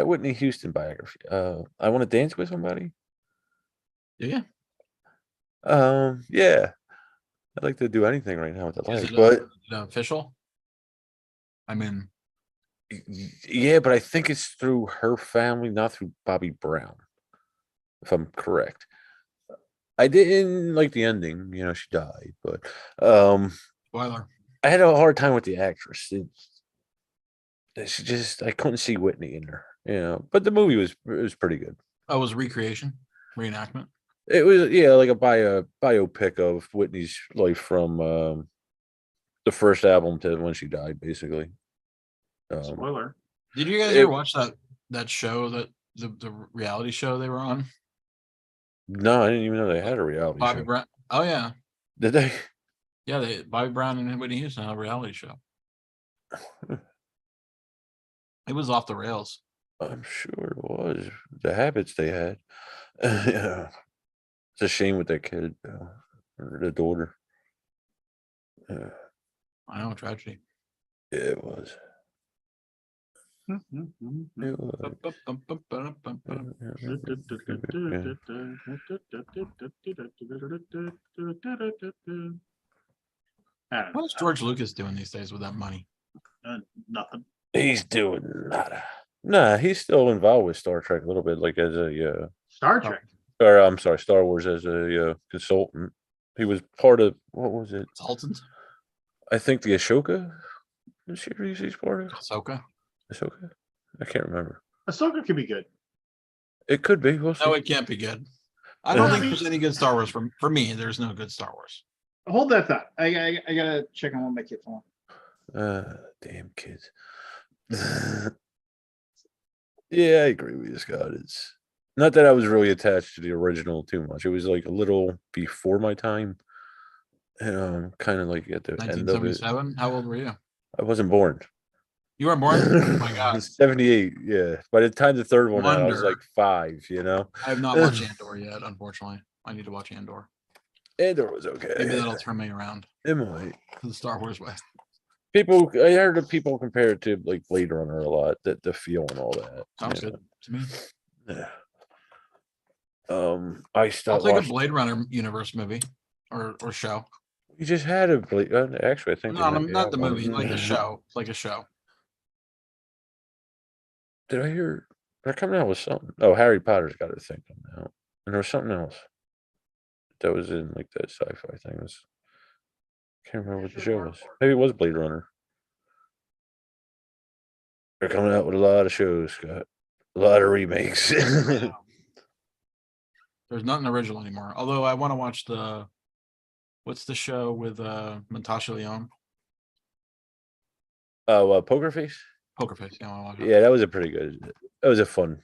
Whitney Houston biography. I Want to Dance with Somebody. Yeah. Yeah. I'd like to do anything right now with the Is life, it, but is it official? I mean, yeah, but I think it's through her family, not through Bobby Brown, if I'm correct. I didn't like the ending, she died, but spoiler. I had a hard time with the actress. I couldn't see Whitney in her, but the movie was pretty good. Oh, it was recreation, reenactment. It was like a biopic of Whitney's life from the first album to when she died, basically. Spoiler. Did you guys ever watch that show that the reality show they were on? No, I didn't even know they had a reality Bobby show. Brown. Oh yeah, Did they? yeah. Bobby Brown and Whitney Houston had a reality show. It was off the rails. I'm sure it was. The habits they had. Yeah. It's a shame with that kid, or the daughter. I know, tragedy. Yeah, it was. It was. What is George Lucas doing these days with that money? Nothing. He's doing nada. Nah, he's still involved with Star Trek a little bit, like as a Star Trek. or I'm sorry, Star Wars as a consultant. He was part of what was it? Sultans? I think the Ashoka series he's part of. Ahsoka? Ahsoka? I can't remember. Ahsoka could be good. It could be. We'll see. No, it can't be good. I don't think there's any good Star Wars for me. There's no good Star Wars. Hold that thought. I gotta check on what my kids want. Damn kids. Yeah, I agree with you, Scott. It's not that I was really attached to the original too much. It was like a little before my time. Kind of like at the end of it. 1977? How old were you? I wasn't born. You weren't born? Oh my God. 78, yeah. By the time the third one out, I was Wonder. like 5, I have not watched Andor yet, unfortunately. I need to watch Andor. Andor was okay. Maybe that'll turn me around It might. to the Star Wars way. People, I heard that people compare it to like Blade Runner a lot. That the feel and all that. Sounds yeah. good to me. Yeah. I I'll stopped take a watching. Blade Runner universe movie or show. You just had a Blade. Actually, I think they No, might be not out the one. movie, like the show, like a show. Did I hear they're coming out with something? Oh, Harry Potter's got a thing coming out, and there was something else that was in like that sci-fi thing. It was can't remember what the show was. Maybe it was Blade Runner. They're coming out with a lot of shows, Scott. A lot of remakes. There's nothing original anymore. Although I want to watch what's the show with Natasha Lyonne? Oh, Poker Face. Poker Face. Yeah, I want to watch it. Yeah, that was a pretty good. That was a fun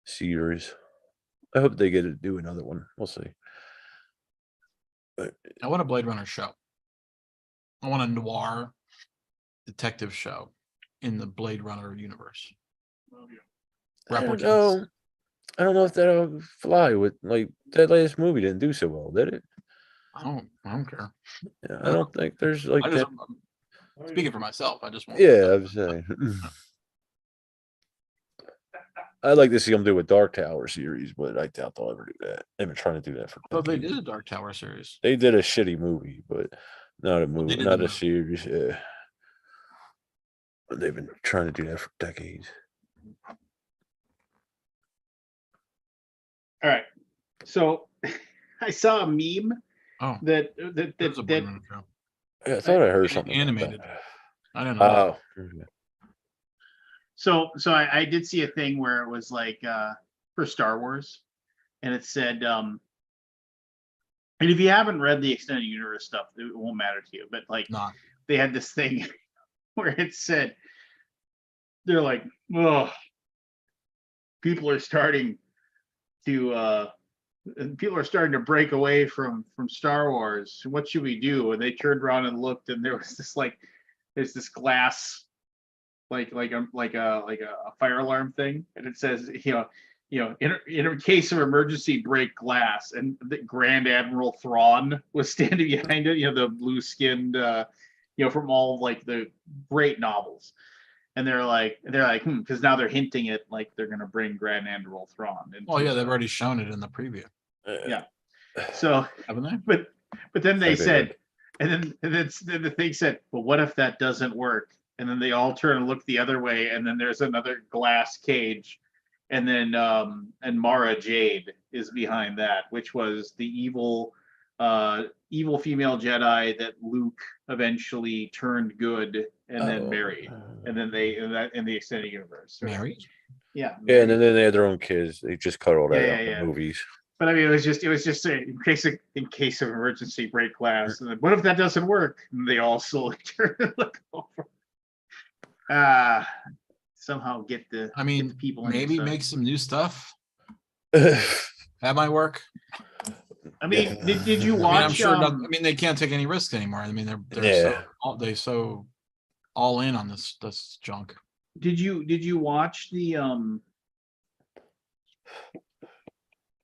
series. I hope they get to do another one. We'll see. But I want a Blade Runner show. I want a noir detective show in the Blade Runner universe. I don't Replicants. know. I don't know if that'll fly with like that latest movie didn't do so well, did it? I don't care. Yeah, I don't think there's like I just, that. I'm speaking for myself. I just want. Yeah, I'm saying. I'd like to see them do a Dark Tower series, but I doubt they'll ever do that. They've been trying to do that for. Oh, they decades. did a Dark Tower series. They did a shitty movie, but not a movie, did not the a movie. series. Yeah, but they've been trying to do that for decades. All right. So I saw a meme Oh, that there's a Blade Runner show. Yeah, I thought I heard An- something animated. About I don't know. that. Oh, so I did see a thing where it was like for Star Wars, and it said and if you haven't read the extended universe stuff, it won't matter to you. But like Not. they had this thing where it said they're like, oh, people are starting to break away from Star Wars. What should we do? And they turned around and looked, and there was this like there's this glass like a fire alarm thing, and it says in a case of emergency break glass, and the Grand Admiral Thrawn was standing behind it, the blue skinned from all like the great novels. And they're like because now they're hinting it like they're gonna bring Grand Admiral Thrawn. Well, yeah, they've already shown it in the preview, Yeah. So haven't they? but then they Like they said, did. and then the thing said, but what if that doesn't work? And then they all turn and look the other way, and then there's another glass cage, and then and Mara Jade is behind that, which was the evil female Jedi that Luke eventually turned good and then married, and then they in the extended universe. Right? Married? Yeah. Yeah, and then they had their own kids. They just cut all that Yeah, out yeah. in movies. But I mean, it was just in case of emergency break glass. And then, what if that doesn't work? And they all slowly turn and look over. Somehow get the I mean, get the people on your maybe side. make some new stuff. That might work. I mean, did you I mean, watch? I'm sure. I mean, they can't take any risks anymore. I mean, they're so all in on this junk. Did you watch the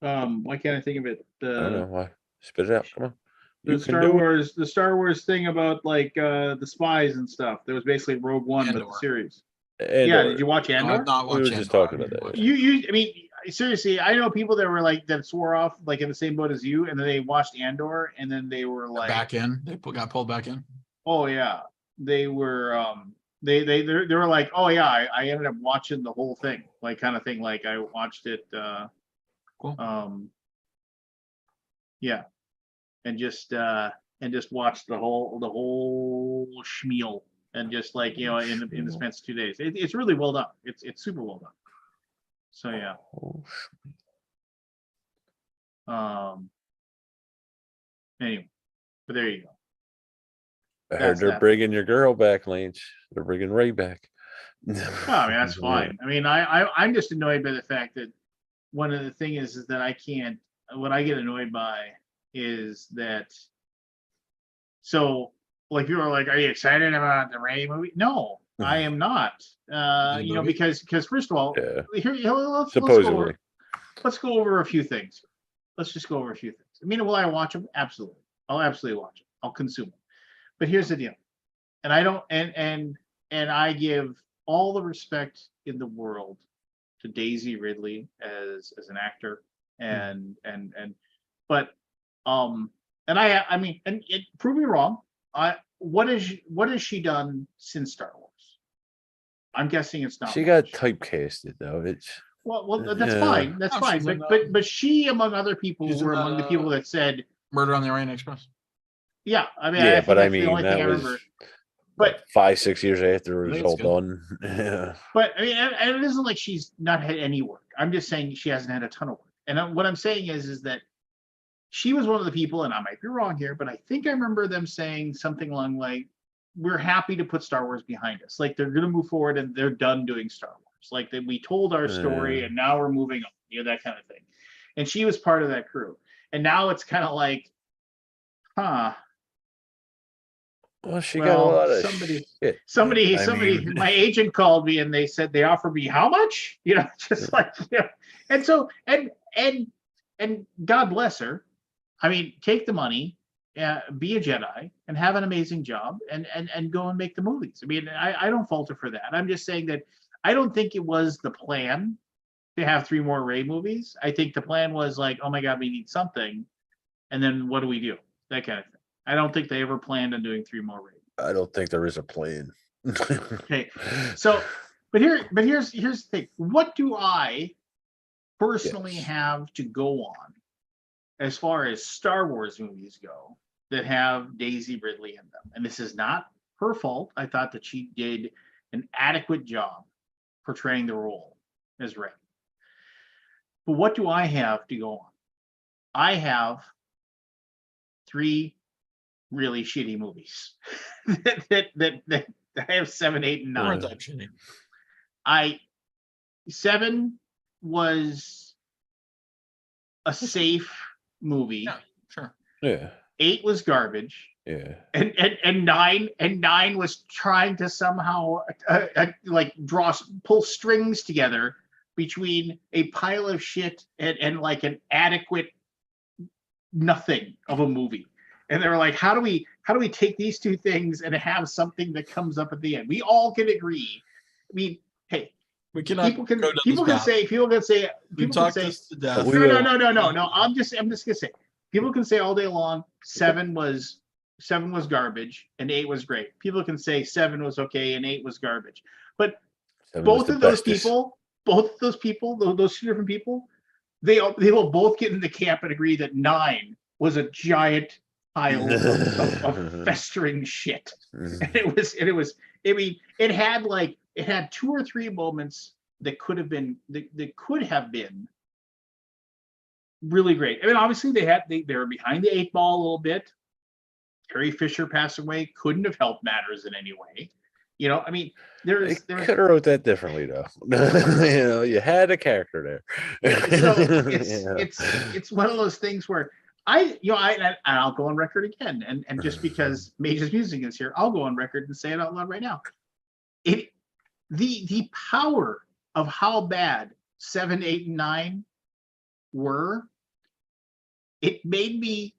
why can't I think of it? I don't know The why. Spit it out. Come on. the You can Star do it. Wars the Star Wars thing about like the spies and stuff. There was basically Rogue One, but Andor. the series. And Yeah, did you watch No, Andor? I've not We watched were Andor. just talking about I that, watched I mean, seriously, I know people that were like that swore off like in the same boat as you, and then they watched Andor, and then they were like, back in. They got pulled back in. oh yeah, they were they were like, oh yeah, I ended up watching the whole thing, like kind of thing, like I watched it Cool. yeah, and just watched the whole schmeal, and just like in the span of 2 days. It's really well done. It's super well done. So yeah. Anyway, but there you go. I heard That's they're that. bringing your girl back, Lance. They're bringing Ray back. Oh, I mean, that's fine. I mean, I'm just annoyed by the fact that one of the thing is that I can't. What I get annoyed by is that. So, like, people are like, "Are you excited about the Ray movie?" No, I am not. movie? Because first of all, Yeah, here let's supposedly. go over a few things. let's just go over a few things. I mean, will I watch them? Absolutely. I'll absolutely watch them. I'll consume them. But here's the deal. And I don't and I give all the respect in the world to Daisy Ridley as an actor and but and I mean and it prove me wrong. What has she done since Star Wars? I'm guessing it's not. She got much. typecasted though. It's Well, that's Yeah. fine. That's No, fine. she's in, But she, among other people, she's were in, among the people that said, Murder on the Orient Express. yeah. I mean, yeah, I think but I that's the mean only thing that I was remember. what, But 5-6 years after it I was think all it's done. Yeah. but I mean, and it isn't like she's not had any work. I'm just saying she hasn't had a ton of work. And what I'm saying is that she was one of the people, and I might be wrong here, but I think I remember them saying something along like, "We're happy to put Star Wars behind us. Like they're going to move forward, and they're done doing Star Wars. Like that we told our story, and now we're moving on. That kind of thing." And she was part of that crew. And now it's kind of like, huh. Well, she got a lot of somebody, shit. somebody, I mean, my agent called me and they said they offered me how much? Just like, and so, and God bless her. I mean, take the money, be a Jedi, and have an amazing job, and go and make the movies. I mean, I don't falter for that. I'm just saying that I don't think it was the plan to have 3 more Rey movies. I think the plan was like, oh my God, we need something, and then what do we do? That kind of thing. I don't think they ever planned on doing 3 more Rey. I don't think there is a plan. Okay, so but here's the thing. What do I personally have to go on as far as Star Wars movies go that have Daisy Ridley in them? And this is not her fault. I thought that she did an adequate job portraying the role as Rey. But what do I have to go on? I have 3 really shitty movies that I have 7, 8, and 9. That shitty. 7 was a safe movie. Yeah, sure. Yeah. 8 was garbage. Yeah. And 9 was trying to somehow like pull strings together between a pile of shit and like an adequate nothing of a movie. And they were like, how do we take these 2 things and have something that comes up at the end? We all can agree. I mean, hey, We cannot people can say We've talked this to death. no. I'm just gonna say people can say all day long 7 was garbage and 8 was great. People can say 7 was okay and 8 was garbage. But both of those people, those 2 different people, they will both get in the camp and agree that 9 was a giant pile of festering shit. And it was I mean, it had 2 or 3 moments that could have been really great. I mean, obviously they were behind the 8 ball a little bit. Carrie Fisher passed away, couldn't have helped matters in any way. I mean, there could have wrote that differently though. You had a character there. So it's one of those things where I'll go on record again, and just because Mage's Music is here, I'll go on record and say it out loud right now. The power of how bad 7, 8, and 9 were, it made me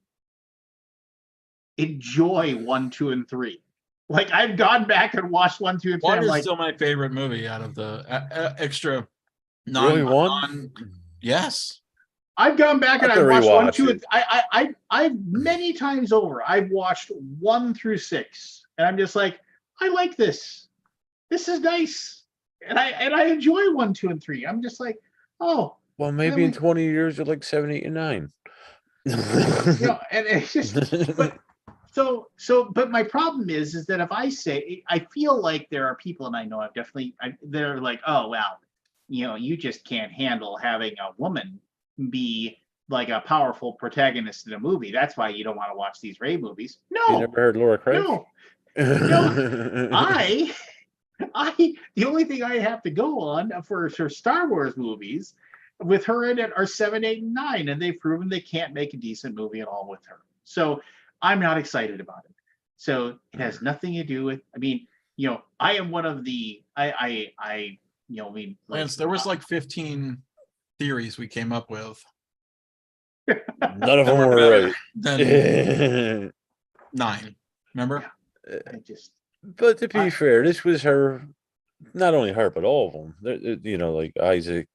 enjoy 1, 2, and 3. Like I've gone back and watched 1, 2, and 3. 1 is like, still my favorite movie out of the extra Really, 1? Yes. I've gone back and I'll I've watched 1, rewatch 2, it. and I've many times over. I've watched 1 through 6, and I'm just like, I like this. This is nice, and I enjoy 1, 2, and 3. I'm just like, oh, Well, maybe in 20 years you're like 7, 8, and 9. And it's just, but but my problem is that if I say, I feel like there are people, and I know they're like, oh well, you just can't handle having a woman be like a powerful protagonist in a movie. That's why you don't want to watch these Rey movies. No, You never heard Laura Craig? no. The only thing I have to go on for Star Wars movies with her in it are 7, 8, and 9, and they've proven they can't make a decent movie at all with her. So I'm not excited about it. So it has nothing to do with. I mean, I am one of the. Lance, there was like 15 theories we came up with None of them were were better right. Then 9. Remember? I just, But to be I- fair, this was her, not only her, but all of them. You know, like Isaac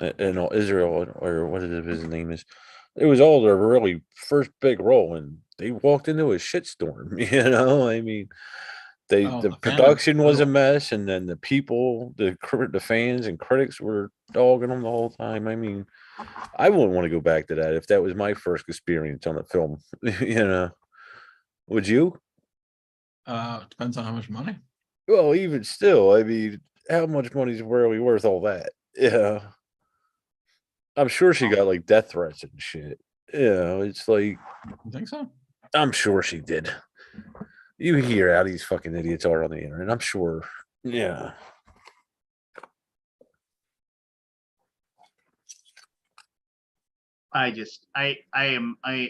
and all Israel, or what is his name is. It was all their really first big role, and they walked into a shitstorm. You know, I mean, Oh, the the fans. production was a mess, and then the people, the fans and critics were dogging them the whole time. I mean, I wouldn't want to go back to that if that was my first experience on a film. You know, would you? Depends on how much money. Well, even still, I mean, how much money's really worth all that? Yeah, I'm sure she got like death threats and shit. You know, it's like You think so? I'm sure she did. You hear how these fucking idiots are on the internet. I'm sure. Yeah. yeah,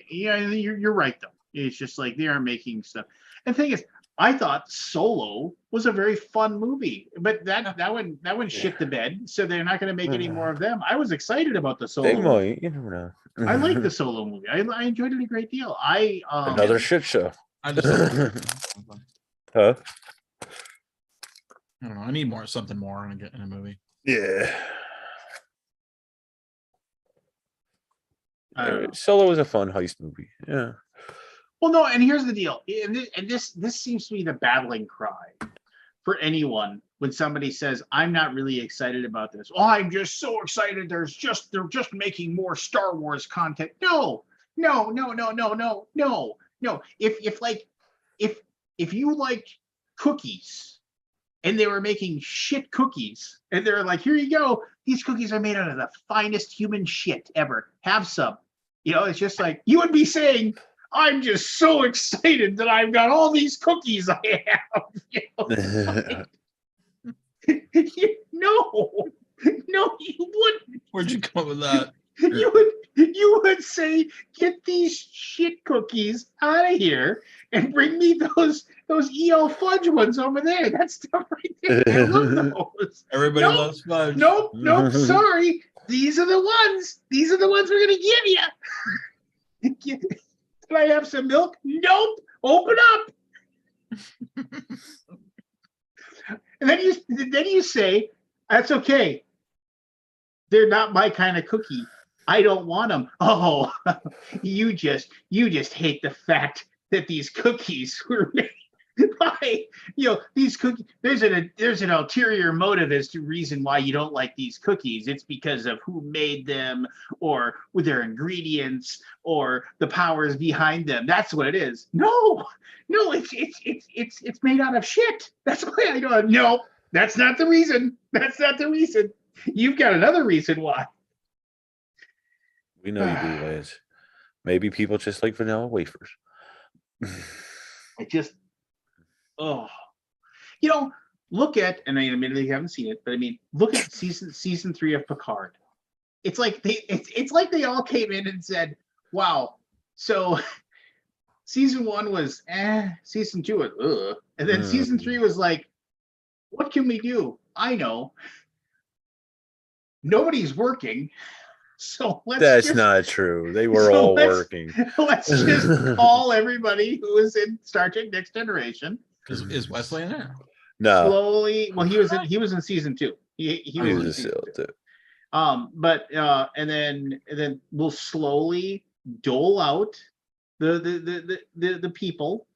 you're right though. It's just like they are making stuff. And the thing is, I thought Solo was a very fun movie, but that one shit the bed, so they're not going to make any more of them. I was excited about the They Solo movie. might. You never know. I like the Solo movie. I enjoyed it a great deal. Another shit show. I just don't Huh? know. I need something more in a movie. Yeah. I don't know. Solo was a fun heist movie. Yeah. Well, no, and here's the deal. And this seems to be the battling cry for anyone when somebody says, I'm not really excited about this. Oh, I'm just so excited. They're just making more Star Wars content. No. If you like cookies and they were making shit cookies and they're like, here you go. These cookies are made out of the finest human shit ever. Have some. You know, it's just like you would be saying, I'm just so excited that I've got all these cookies I have. You know? No, you wouldn't. Where'd you come up with that? You would say, get these shit cookies out of here and bring me those EL fudge ones over there. That stuff right there. I love those. Everybody Nope. loves fudge. Nope. Sorry. These are the ones. These are the ones we're gonna give you. Can I have some milk? Nope. Open up. And then you say, that's okay. They're not my kind of cookie. I don't want them. Oh, you just hate the fact that these cookies were made by, these cookies. There's an ulterior motive as to reason why you don't like these cookies. It's because of who made them, or with their ingredients, or the powers behind them. That's what it is. No, it's made out of shit. That's why I don't. No, that's not the reason. That's not the reason. You've got another reason why. We know you do, Lance. Maybe people just like vanilla wafers. I just, look at, and I admittedly haven't seen it, but I mean, look at season 3 of Picard. It's like they all came in and said, "Wow, so season 1 was season 2 was and then season 3 was like, what can we do? I know, nobody's working." So That's not true. They were all working. Let's just call everybody who was in Star Trek Next Generation. Is Wesley in there? No. Slowly, well, he was in season 2. He was in season 2. And then we'll slowly dole out the people.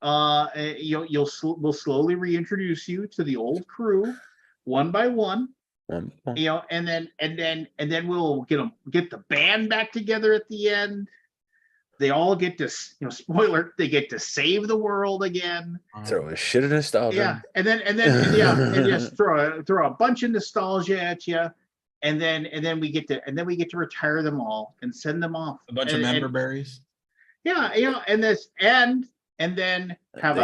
We'll slowly reintroduce you to the old crew one by one. And then we'll get the band back together at the end. They all get to, spoiler, they get to save the world again. Throw a shit of nostalgia. Yeah, and just throw a bunch of nostalgia at you, and then we get to retire them all and send them off. A bunch of member berries. Yeah, and then have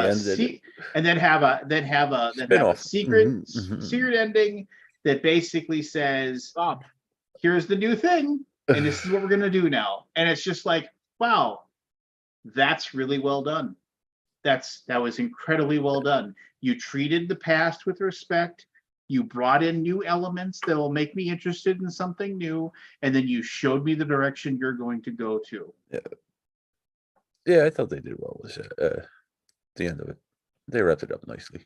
a secret ending that basically says, "Stop. Here's the new thing, and this is what we're gonna do now." And it's just like, wow, that's really well done. That was incredibly well done. You treated the past with respect. You brought in new elements that will make me interested in something new, and then you showed me the direction you're going to go to. Yeah, I thought they did well with the end of it. They wrapped it up nicely.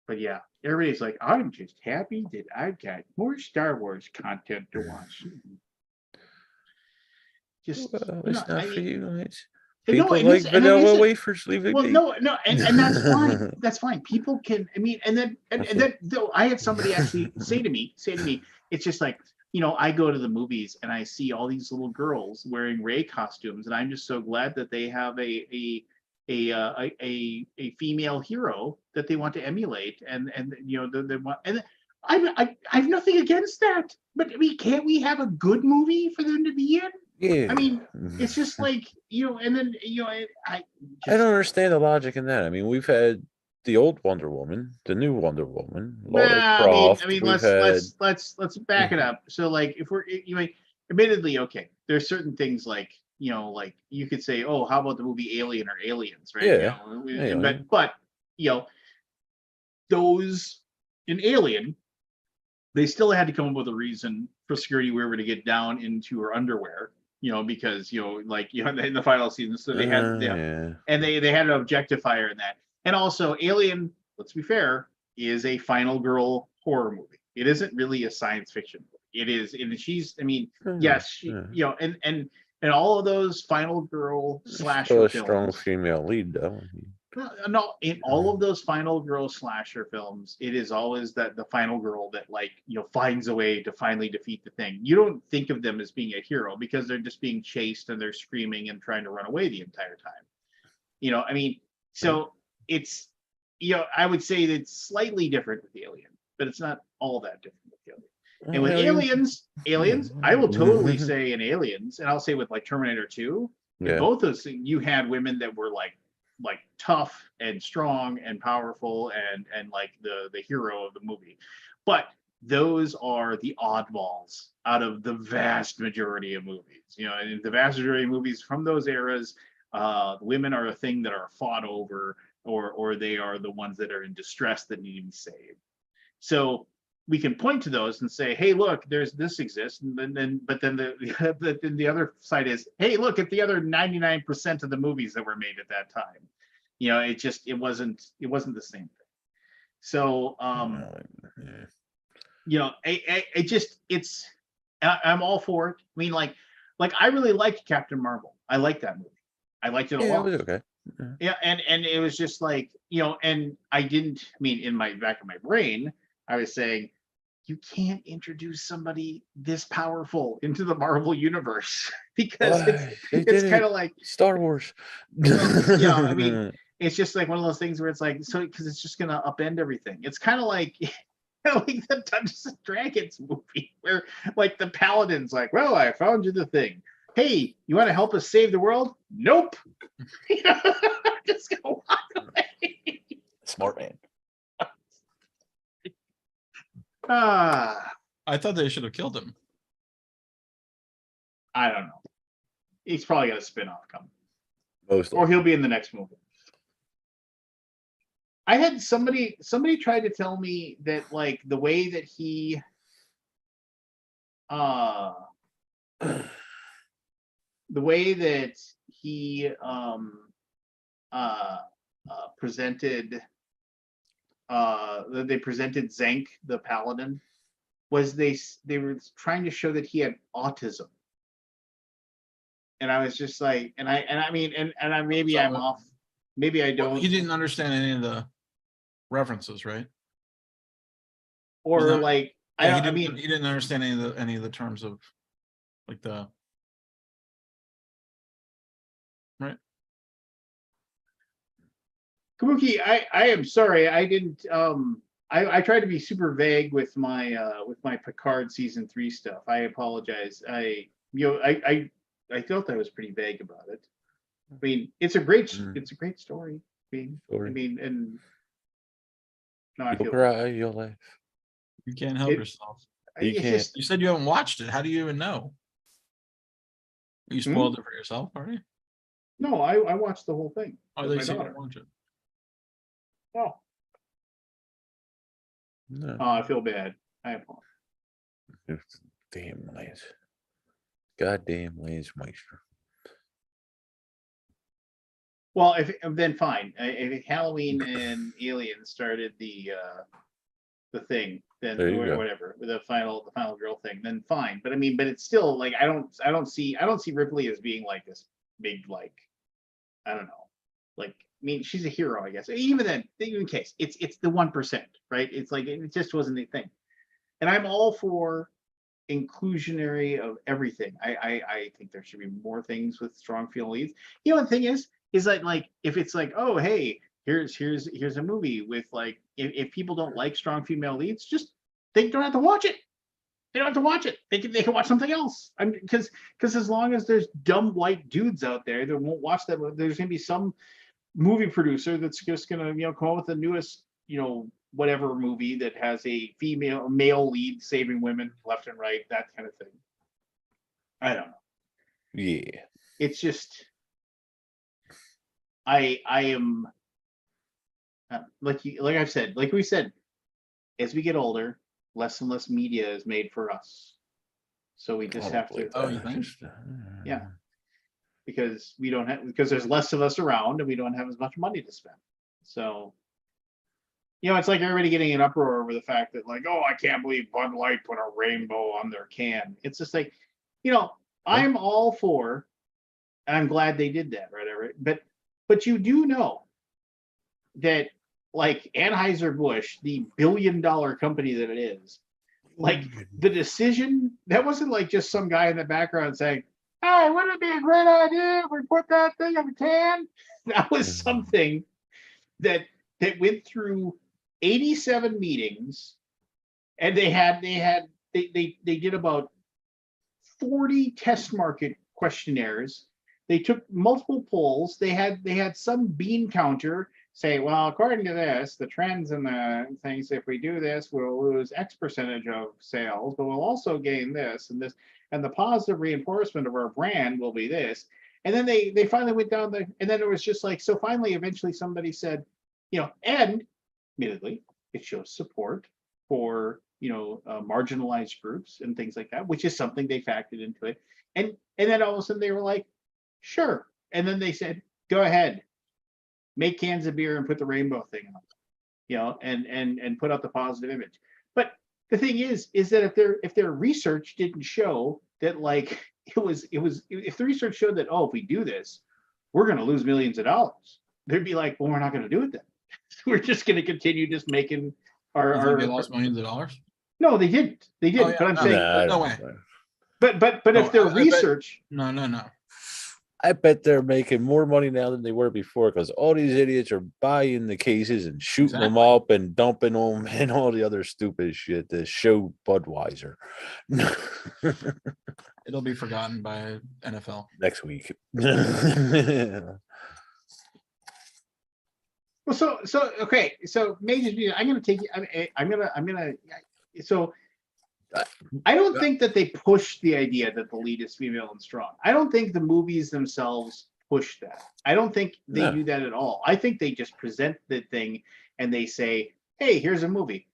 But yeah, everybody's like, I'm just happy that I've got more Star Wars content to watch. Just, Well, you know, it's not I for mean, you. It's and no, people and like it's, and it vanilla isn't. wafers. Leave it Well, be. no, and that's fine. That's fine. People can. I mean, and then though I had somebody actually say to me, it's just like, you know, I go to the movies and I see all these little girls wearing Rey costumes, and I'm just so glad that they have a female hero that they want to emulate, and you know they want, and I have nothing against that, but I mean, can't we have a good movie for them to be in? Yeah. I mean, it's just like, you know, and then, you know, I don't understand the logic in that. I mean, we've had the old Wonder Woman, the new Wonder Woman, Lara well, Croft. I mean, We've had let's back it up. So, like, if we're, you know, admittedly, okay, there's certain things like, you know, like you could say, oh, how about the movie Alien or Aliens, right? Yeah, You know, Alien. but you know, those in Alien, they still had to come up with a reason for Sigourney Weaver to get down into her underwear, you know, because, you know, like, you know, in the final season, so they had, Yeah. and they had to objectify her in that. And also, Alien, let's be fair, is a final girl horror movie. It isn't really a science fiction movie. It is, and she's, I mean, yes, she, you know, and all of those final girl Still slasher a strong films. female lead, though. No, in all of those final girl slasher films, it is always that the final girl that, like, you know, finds a way to finally defeat the thing. You don't think of them as being a hero because they're just being chased and they're screaming and trying to run away the entire time. You know, I mean, so it's, you know, I would say that it's slightly different with Alien, but it's not all that different with Alien. And with aliens, I will totally say in Aliens, and I'll say with like Terminator 2, in both those things, you had women that were like tough and strong and powerful and like the hero of the movie. But those are the oddballs out of the vast majority of movies. You know, and the vast majority of movies from those eras, women are a thing that are fought over, or they are the ones that are in distress that need to be saved. So we can point to those and say, hey, look, there's this exists, and then but then the other side is, hey, look at the other 99% of the movies that were made at that time. You know, it wasn't the same thing. So you know, I'm all for it. I mean, like I really liked Captain Marvel. I liked that movie. I liked it a lot. It was okay. Yeah, and it was just like, you know, and I didn't, I mean, in my back of my brain, I was saying, you can't introduce somebody this powerful into the Marvel universe because it's kind of like Star Wars. Yeah, I mean, it's just like one of those things where it's like, so because it's just gonna upend everything. It's kind of like like the Dungeons and Dragons movie where like the paladin's like, well, I found you the thing. Hey, you want to help us save the world? Nope. You know, just go walk away. Smart man. I thought they should have killed him. I don't know. He's probably got a spin-off coming. Or he'll be in the next movie. I had somebody tried to tell me that like the way that he presented that they presented Zank the Paladin was they were trying to show that he had autism. And I was just like, and I mean, maybe I'm off. Maybe I don't. He didn't understand any of the references, right? Or that, like, yeah, he didn't understand any of the terms of like the right. Kabuki, I am sorry, I didn't. I tried to be super vague with my Picard season 3 stuff. I apologize. I felt I was pretty vague about it. I mean, it's a great story. I mean, and no, I feel cry, you'll laugh. You can't help yourself. You can't. You said you haven't watched it. How do you even know? You spoiled it for yourself already? No, I watched the whole thing. Oh, they said you watch it. Oh, No. I feel bad. I apologize. Damn Lance. Goddamn Lance Meister. Well, if then fine. If Halloween and Alien started the thing, then There you go. whatever, the final girl thing, then fine. But I mean, but it's still like I don't see Ripley as being like this big, like, I don't know. Like, I mean, she's a hero, I guess. Even then, in case it's the 1%, right? It's like it just wasn't a thing. And I'm all for inclusionary of everything. I think there should be more things with strong female leads. You know, the thing is that, like, if it's like, oh hey, here's a movie with, like, if people don't like strong female leads, just they don't have to watch it. They don't have to watch it. They can watch something else. I'm because as long as there's dumb white dudes out there that won't watch that, there's gonna be some movie producer that's just gonna, come up with the newest, whatever movie that has a male lead saving women left and right, that kind of thing. I don't know. Yeah. It's just I am like I've said, like we said, as we get older, less and less media is made for us. So we just have to, Oh, you think? yeah, because because there's less of us around and we don't have as much money to spend. So, it's like everybody getting an uproar over the fact that, like, oh, I can't believe Bud Light put a rainbow on their can. It's just like, I'm all for, and I'm glad they did that, right? But you do know that, like, Anheuser-Busch, the billion-dollar company that it is, like, the decision, that wasn't like just some guy in the background saying, hey, wouldn't it be a great idea if we put that thing on the can? That was something that went through 87 meetings, and they did about 40 test market questionnaires. They took multiple polls. They had some bean counter say, well, according to this, the trends and the things, if we do this, we'll lose X percentage of sales, but we'll also gain this and this, and the positive reinforcement of our brand will be this. And then they finally went down and then it was just like, so finally, eventually somebody said, and admittedly, it shows support for, marginalized groups and things like that, which is something they factored into it. And then all of a sudden they were like, sure. And then they said, go ahead, make cans of beer and put the rainbow thing on, and put out the positive image. But the thing is that if their research didn't show that, like, if the research showed that, oh, if we do this, we're going to lose millions of dollars, they'd be like, well, we're not going to do it then. We're just going to continue just making They lost millions of dollars. No, they didn't. They didn't. Oh, yeah, but I'm no, saying, no way. But if their research, no. I bet they're making more money now than they were before because all these idiots are buying the cases and shooting them up and dumping them and all the other stupid shit to show Budweiser. It'll be forgotten by NFL next week. Well, so okay, so Major, I'm going to take you. I'm gonna. So I don't think that they push the idea that the lead is female and strong. I don't think the movies themselves push that. I don't think they do that at all. I think they just present the thing and they say, "Hey, here's a movie,"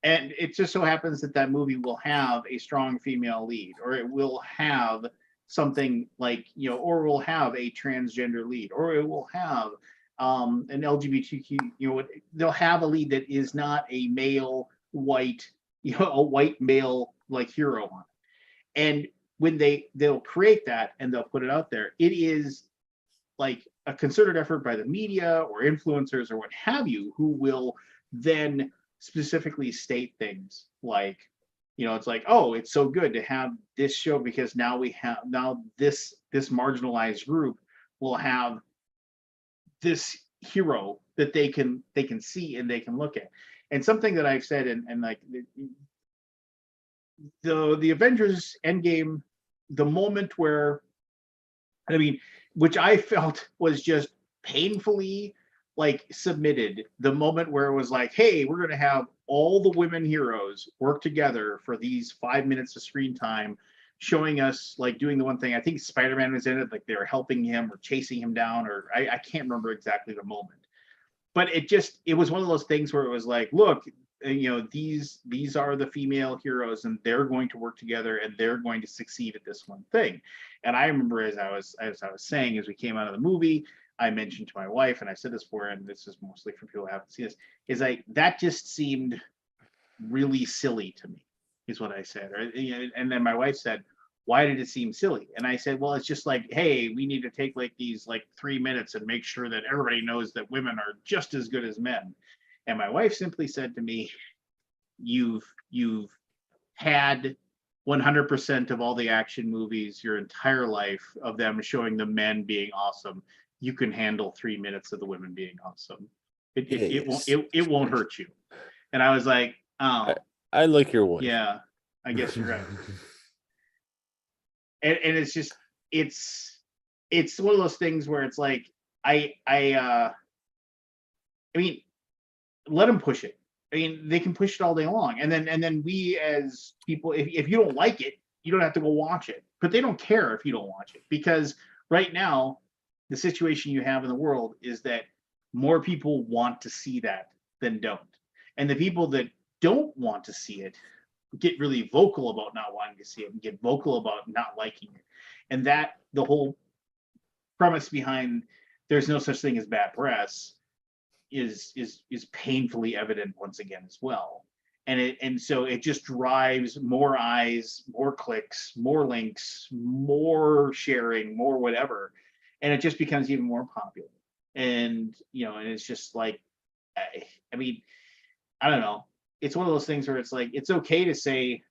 and it just so happens that movie will have a strong female lead, or it will have something like, or will have a transgender lead, or it will have an LGBTQ. They'll have a lead that is not a male white. A white male, like, hero on it. And when they'll create that and they'll put it out there, it is like a concerted effort by the media or influencers or what have you, who will then specifically state things like, it's like, oh, it's so good to have this show because now this marginalized group will have this hero that they can see and they can look at. And something that I've said, and like the Avengers Endgame, the moment where, I mean, which I felt was just painfully, like, submitted, the moment where it was like, hey, we're going to have all the women heroes work together for these 5 minutes of screen time, showing us, like, doing the one thing. I think Spider-Man was in it, like they were helping him or chasing him down, or I can't remember exactly the moment. but it was one of those things where it was like, look, these are the female heroes, and they're going to work together, and they're going to succeed at this one thing. And I remember as I was saying, as we came out of the movie, I mentioned to my wife, and I said this before, and this is mostly for people who haven't seen this, is like that just seemed really silly to me, is what I said. And then my wife said, why did it seem silly? And I said, well, it's just like, hey, we need to take like these like 3 minutes and make sure that everybody knows that women are just as good as men. And my wife simply said to me, you've had 100% of all the action movies your entire life of them showing the men being awesome. You can handle 3 minutes of the women being awesome. It won't hurt you. And I was like, oh, I like your wife. yeah, I guess you're right. And it's just, it's one of those things where it's like, I mean, let them push it. I mean, they can push it all day long. And then we as people, if you don't like it, you don't have to go watch it. But they don't care if you don't watch it, because right now, the situation you have in the world is that more people want to see that than don't. And the people that don't want to see it get really vocal about not wanting to see it, and get vocal about not liking it. And that the whole premise behind there's no such thing as bad press is painfully evident once again as well. And so it just drives more eyes, more clicks, more links, more sharing, more whatever, and it just becomes even more popular. And and it's just like, I mean, I don't know. It's one of those things where it's like, it's okay to say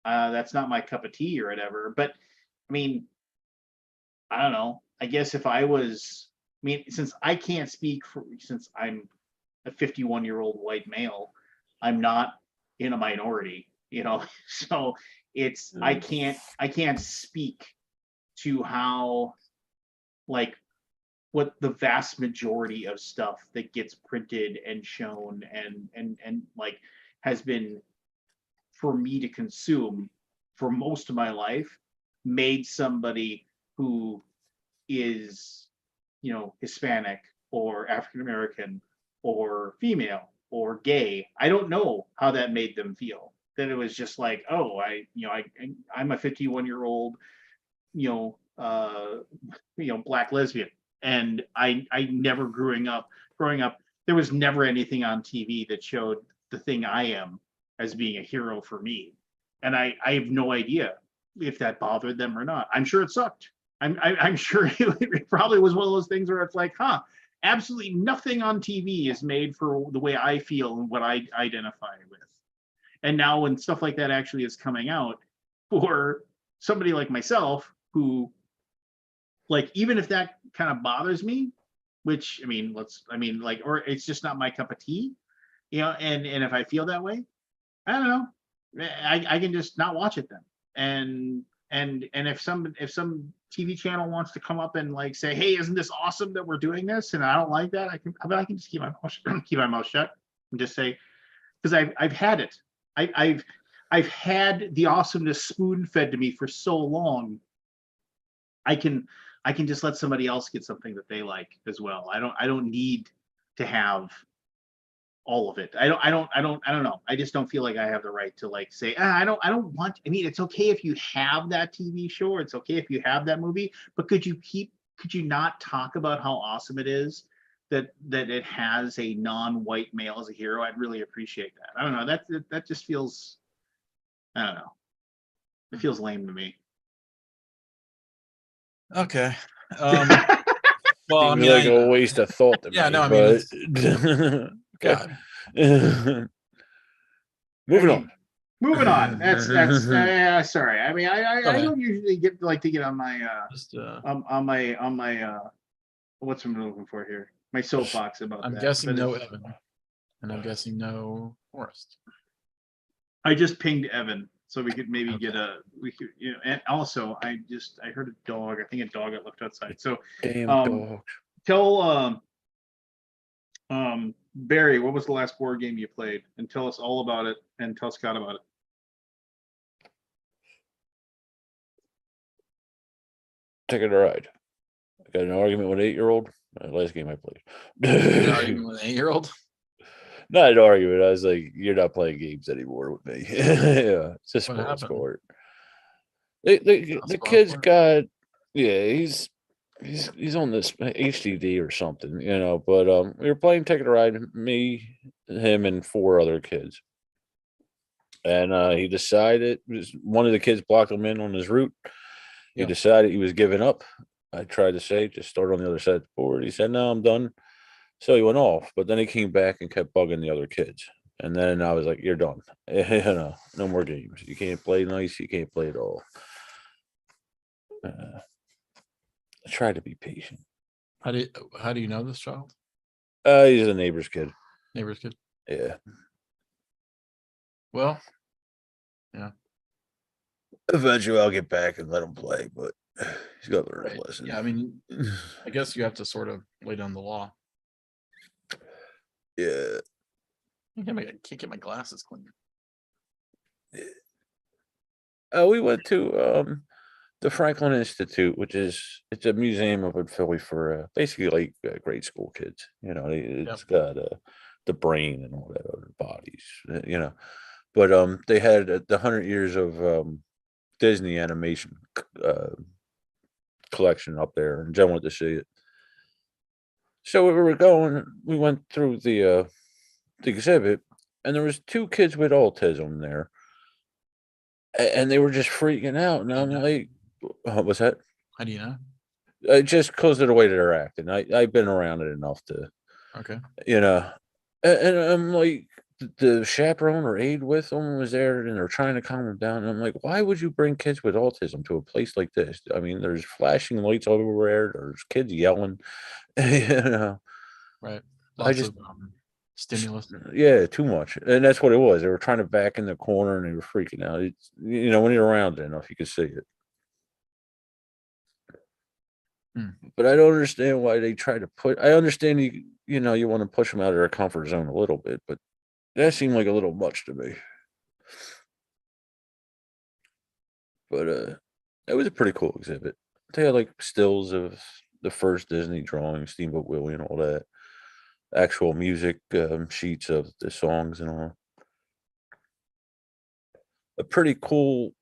that's not my cup of tea or whatever. But I mean, I don't know. I guess if I was, I mean, since I can't speak for, since I'm a 51-year-old white male, I'm not in a minority, so it's, I can't speak to how, like, what the vast majority of stuff that gets printed and shown and like has been for me to consume for most of my life made somebody who is, Hispanic or African American or female or gay. I don't know how that made them feel. That it was just like, oh, I'm a 51-year-old, black lesbian, and I never growing up, there was never anything on TV that showed the thing I am as being a hero for me, and I have no idea if that bothered them or not. I'm sure it sucked. I'm sure it probably was one of those things where it's like, absolutely nothing on TV is made for the way I feel and what I identify with. And now when stuff like that actually is coming out for somebody like myself, who, like, even if that kind of bothers me, which or it's just not my cup of tea, and if I feel that way, I don't know, I can just not watch it then. And if some TV channel wants to come up and like say, hey, isn't this awesome that we're doing this, and I don't like that, I can just keep my mouth shut and just say, because I've had it. I've had the awesomeness spoon fed to me for so long. I can just let somebody else get something that they like as well. I don't need to have all of it. I don't know. I just don't feel like I have the right to like say, I don't want, I mean, it's okay if you have that TV show, or it's okay if you have that movie, but could you not talk about how awesome it is that it has a non-white male as a hero? I'd really appreciate that. I don't know. That just feels, I don't know. It feels lame to me. Okay. Well, I Seems mean, like a waste of thought to Yeah, me, no, I mean, but God. moving on. Moving on. That's sorry. I mean, I don't usually get to get on my just on my what's I'm looking for here? My soapbox about I'm that. guessing but no Evan, and I'm guessing no Forrest. I just pinged Evan, so we could maybe Okay. and also I heard a dog. I think a dog got left outside. So Damn dog. tell Barry, what was the last board game you played? And tell us all about it, and tell Scott about it. Taking a ride. I got an argument with an 8-year-old. Last game I You're played. arguing with an 8-year-old. Not an argument. I was like, "You're not playing games anymore with me." Yeah, it's a What sport happened? sport. The Spoiled kid's sport? got, yeah, he's on this HDD or something, But we were playing Ticket to Ride, me, him, and 4 other kids, and he decided one of the kids blocked him in on his route. He Yeah. decided he was giving up. I tried to say, just start on the other side of the board. He said, "No, I'm done." So he went off, but then he came back and kept bugging the other kids. And then I was like, "You're done. No more games. You can't play nice. You can't play at all." I try to be patient. How do you know this child? He's a neighbor's kid. Neighbor's kid. Yeah. Well, Eventually, I'll get back and let him play, but he's got to learn right. a lesson. Yeah, I mean, I guess you have to sort of lay down the law. Yeah. I can't get my glasses clean. We went to the Franklin Institute, which it's a museum up in Philly for basically like grade school kids. It's got the brain and all that other bodies. But they had the 100 years of Disney animation collection up there, and Jen wanted to see it. So we went through the exhibit, and there was 2 kids with autism there, and they were just freaking out. And I'm like, "What's that?" How do you know? Just because of the way that they're acting. I've been around it enough to, Okay. And I'm like, the chaperone or aide with them was there, and they're trying to calm them down. And I'm like, why would you bring kids with autism to a place like this? I mean, there's flashing lights everywhere. There's kids yelling. Right. I Lots just of stimulus. Yeah, too much, and that's what it was. They were trying to back in the corner, and they were freaking out. It's when you're around it enough, you can see it. But I don't understand why they try to put. I understand you want to push them out of their comfort zone a little bit, but that seemed like a little much to me. But it was a pretty cool exhibit. They had like stills of the first Disney drawing, Steamboat Willie, and all that. Actual music sheets of the songs and all. A pretty cool.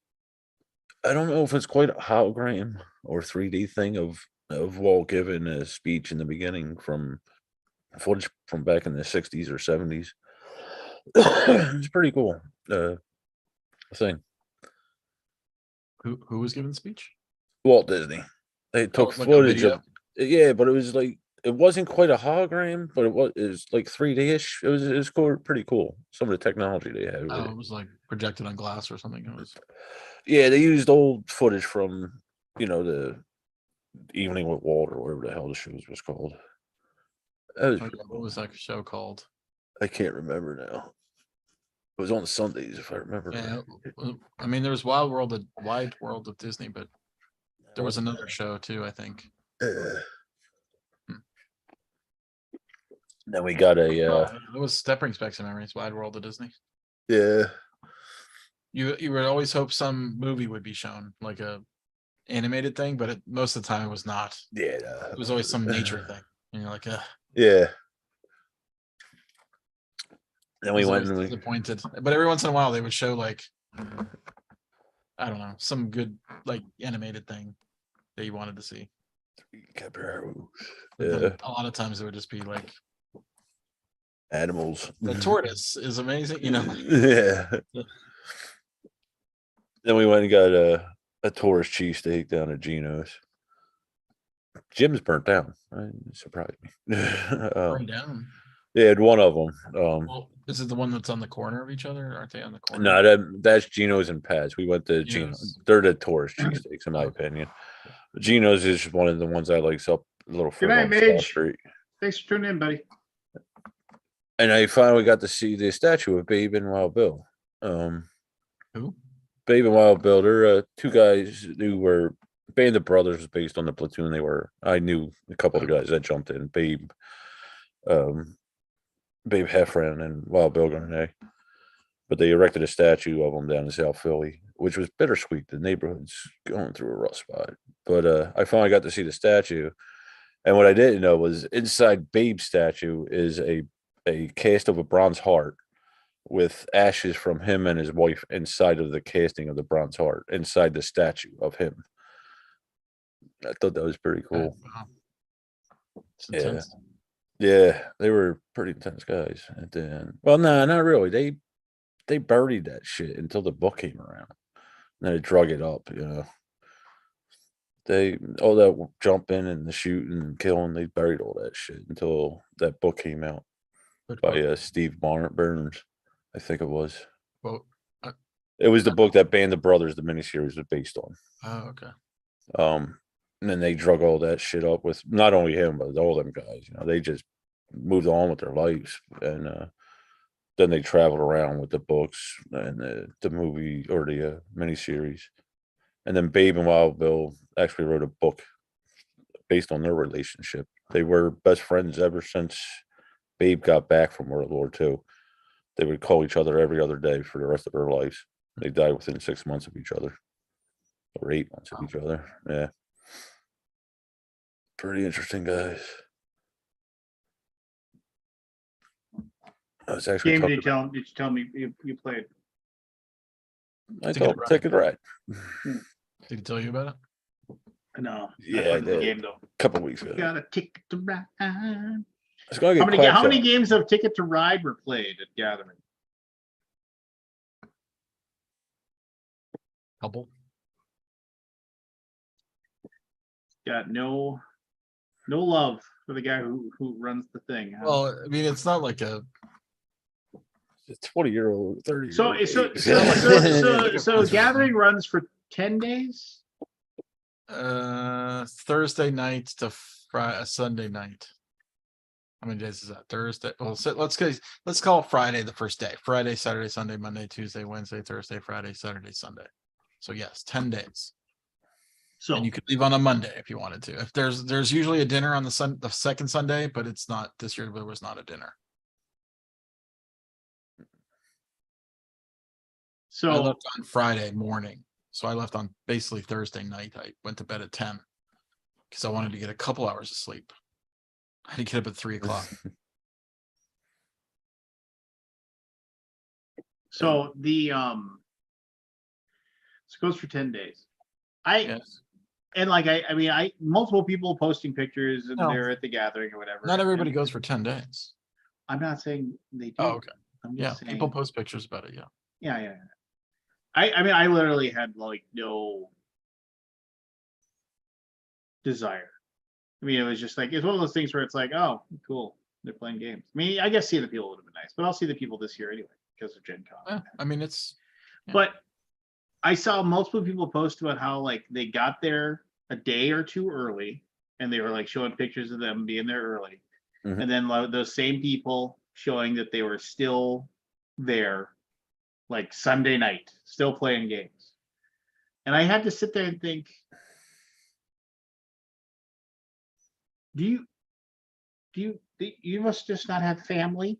I don't know if it's quite a hologram or 3D thing of Walt giving a speech in the beginning from footage from back in the 60s or 70s. It's pretty cool thing. Who was giving speech? Walt Disney. They took like a footage video? of but it was like it wasn't quite a hologram, but it was like 3D-ish. It was cool, pretty cool. Some of the technology they had with Oh, it. it was like projected on glass or something. It was Yeah, they used old footage from the Evening with Walt or whatever the hell the shows was called. That was what was that show called? I can't remember now. It was on Sundays, if I remember. Yeah, I mean, there was Wide World of Disney, but there was another show too, I think. Then we got that brings back some memories. Wide World of Disney. yeah. You would always hope some movie would be shown, like a animated thing, but most of the time it was not. Yeah. It was always some nature thing. And you're like, yeah. Then we was went always and disappointed. But every once in a while they would show like, I don't know, some good like animated thing that you wanted to see. But then a lot of times it would just be like animals. the tortoise is amazing, Yeah. Then we went and got a tourist cheesesteak down at Geno's. Jim's burnt down. It surprised me. Burned down. Yeah, one of them. Well, is it the one that's on the corner of each other? Aren't they on the corner? No, that's Geno's and Pat's. We went to Geno's. Geno's. They're the tourist cheesesteaks, in my opinion. Geno's is one of the ones I like up a little further night, on South Midge. Street. Thanks for tuning in, buddy. And I finally got to see the statue of Babe and Wild Bill. Who? Babe and Wild Bill. They're 2 guys who were Band of Brothers was based on the platoon they were. I knew a couple of the guys that jumped in. Babe Heffron and Wild Bill Garnet. But they erected a statue of them down in South Philly, which was bittersweet. The neighborhood's going through a rough spot. But I finally got to see the statue. And what I didn't know was inside Babe's statue is a cast of a bronze heart with ashes from him and his wife inside of the casting of the bronze heart, inside the statue of him. I thought that was pretty cool. Wow. It's Yeah. intense. Yeah, they were pretty intense guys. And then, well, no, not really. They buried that shit until the book came around. And they drug it up, you know. They all that jumping and the shooting and killing, they buried all that shit until that book came out Good by quote. Steve Burns, I think it was. Quote. It was the book that Band of Brothers, the miniseries, was based on. Oh, okay. And then they drug all that shit up with not only him but all them guys. You know, they just moved on with their lives, and then they traveled around with the books and the movie or the miniseries. And then Babe and Wild Bill actually wrote a book based on their relationship. They were best friends ever since Babe got back from World War II. They would call each other every other day for the rest of their lives. They died within 6 months of each other, or 8 months of each other. Yeah, pretty interesting guys. I was actually Game, talking. did you tell me you played? I Ticket told to Ride. Ticket to Ride. Did he tell you about it? No. Yeah, I I played the did. game though. A couple weeks ago. Got a ticket to ride. It's gonna get How many out. games of Ticket to Ride were played at Gathering? Couple. Got no love for the guy who runs the thing. Huh? Well, I mean, it's not like a. It's 20-year-old, 30. So Gathering runs for 10 days. Thursday night to Sunday night. How many days is that? Thursday. Well, so let's call it Friday the first day. Friday, Saturday, Sunday, Monday, Tuesday, Wednesday, Thursday, Friday, Saturday, Sunday. So yes, 10 days. So And you could leave on a Monday if you wanted to. If there's usually a dinner on the second Sunday, but it's not this year. There was not a dinner. I so left on Friday morning. So I left on basically Thursday night. I went to bed at 10 because I wanted to get a couple hours of sleep. I had to get up at 3 o'clock. so the so it goes for 10 days. Yes. And like I mean multiple people posting pictures and No. they're at the Gathering or whatever. Not everybody And goes for 10 days. I'm not saying they do. Oh, okay. I'm Yeah. just saying, People post pictures about it. Yeah. yeah. I mean I literally had like no desire. I mean, it was just like it's one of those things where it's like, oh, cool, they're playing games. I mean, I guess seeing the people would have been nice, but I'll see the people this year anyway because of Gen Con. Yeah. I mean, it's. But I saw multiple people post about how like they got there a day or two early, and they were like showing pictures of them being there early, Mhm. and then those same people showing that they were still there, like Sunday night, still playing games. And I had to sit there and think, do you must just not have family,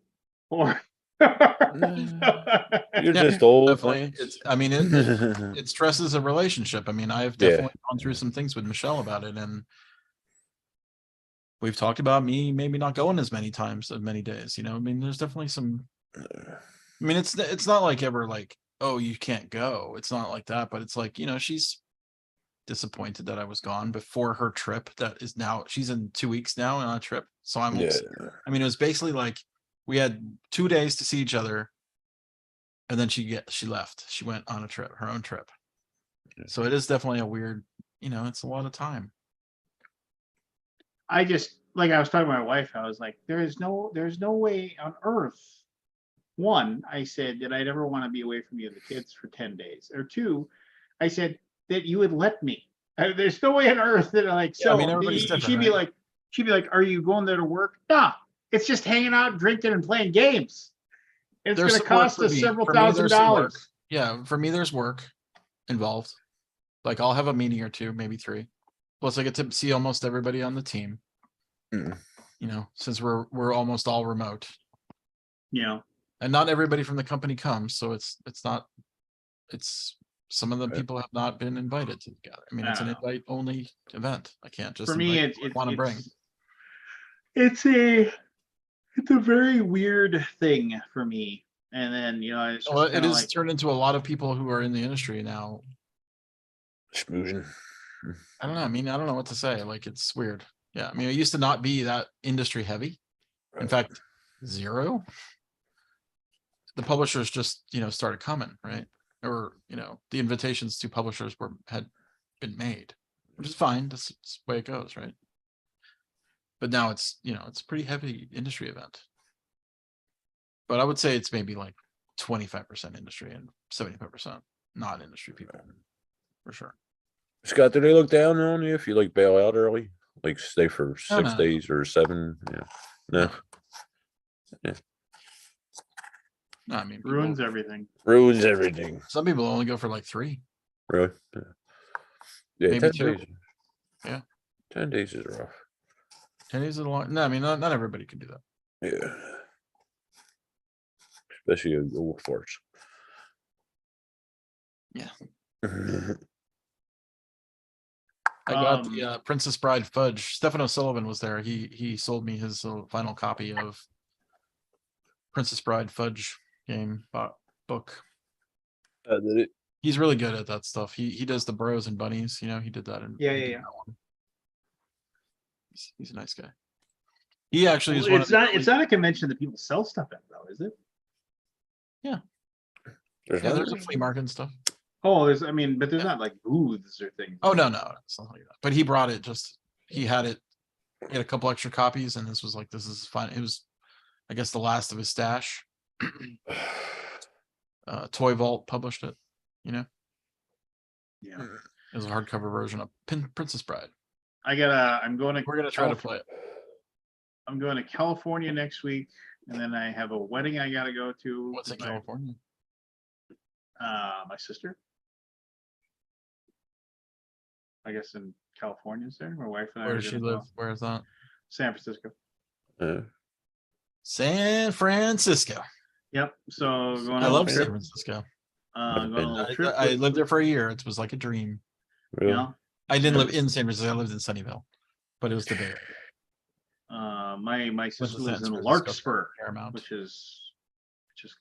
or You're Yeah, just old. definitely. I mean, it stresses a relationship. I mean, I've Yeah. definitely gone through some things with Michelle about it, and we've talked about me maybe not going as many times, as many days. You know, I mean, there's definitely some. I mean, it's not like ever like, oh, you can't go. It's not like that, but it's like, you know, she's disappointed that I was gone before her trip. That is now she's in 2 weeks now on a trip. So I'm. Yeah. I mean, it was basically like we had 2 days to see each other. And then she left. She went on a trip, her own trip. So it is definitely a weird, you know, it's a lot of time. I just like I was talking to my wife. I was like, there's no way on earth. One, I said that I'd ever want to be away from you and the kids for 10 days. Or two, I said that you would let me. There's no way on earth that like Yeah, I so mean, everybody's different, she'd be right? like, are you going there to work? Nah, it's just hanging out, drinking, and playing games. It's There's going to some work cost for us me. several For me, there's some work. $1,000s. Yeah, for me, there's work involved. Like I'll have a meeting or two, maybe 3. Plus, I get to see almost everybody on the team. Mm. You know, since we're almost all remote, You know, and not everybody from the company comes, so it's not. It's some of the Right. people have not been invited to gather. I mean, it's an I don't know. invite only event. I can't just For me, invite who I want to bring. it's a very weird thing for me. And then, it's Well, just it kind of is like, turned into a lot of people who are in the industry now. Schmoozing. I don't know. I mean, I don't know what to say. Like, it's weird. Yeah. I mean, it used to not be that industry heavy. In fact, zero. The publishers just, started coming, right? Or, the invitations to publishers had been made, which is fine. That's the way it goes, right? But now it's, it's a pretty heavy industry event. But I would say it's maybe like 25% industry and 75% not industry people, for sure. Scott, do they look down on you if you like bail out early? Like stay for No, 6 no. days or 7? Yeah. No. No, I mean, ruins everything. Ruins everything. some people only go for like 3, Really? Yeah, maybe 10 2. days. Yeah. 10 days is rough. 10 days is a long. No, I mean, not everybody can do that. Yeah. Especially the wolf farts. Yeah. Yeah. I got the Princess Bride fudge. Stefan O'Sullivan was there. He sold me his final copy of Princess Bride fudge game book. Did it? He's really good at that stuff. He does the bros and bunnies. He did that. Yeah, he yeah, did yeah. that one. He's a nice guy. He actually is Well, one it's of the not. It's not a convention that people sell stuff at, though, is it? there's a flea market and stuff. Oh, I mean, but there's Yeah. not like booths or things. Oh no, it's not like that. But he brought it. He had it. He had a couple extra copies, and this is fine. It was, I guess, the last of his stash. Toy Vault published it. Yeah. It was a hardcover version of Princess Bride. I'm going to. We're gonna try to play it. I'm going to California next week, and then I have a wedding I got to go to. What's in with California? my sister. I guess in California is there. My wife and I. Where are does she gonna live? go. Where is that? San Francisco. San Francisco. Yep. So going on I a love trip. San Francisco. Going on a little trip. I lived there for a year. It was like a dream. Really? Yeah. I didn't live in San Francisco. I lived in Sunnyvale, but it was the Bay Area. My sister to lives San in Francisco Larkspur, Paramount. which is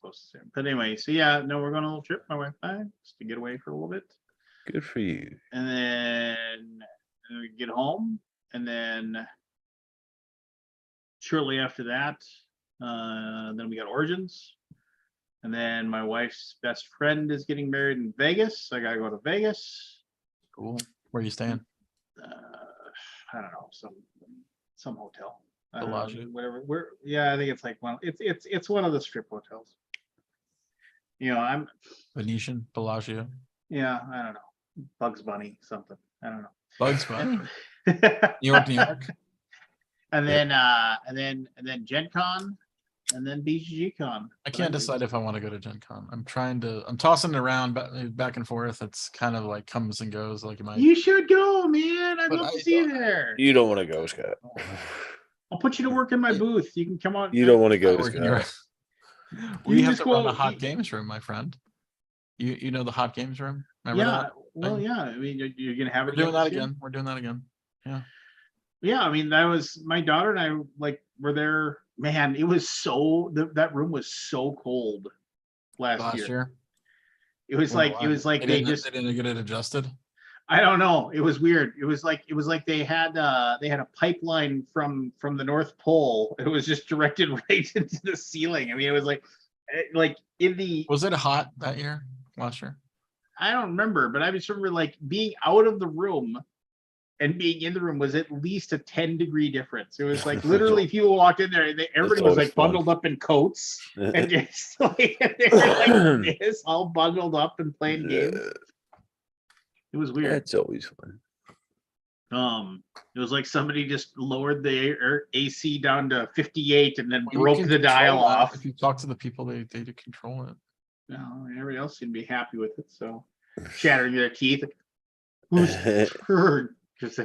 close to San. But anyway, so yeah, no, we're going on a little trip. My wife and I, just to get away for a little bit, Good for you. and then we get home, and then shortly after that, then we got Origins, and then my wife's best friend is getting married in Vegas. I gotta go to Vegas. Cool. Where are you staying? I don't know, some hotel. Bellagio? Whatever. I think it's like it's one of the strip hotels. I'm Venetian, Bellagio, I don't know. Bugs Bunny, something. I don't know. Bugs Bunny, New York, New York. and then Gen Con, and then BGG Con. I can't decide if I want to go to Gen Con. I'm tossing it around back and forth. It's kind of like comes and goes. Like You should go, man. I'd But love to I see you don't- there. You don't want to go, Scott. I'll put you to work in my booth. You can come on. You don't want to I go, work in your- Scott. We You have just to run go- a hot games room, my friend. You know the hot games room? Remember Yeah. that? Well, yeah. I mean, you're gonna have We're it doing that this year? again. We're doing that again. Yeah, I mean, that was my daughter and I were there. Man, it was that room was so cold last year. It was Wonder like why. they they didn't get it adjusted. I don't know. It was weird. It was like they had a pipeline from the North Pole. It was just directed right into the ceiling. I mean, it was like in the. Was it hot that year? Last year? I don't remember, but I just remember like being out of the room and being in the room was at least a 10-degree difference. It was like literally people walked in there and everybody was always like fun. bundled up in coats and just like they were like this, all bundled up and playing games. It was weird. That's always fun. It was like somebody just lowered the AC down to 58 and then Well, you broke can the dial control that. off. If you talk to the people, they control it. No, everybody else seemed to be happy with it. So shattering their teeth. Who's heard? Because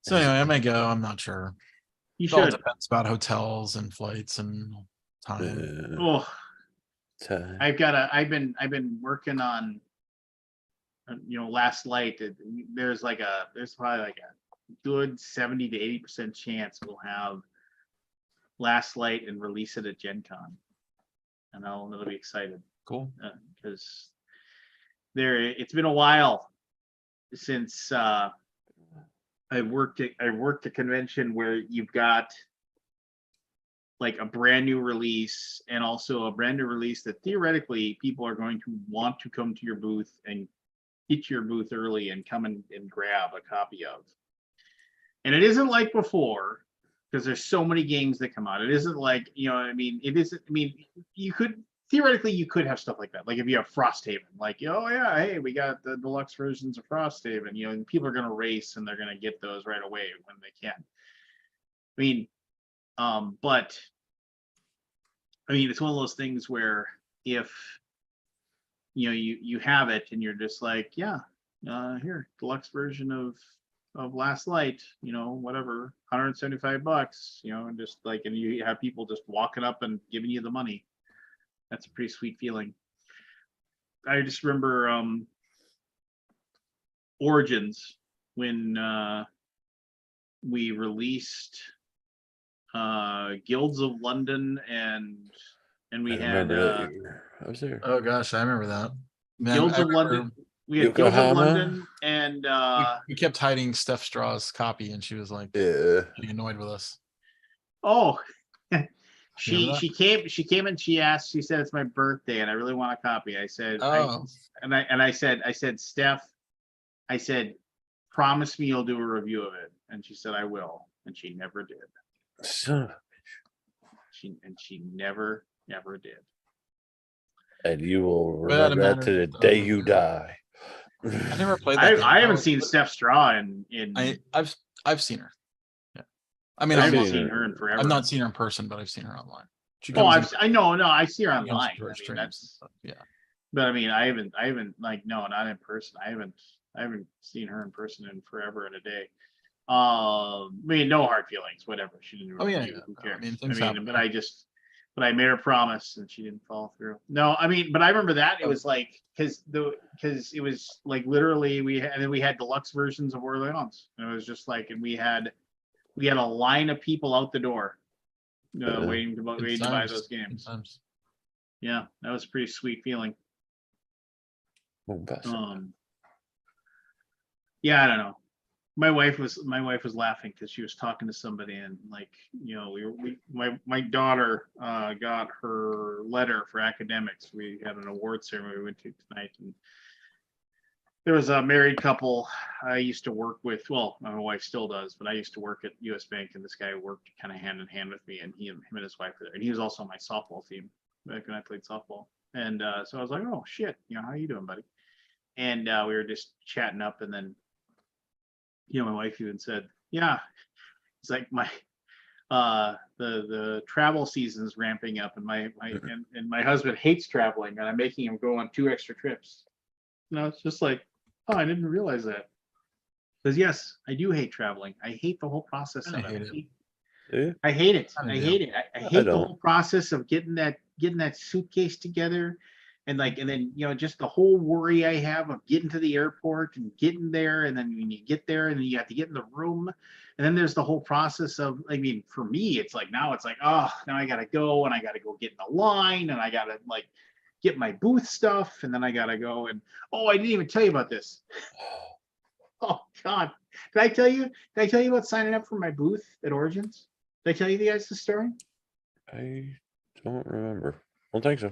So anyway, I may go. I'm not sure. you It all should. depends about hotels and flights and time. Oh, I've been working on last light. There's probably like good 70 to 80% chance we'll have Last Light and release it at Gen Con. And I'll be excited Cool. because it's been a while since I worked a convention where you've got like a brand new release and also a brand new release that theoretically people are going to want to come to your booth and get to your booth early and come and grab a copy of. And it isn't like before, because there's so many games that come out. It isn't like, I mean, it isn't, I mean, you could have stuff like that. Like if you have Frosthaven, like, oh yeah, hey, we got the deluxe versions of Frosthaven, and people are going to race and they're going to get those right away when they can. I mean, but I mean, it's one of those things where if, you have it and you're just like, yeah, here, deluxe version of Last Light, whatever, $175, and just like, and you have people just walking up and giving you the money. That's a pretty sweet feeling. I just remember Origins when we released Guilds of London and we I had remember that year. I was there. Oh gosh, I remember that. Man, Guilds I of remember London. We had Guilds of Yokohama? London and we kept hiding Steph Straw's copy, and she was like Yeah. getting annoyed with us. oh, Remember she that? came and she said it's my birthday and I really want a copy. I said, Oh. I said, Steph, I said, promise me you'll do a review of it. And she said, I will. And she never did. Son of a- She never did. And you will Well, remember that to the day you die. I never played that game. I haven't seen Steph Straw in I've seen her. Yeah, I mean, I I've haven't seen seen her. her in forever. I've not seen her in person, but I've seen her online. She Oh, comes in- I know, no, I see her she comes online. to our I mean, streams that's, and stuff, yeah. but I mean, I haven't like, no, not in person. I haven't seen her in person in forever and a day. I mean, no hard feelings, whatever. She didn't. Oh, yeah, review, yeah. Who No, I cares? mean, things happen. But I made her promise and she didn't follow through. No, I mean, but I remember that it was like because it was like literally we had deluxe versions of Orleans. And it was just like, and we had a line of people out the door, waiting to buy those games. Sometimes. Yeah, that was a pretty sweet feeling. Yeah, I don't know. My wife was laughing because she was talking to somebody and like, my daughter got her letter for academics. We had an award ceremony we went to tonight, and there was a married couple I used to work with. Well, my wife still does, but I used to work at US Bank, and this guy worked kind of hand in hand with me, and him and his wife were there, and he was also on my softball team back when I played softball. And so I was like, oh shit, how you doing, buddy? And we were just chatting up, and then my wife even said, yeah, it's like the travel season's ramping up, and my husband hates traveling, and I'm making him go on 2 extra trips. It's just like, oh, I didn't realize that. Because yes, I do hate traveling. I hate the whole process of it. I hate it. I hate it. I hate the whole process of getting that suitcase together. And then, just the whole worry I have of getting to the airport and getting there. And then when you get there and then you have to get in the room. And then there's the whole process of, I mean, for me, it's like, now I got to go and I got to go get in the line and I got to like get my booth stuff. And then I got to go and, oh, I didn't even tell you about this. Oh God. Did I tell you about signing up for my booth at Origins? Did I tell you guys the story? I don't remember. I don't think so.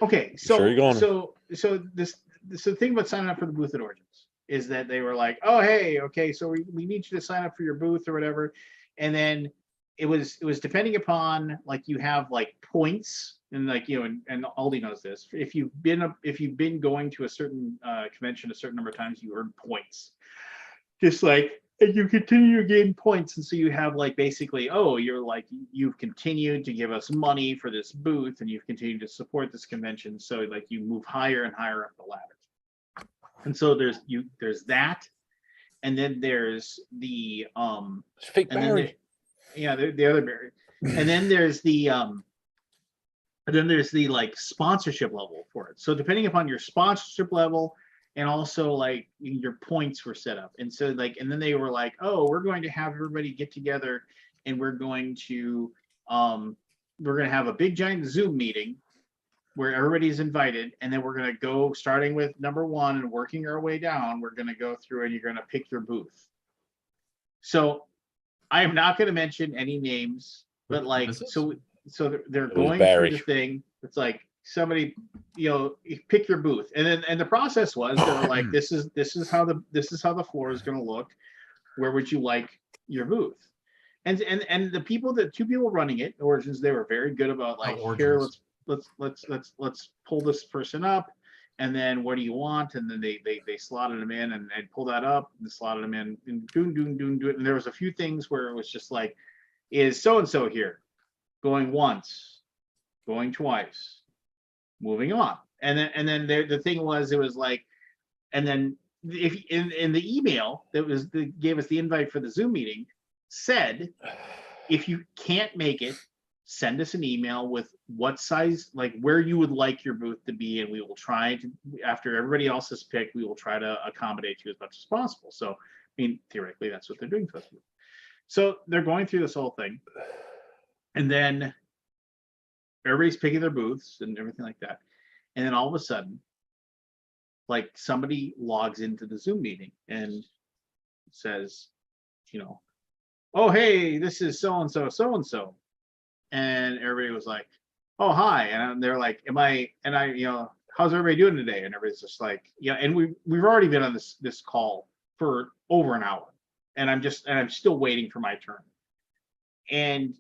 Okay, Sure you're going. so the thing about signing up for the booth at Origins is that they were like, oh hey, okay, so we need you to sign up for your booth or whatever, and then it was depending upon like you have like points and like and Aldi knows this. If you've been going to a certain convention a certain number of times, you earn points. Just like, and you continue to gain points, and so you have like basically, oh, you're like you've continued to give us money for this booth, and you've continued to support this convention, so like you move higher and higher up the ladder. And so there's that, and then there's the It's fake Barry. the other Barry, and then there's the like sponsorship level for it. So depending upon your sponsorship level, and also like your points were set up. And so like, and then they were like, oh, we're going to have everybody get together and we're going to have a big giant Zoom meeting where everybody's invited, and then we're going to go starting with number one and working our way down. We're going to go through and you're going to pick your booth. So I am not going to mention any names, but like, so they're It was going Barry. through the thing. It's like somebody, you know, you pick your booth, and then and the process was they were like, this is how the floor is going to look. Where would you like your booth? And the two people running it, Origins, they were very good about like, here, let's pull this person up, and then what do you want? And then they slotted them in and pull that up and slotted them in and do it. And there was a few things where it was just like, is so and so here? Going once, going twice, moving on. And then the thing was, it was like, and then if in the email that gave us the invite for the Zoom meeting said, if you can't make it, send us an email with what size, like where you would like your booth to be, and we will try to, after everybody else is picked, we will try to accommodate you as much as possible. So, I mean, theoretically, that's what they're doing to us. So they're going through this whole thing, and then everybody's picking their booths and everything like that. And then all of a sudden, like somebody logs into the Zoom meeting and says, you know, oh, hey, this is so-and-so, so-and-so. And everybody was like, oh, hi. And they're like, you know, how's everybody doing today? And everybody's just like, yeah. And we've already been on this call for over an hour. And I'm still waiting for my turn. And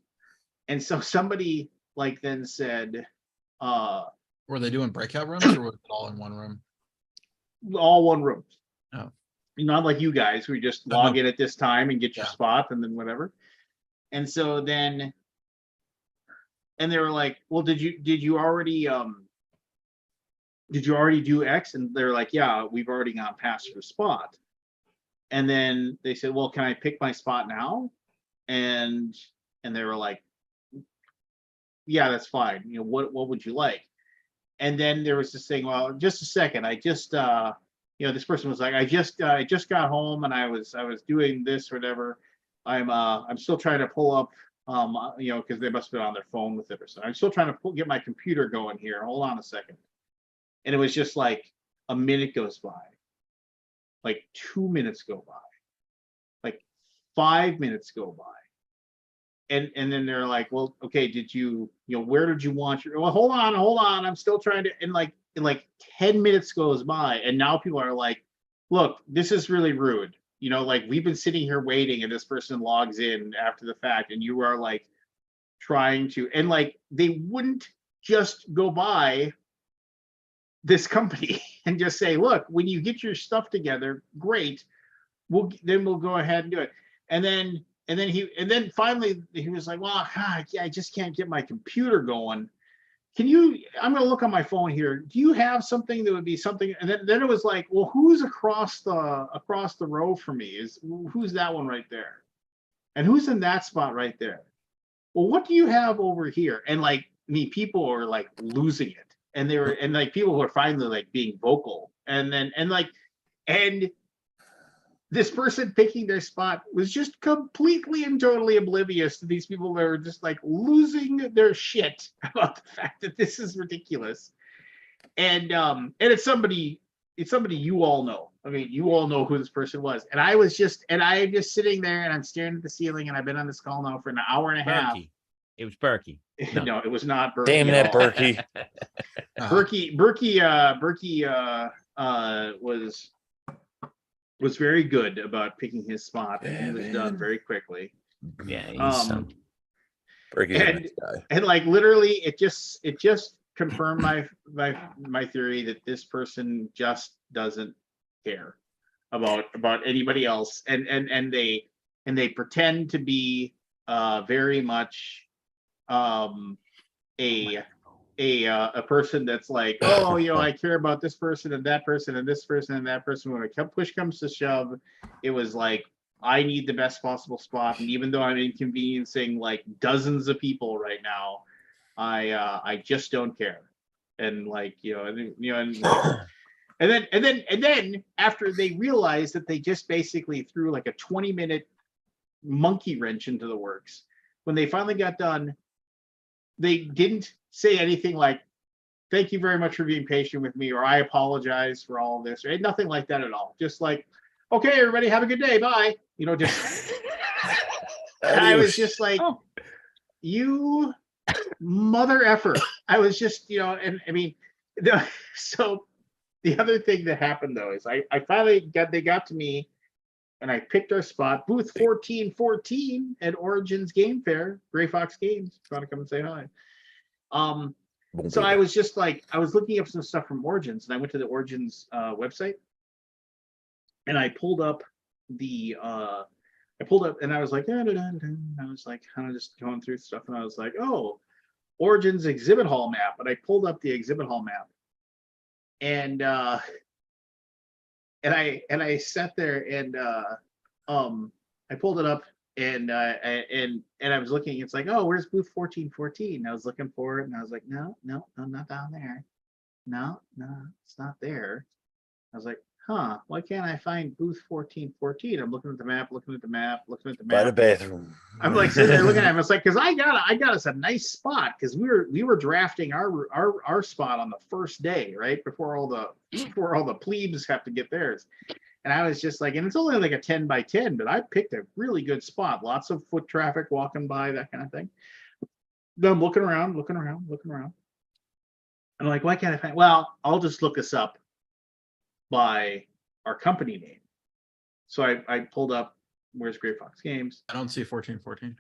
so somebody like then said, were they doing breakout rooms, or was it all in one room? All one room. Oh. Not like you guys, we just log no. in at this time and get your Yeah. spot and then whatever. And so then, and they were like, well, did you already do X? And they're like, yeah, we've already gone past your spot. And then they said, well, can I pick my spot now? And they were like, yeah, that's fine. You know, what would you like? And then there was this thing, well, just a second. I just you know, this person was like, I just got home and I was doing this or whatever. I'm still trying to pull up you know, because they must have been on their phone with it or something. I'm still trying to get my computer going here. Hold on a second. And it was just like a minute goes by, like 2 minutes go by, like 5 minutes go by. And then they're like, well, okay, where did you want your, well, hold on. I'm still trying to, and like 10 minutes goes by. And now people are like, look, this is really rude. You know, like we've been sitting here waiting and this person logs in after the fact and you are like trying to, and like they wouldn't just go by this company and just say, look, when you get your stuff together, great. We'll go ahead and do it. And then finally he was like, well, God, I just can't get my computer going. I'm going to look on my phone here. Do you have something that would be something? And then it was like, well, who's across the row from me? Who's that one right there? And who's in that spot right there? Well, what do you have over here? And like, I mean, people are like losing it. And people were finally like being vocal. And this person picking their spot was just completely and totally oblivious to these people that are just like losing their shit about the fact that this is ridiculous. And it's somebody you all know. I mean, you all know who this person was. And I'm just sitting there and I'm staring at the ceiling, and I've been on this call now for an hour and a half. It was Berkey. No, it was not Berkey. Damn that Berkey. Berkey was very good about picking his spot, and he was done very quickly. Yeah, Berkey's a nice guy. And like literally, it just confirmed my theory that this person just doesn't care about anybody else, and they pretend to be very much a person that's like, oh, you know, I care about this person and that person and this person and that person. When push comes to shove, it was like, I need the best possible spot, and even though I'm inconveniencing like dozens of people right now, I just don't care. And like, and then after they realized that they just basically threw like a 20-minute monkey wrench into the works, when they finally got done, they didn't say anything like, thank you very much for being patient with me, or I apologize for all of this, or nothing like that at all. Just like, okay, everybody, have a good day, bye. You know, just. And I was just like, you mother effer. I was just, you know, and I mean, so the other thing that happened though is I finally they got to me, and I picked our spot, booth 1414 at Origins Game Fair, Gray Fox Games. If you want to come and say hi. So I was just like, I was looking up some stuff from Origins, and I went to the Origins website, and I pulled up and I was like, I was like, kind of just going through stuff, and I was like, oh, Origins exhibit hall map. And I pulled up the exhibit hall map, and I sat there and I pulled it up, and I was looking. It's like, oh, where's booth 1414? I was looking for it, and I was like, no, I'm not down there. No, it's not there. I was like, huh, why can't I find booth 1414? I'm looking at the map. By the bathroom. I'm like sitting there looking at him. It's like, because I got us a nice spot, because we were drafting our spot on the first day, right before all the plebes have to get theirs. And I was just like, and it's only like a 10 by 10, but I picked a really good spot. Lots of foot traffic walking by, that kind of thing. Then I'm looking around. I'm like, why can't I find? Well, I'll just look us up by our company name. So I pulled up, where's Gray Fox Games? I don't see 1414.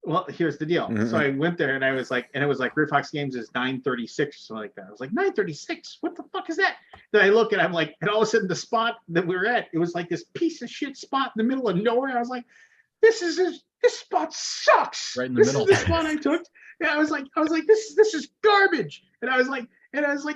Well, here's the deal. So I went there, and I was like, and it was like Gray Fox Games is 936 or something like that. I was like, 936? What the fuck is that? Then I look, and I'm like, and all of a sudden the spot that we were at, it was like this piece of shit spot in the middle of nowhere. I was like, this spot sucks. Right in the middle. This is the spot I took. Yeah, I was like, this is garbage. And I was like,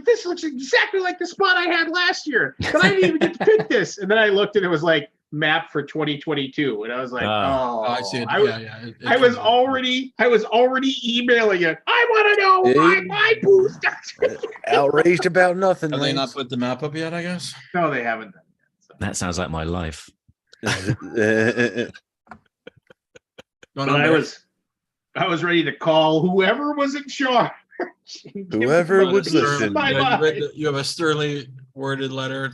this looks exactly like the spot I had last year, but I didn't even get to pick this. And then I looked, and it was like map for 2022, and I was like, I see it. I was already emailing it. I want to know why my booth. Outraged about nothing. Have they not put the map up yet? I guess. No, they haven't done it yet. So. That sounds like my life. But I was ready to call whoever was in charge. Whoever would listen. You have a sternly worded letter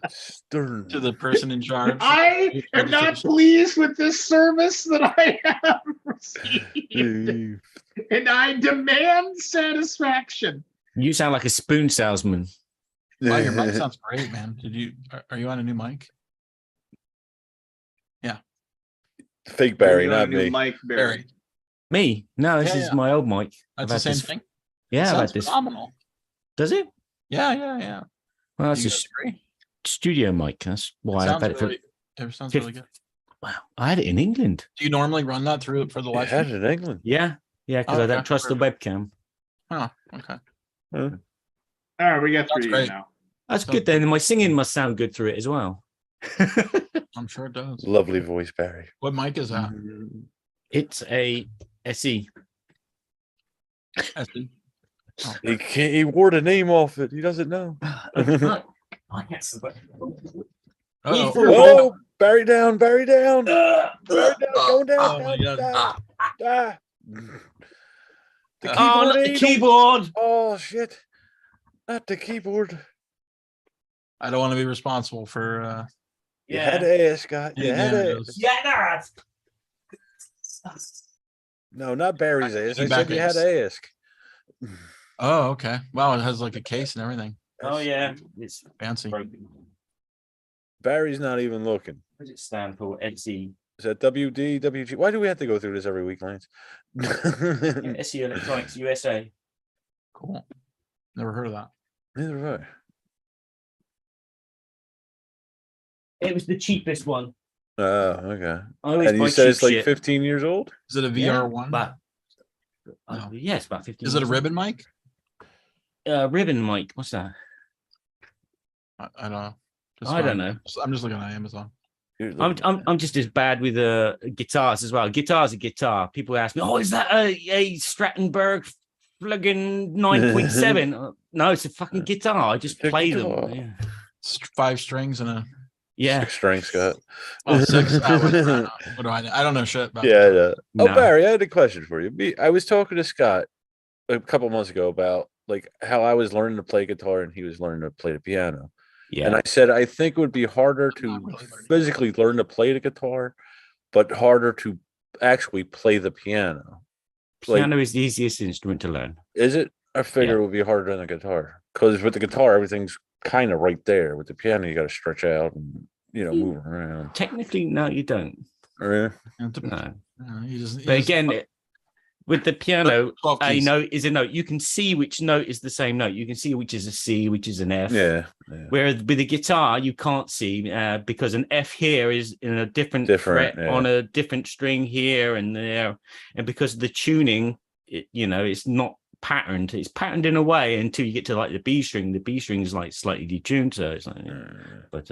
Stern. to the person in charge. I am not pleased with this service that I have received, and I demand satisfaction. You sound like a spoon salesman. Wow, your mic sounds great, man. Are you on a new mic? Yeah. Fake Barry, You're on not a new me. Mike Barry. Me? No, this is my old mic. That's I've the had same this- thing. Yeah, I've Sounds had this. phenomenal. Does it? Yeah. Well, it's You a guys agree? studio mic. That's why I've Sounds had it for. really, it sounds really good. Wow, I had it in England. Do you normally run that through for the You live had stream? it in England. Yeah, because Oh, I don't okay. trust the webcam. Oh, okay. All right, we got That's 3 great. now. That's So- good then. My singing must sound good through it as well. I'm sure it does. Lovely voice, Barry. What mic is that? It's a E. SE. SD? He can't. He wore the name off it. He doesn't know. Uh-oh. Oh, Barry down, Barry down, Barry down, going down, Oh my down, God. down. The Oh, keyboard not the ain't- keyboard. Oh shit! Not the keyboard. I don't want to be responsible for. You had to ask, Scott. You had to. damages. Yeah, No, not Barry's ass. I Feedback said you had ass. to ask. Oh, okay. Wow, it has like a case and everything. Oh yeah, it's Fancy. broken. Barry's not even looking. What does it stand for? SE. Is that WD, WG? Why do we have to go through this every week, Lance? SE Electronics USA. Cool. Never heard of that. Neither have I. It was the cheapest one. Oh, okay. I always And you buy said cheap it's like shit. 15 years old? Is it a Yeah, VR1? But No. yeah, it's about 15. Is it a years ribbon mic? old. Ribbon mic. What's that? I don't know. I don't know. I'm just looking at Amazon. I'm just as bad with guitars as well. Guitar's a guitar. People ask me, "Oh, is that a Strattenberg friggin' 9.7?" No, it's a fucking guitar. I just It's a play guitar. them. Yeah. 5 strings and a Yeah. 6 strings, Scott. 6. What do I know? I don't know shit about Yeah, guitar. yeah. Oh, No. Barry, I had a question for you. I was talking to Scott a couple months ago about like how I was learning to play guitar and he was learning to play the piano. And Yeah. I said I think it would be harder I'm not to really learning. physically learn to play the guitar, but harder to actually play the piano. Like, Piano is the easiest instrument to learn. is it? I figure it would be harder than the guitar because with the guitar everything's kind of right there. With the piano, you got to stretch out and move around. Technically, no, you don't. Right? No. You But again, with the piano, 12 a keys. note is a note. You can see which note is the same note. You can see which is a C, which is an F. Yeah. Whereas with a guitar, you can't see because an F here is in a different fret yeah. on a different string here and there, and because of the tuning, it's not patterned. It's patterned in a way until you get to like the B string. The B string is like slightly detuned, so it's like, but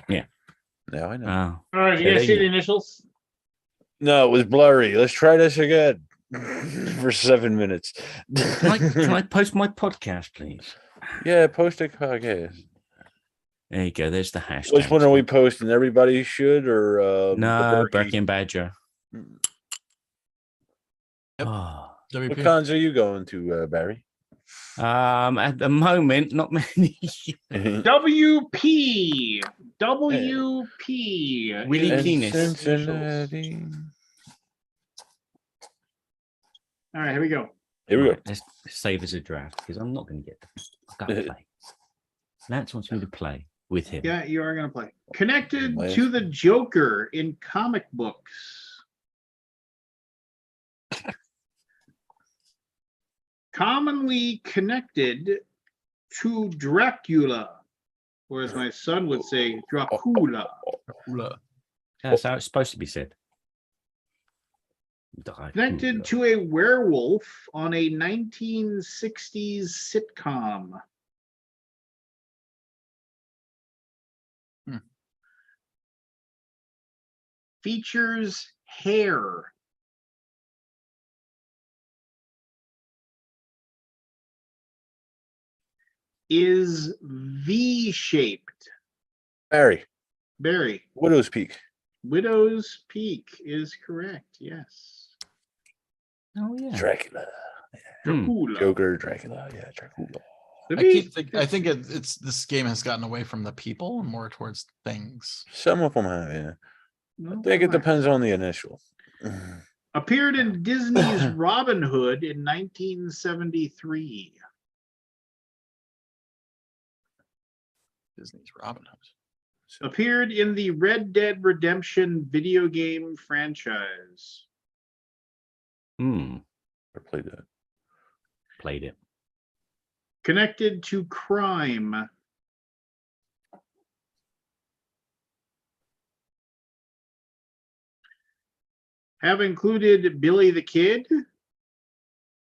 yeah. Now I know. All right, you Yeah, guys there see you the go. initials? No, it was blurry. Let's try this again for 7 minutes. Can I post my podcast, please? Yeah, post a podcast. There you go. There's the hashtag. Which one are we posting? Everybody should or No, the Berkey? Berkey and Badger. Yep. Oh. What WP. cons are you going to, Barry? At the moment, not many. WP. WP. Willie is Keenest. Cincinnati. All right, here we go. Here we go. Right, let's save as a draft because I'm not going to get them. I've got to play. Lance wants me to play with him. Yeah, you are going to play. Connected Nice. to the Joker in comic books. Commonly connected to Dracula, or as my son would say, Dracula. That's how it's supposed to be said. Connected to a werewolf on a 1960s sitcom. Features hair. Is V-shaped. Barry. Barry. Widow's Peak. Widow's Peak is correct. Yes. Oh yeah. Dracula. Dracula. Joker, Dracula. Yeah, Dracula. I think it's this game has gotten away from the people and more towards things. Some of them have, yeah. I think it depends on the initial. Appeared in Disney's Robin Hood in 1973. Disney's Robin Hood. Appeared in the Red Dead Redemption video game franchise. I played that. Played it. Connected to crime. Have included Billy the Kid,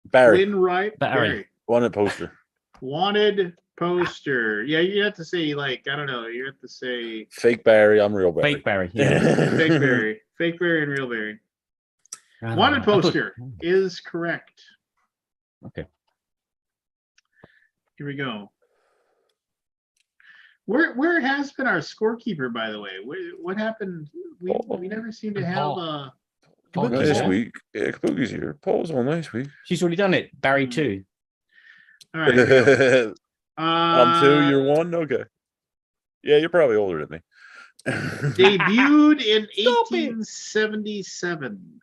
Barry. Flynn Wright, Barry. Wanted poster. Wanted poster. Yeah, you have to say like I don't know. You have to say Fake Barry. I'm real Barry. Fake Barry. Yeah. fake Barry, fake Barry, and real Barry. Ah, Wanted I thought- poster is correct. Okay. Here we go. Where has been our scorekeeper, by the way? What happened? We never seem to have Paul. a. Paul Nice Kizar. week. Yeah, Kabuki's here. Paul's on nice week. She's already done it. Barry too. All right. Here we go. I'm 2, you're 1. Okay. Yeah, you're probably older than me. Debuted in Stop it. 1877.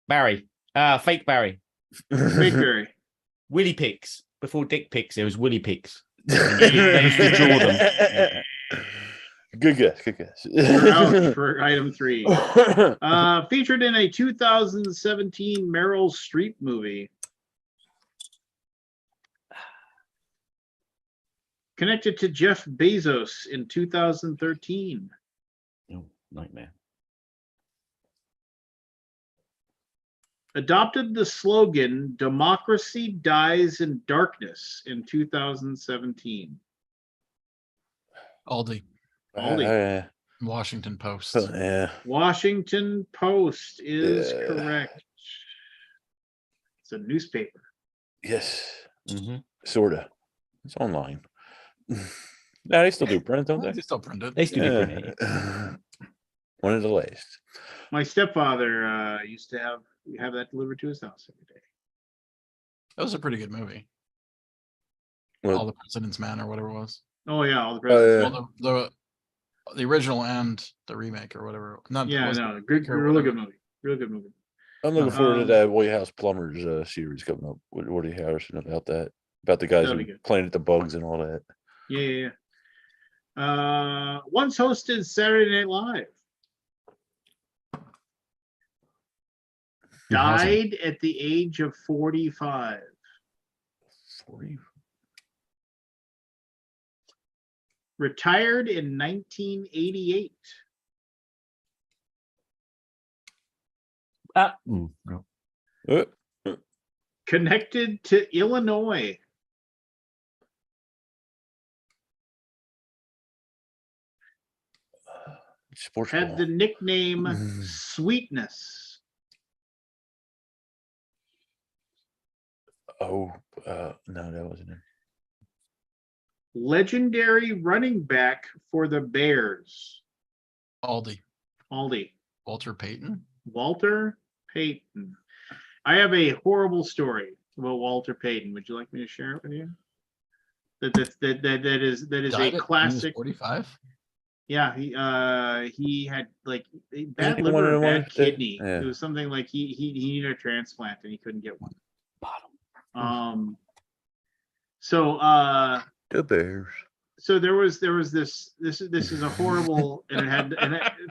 Barry. Fake Barry. Fake Barry. Willy Picks. Before Dick Picks, there was Willy Picks. They used to draw them. Good guess. Good guess. We're out for item 3. Featured in a 2017 Meryl Streep movie. Connected to Jeff Bezos in 2013. Oh, nightmare. Adopted the slogan "Democracy Dies in Darkness" in 2017. Aldi. Aldi. Washington Post. Yeah. Washington Post is Yeah. correct. It's a newspaper. Yes, Mhm. sorta. It's online. No, they still do print, don't They they? still print it. They still do print it. Yeah. One of the last. My stepfather used to have that delivered to his house every day. That was a pretty good movie. Well, All the President's Men or whatever it was. Oh yeah, all the presidents. yeah. Well, the original and the remake or whatever. Not Yeah, was no, it good, or really good whatever. movie. Real good movie. I'm looking forward to Um, that White House Plumbers series coming up with Woody Harrison about that. About the guys That'll who be good. planted the bugs and all that. Yeah. Once hosted Saturday Night Live. Who hasn't? Died at the age of 45. 40. Retired in 1988. No. Connected to Illinois. Sports Had ball. the nickname Mm. Sweetness. Oh, no, that wasn't it. Legendary running back for the Bears. Aldi. Walter Payton. Walter Payton. I have a horrible story about Walter Payton. Would you like me to share it with you? That is Died a at- he was classic. 45. Yeah, he had like a bad he one liver, of or the bad ones that- kidney. yeah. It was something like he needed a transplant and he couldn't get one. Bottom. So The Bears. so there was this is a horrible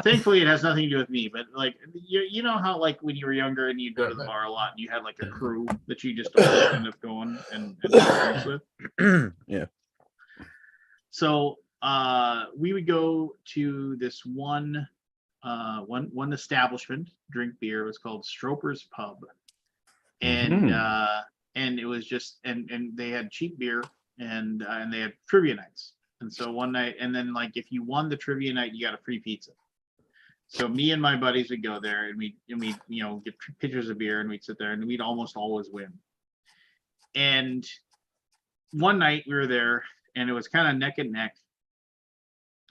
thankfully it has nothing to do with me, but like you know how like when you were younger and you'd go to the bar a lot and you had like a crew that you just always end up going and have drinks with. Yeah. So we would go to this one establishment, drink beer. It was called Stroper's Pub, and it was just and they had cheap beer and they had trivia nights. And so one night, and then like if you won the trivia night, you got a free pizza. So me and my buddies would go there and we get pitchers of beer and we'd sit there and we'd almost always win. And one night we were there and it was kind of neck and neck.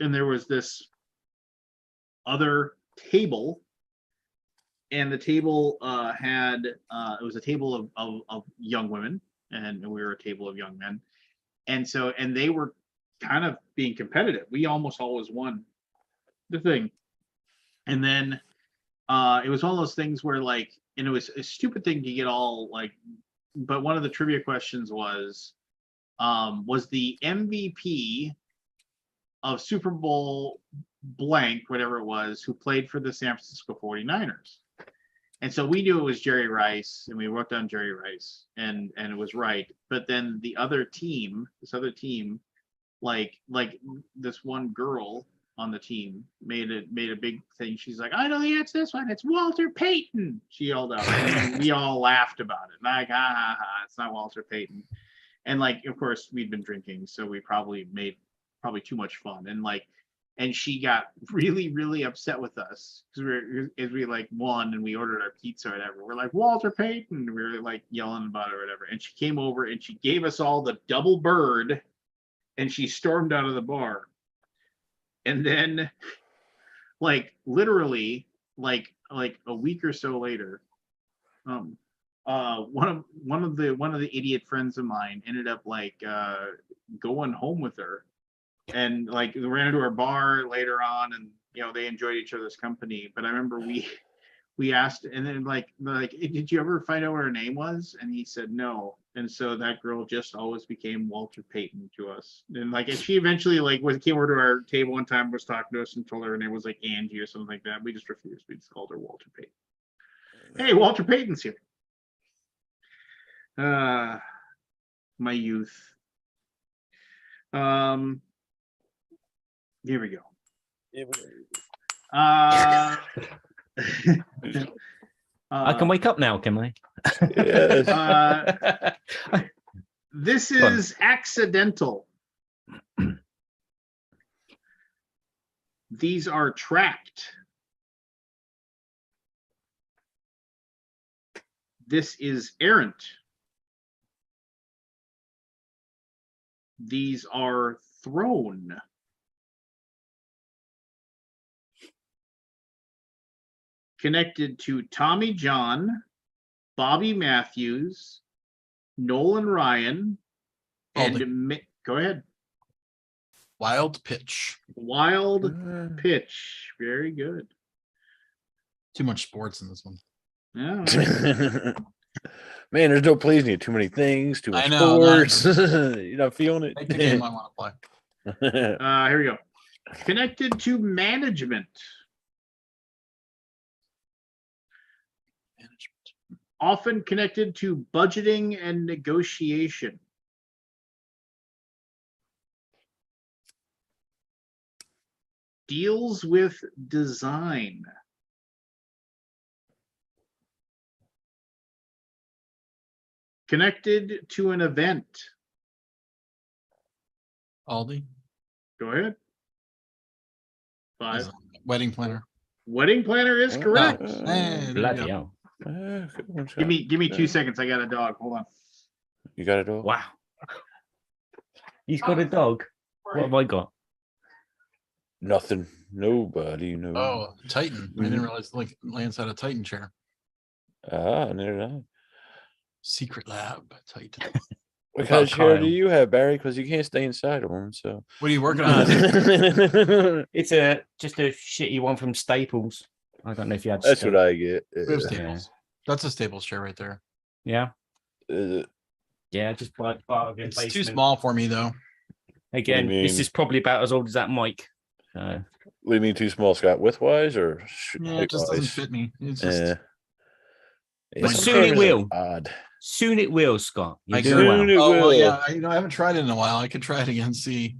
And there was this other table, and the table had it was a table of young women, and we were a table of young men, and they were kind of being competitive. We almost always won the thing, and then it was one of those things where like, and it was a stupid thing to get all like, but one of the trivia questions was the MVP of Super Bowl blank, whatever it was, who played for the San Francisco 49ers. And so we knew it was Jerry Rice, and we wrote down Jerry Rice, and it was right. But then this other team, like this one girl on the team made a big thing. She's like, I know the answer to this one. It's Walter Payton. She yelled out, and we all laughed about it. Like, ha ha ha, it's not Walter Payton. And like, of course, we'd been drinking, so we probably made too much fun. And like, and she got really, really upset with us because we like won and we ordered our pizza or whatever. We're like, Walter Payton. We were like yelling about it or whatever. And she came over and she gave us all the double bird and she stormed out of the bar. And then like literally like a week or so later, one of the idiot friends of mine ended up like going home with her, and like we ran into our bar later on, and they enjoyed each other's company. But I remember we asked, and then like did you ever find out what her name was? And he said no. And so that girl just always became Walter Payton to us. And like, and she eventually like came over to our table one time, was talking to us, and told her name was like Angie or something like that. We just refused. We just called her Walter Payton. Hey, Walter Payton's here. My youth. Here we go. I can wake up now, can I? Yes. This is accidental. These are tracked. This is errant. These are thrown. Connected to Tommy John, Bobby Matthews, Nolan Ryan, and go ahead. Wild pitch. Wild pitch. Very good. Too much sports in this one. Yeah. Man, there's no pleasing you. Too many things, too much I know, sports. You're not feeling it. Take the game I want to play. Here we go. Connected to management. Often connected to budgeting and negotiation. Deals with design. Connected to an event. Aldi. Go ahead. 5. Is a wedding planner. Wedding planner is correct. Hey, there you Bloody go. hell. Good one, Give Scott. me 2 seconds. I got a dog. Hold on. You got it all. Wow. He's got a dog. What have I got? Nothing. Nobody knows. Oh, Titan. I didn't realize like Lance had a Titan chair. Neither did I. Secret lab Titan. What kind of chair do Kyle. you have, Barry? Because you can't stay inside of them. So What are you working on? It's just a shitty one from Staples. I don't know if you had. that's what I get. We have Staples. That's a Staples chair right there. Yeah, Uh, yeah. Just like part of It's it. too small for me though. Again, What do you this mean? is probably about as old as that mic. So what do you mean too small, Scott? Width-wise or Yeah, it just doesn't height-wise? fit me. It's just Yeah, But some soon it chairs are will. Odd. soon it will, Scott. You're I doing well. Soon it oh well, will. yeah. I haven't tried it in a while. I could try it again. See,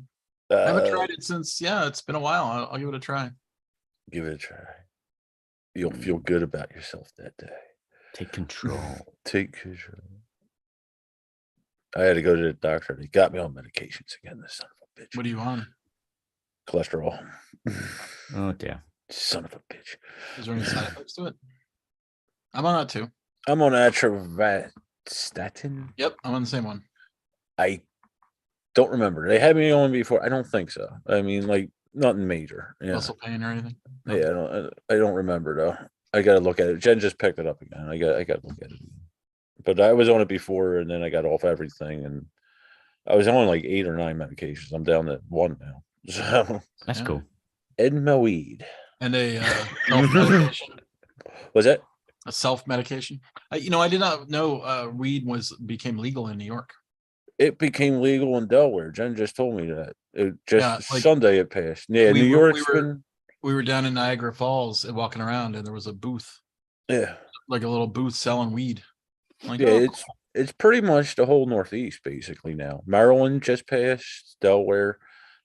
I haven't Uh, tried it since. Yeah, it's been a while. I'll give it a try. Give it a try. You'll feel good about yourself that day. Take control. Take control. I had to go to the doctor. They got me on medications again. This son of a bitch. What are you on? Cholesterol. Oh dear. Son of a bitch. Is there any side effects to it? I'm on that too. I'm on atorvastatin. Yep, I'm on the same one. I don't remember. They had me on before. I don't think so. I mean, like nothing major. Yeah, Muscle pain or anything? No. yeah. I don't remember though. I got to look at it. Jen just picked it up again. I got to look at it. But I was on it before, and then I got off everything, and I was on like 8 or 9 medications. I'm down to 1 now. So That's Yeah. cool. Edma weed. And a self-medication. Was that? A self-medication. I did not know weed became legal in New York. It became legal in Delaware. Jen just told me that. It just Yeah, like, Sunday it passed. Yeah, we New were- York's we were- been. We were down in Niagara Falls and walking around, and there was a booth, Yeah, like a little booth selling weed. I'm like, yeah. oh, It's pretty much the whole Northeast basically now. Maryland just passed. Delaware,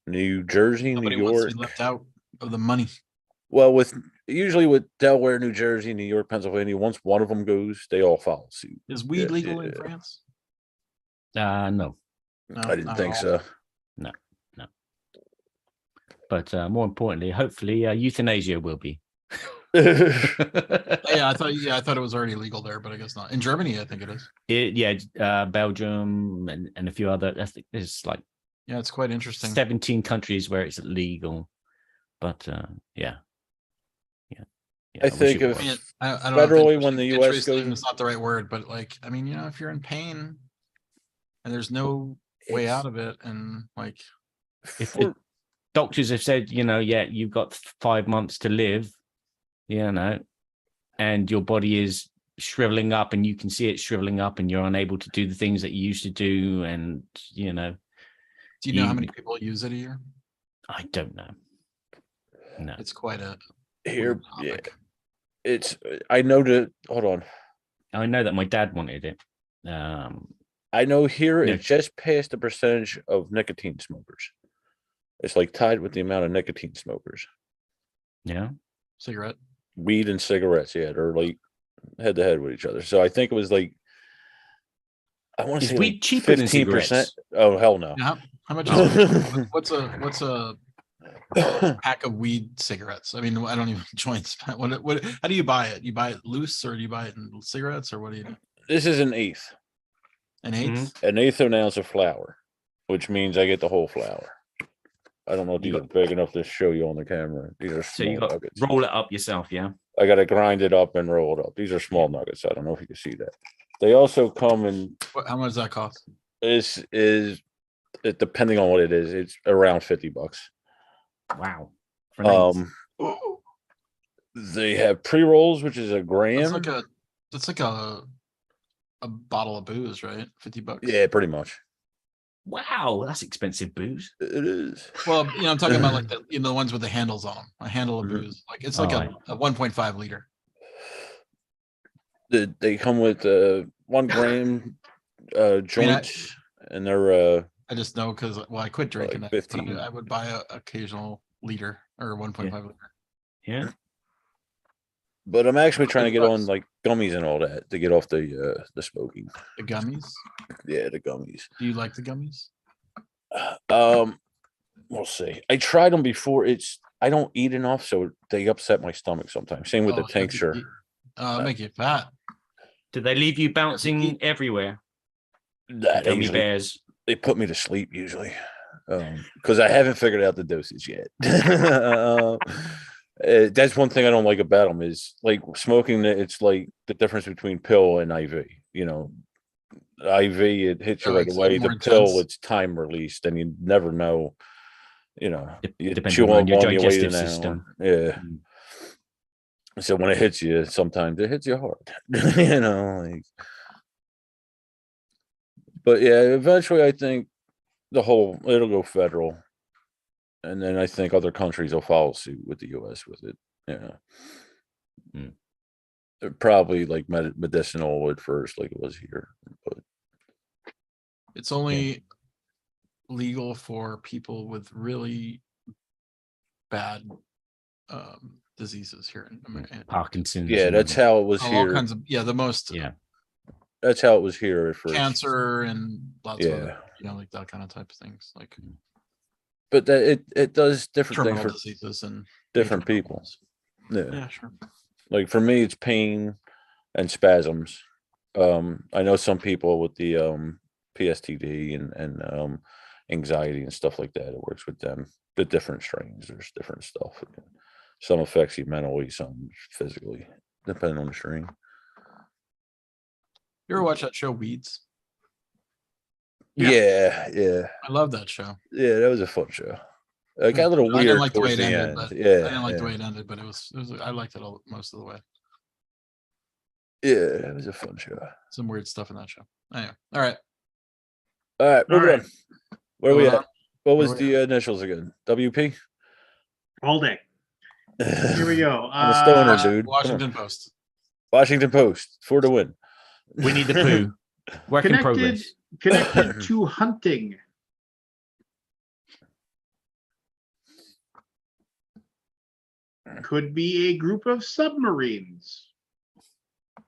New Jersey, nobody New wants York. to be left out of the money. Well, usually with Delaware, New Jersey, New York, Pennsylvania, once one of them goes, they all follow suit. Is weed Yeah, legal in yeah. France? No. No, I didn't not think at all. so. But more importantly, hopefully, euthanasia will be. Yeah, I thought it was already legal there, but I guess not. In Germany, I think it is. Belgium and a few other. I think there's like Yeah, it's quite interesting. 17 countries where it's legal. But yeah. I wish think it if- I was. mean, I don't know if Federally, when the US interesting goes- is not the right word, but like, I mean, if you're in pain and there's no way It's- out of it, and like, If for- doctors have said, you've got 5 months to live, and your body is shriveling up and you can see it shriveling up and you're unable to do the things that you used to do. And, do you know how You- many people use it a year? I don't know. No. It's quite a Here, weird yeah, topic. it's. I know that. Hold on. I know that my dad wanted it. I know here Yeah. it just passed the percentage of nicotine smokers. It's like tied with the amount of nicotine smokers. Yeah. Cigarette. Weed and cigarettes, yeah, they're like head to head with each other. So I think it was like I want to Is say weed like cheaper than 15%. cigarettes? Oh hell no. Yeah. How much is what's a pack of weed cigarettes? I mean, I don't even join. What how do you buy it? You buy it loose, or do you buy it in cigarettes, or what do you do? This is an eighth. An eighth. An eighth of an ounce of flour, which means I get the whole flour. I don't know if You these are big enough to show you on the camera. These are So small you got nuggets. roll it up yourself, yeah. I got to grind it up and roll it up. These are small nuggets. I don't know if you can see that. They also come in. How much does that cost? This is it, depending on what it is. It's around $50. Wow. For an eighth. They have pre rolls, which is a gram. That's like a bottle of booze, right? $50. Yeah, pretty much. Wow, that's expensive booze. It is. Well, I'm talking about like the ones with the handles on them. A handle of Mhm. booze, like it's like Alright. a 1.5 liter. They come with 1 gram joints, and they're I just know because I quit drinking Like it, but 15. I would buy a occasional liter or 1.5 liter. Yeah. but I'm actually trying to get on $50. like gummies and all that to get off the smoking. The gummies. Yeah, the gummies. Do you like the gummies? We'll see. I tried them before. I don't eat enough, so they upset my stomach sometimes. Same with the Oh, you have to tincture. make you fat. Do they leave you bouncing everywhere? The They gummy usually bears. they put me to sleep usually, because I haven't figured out the dosage yet. That's one thing I don't like about them is like smoking. It's like the difference between pill and IV. IV it hits you Oh, right it's away. more The pill intense. it's time released, and you never know. You Depending chew on on your one, you wait digestive an hour. system. Yeah. Mm. So when it hits you, sometimes it hits you hard. But yeah, eventually I think it'll go federal. And then I think other countries will follow suit with the US with it. Yeah. Probably like medicinal at first, like it was here. But It's only legal for people with really bad diseases here in America. Parkinson's. yeah, and- that's how it was All here. kinds of the most Yeah. That's how it was here at first. cancer and lots of Yeah. like that kind of type of things, like But that it does different things terminal for diseases and different major people. problems. Yeah. Yeah, sure. Like for me, it's pain and spasms. I know some people with the PSTD and anxiety and stuff like that. It works with them. The different strains, there's different stuff. Some affects you mentally, some physically, depending on the strain. You ever watch that show Weeds? Yeah, yeah, I love that show. yeah. That was a fun show. It got a little I didn't weird like the way towards it the ended, end. but Yeah, I didn't like the yeah. way it ended, but it was I liked it all most of the way. Yeah, it was a fun show. Some weird stuff in that show. Anyway, all right. All right, moving right. on. Where are we Moving at? What was Where we the initials again? WP. All day. Here we go. I'm a stoner, dude. Come on. Washington Post. Washington Post for the win. Winnie the Pooh. Work in Connected, progress. connected to hunting. Could be a group of submarines.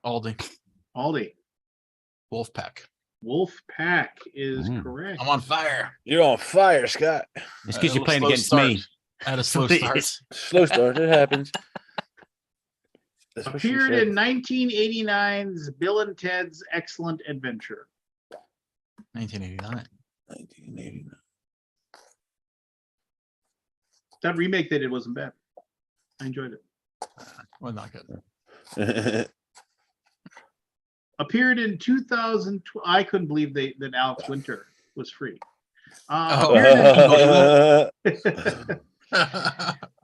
Aldi. Aldi. Wolfpack. Wolf Pack is Mm. correct. I'm on fire. You're on fire, Scott. It's A because you're little playing slow against start. me. I had a slow It start. is. Slow start. It happens. That's what she Appeared said. in 1989's Bill and Ted's Excellent Adventure. 1989. 1989. That remake they did wasn't bad. I enjoyed it. Well, not good. Appeared in 2000. I couldn't believe that Alex Winter was free. Oh.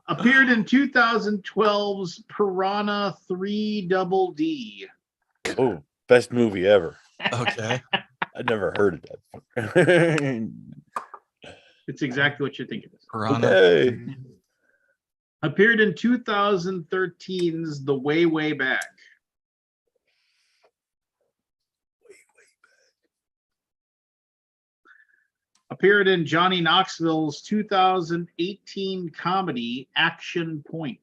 Appeared in 2012's Piranha 3 Double D. Oh, best movie ever. Okay. I never heard of that. It's exactly what you think it is. Piranha. Okay. Appeared in 2013's The Way, Way Back. Appeared in Johnny Knoxville's 2018 comedy Action Point.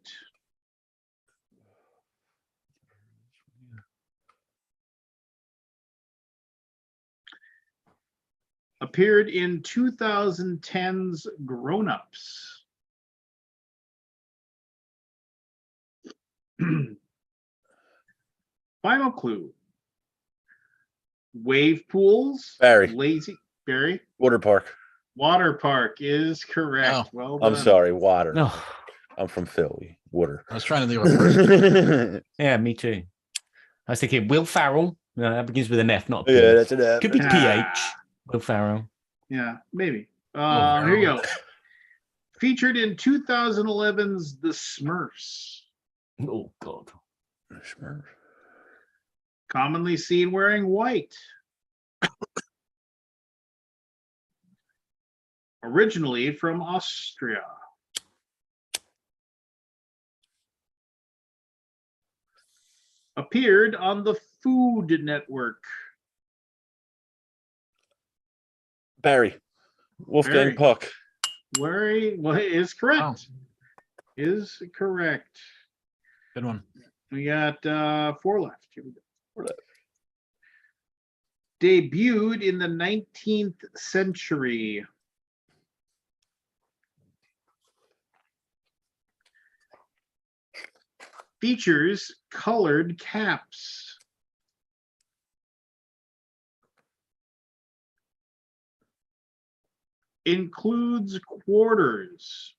Appeared in 2010's Grown Ups. Final clue. Wave pools. Barry. Lazy Barry. Water park. Water park is correct. Oh, Well done. I'm sorry, water. No. I'm from Philly. Water. I was trying to think of a person. Yeah, me too. I was thinking Will Farrell. No, that begins with an F, not a P. Yeah, that's an app. Could be Ah. PH. Will Farrell. Yeah, maybe. Oh, Here you no. go. Featured in 2011's The Smurfs. Oh God. Smurf. Commonly seen wearing white. Originally from Austria. Appeared on the Food Network. Barry. Wolfgang Barry. Puck. Wearing what is correct. Is correct. Good one. We got 4 left. Here we go. 4 left. Debuted in the 19th century. Features colored caps. Includes quarters.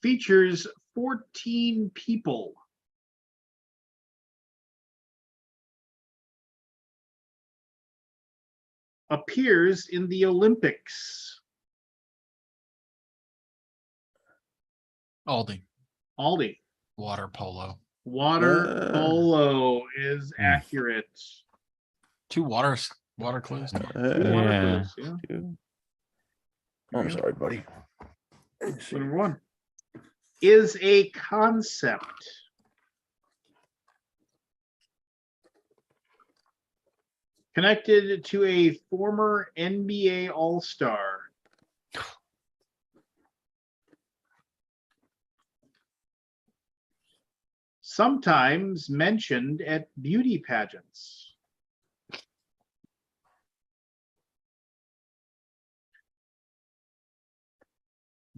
Features 14 people. Appears in the Olympics. Aldi. Aldi. Water polo. Water polo is accurate. 2 water clues. Two water Yeah. clues, yeah. I'm sorry, buddy. So number 1 is a concept. Connected to a former NBA All-Star. Sometimes mentioned at beauty pageants.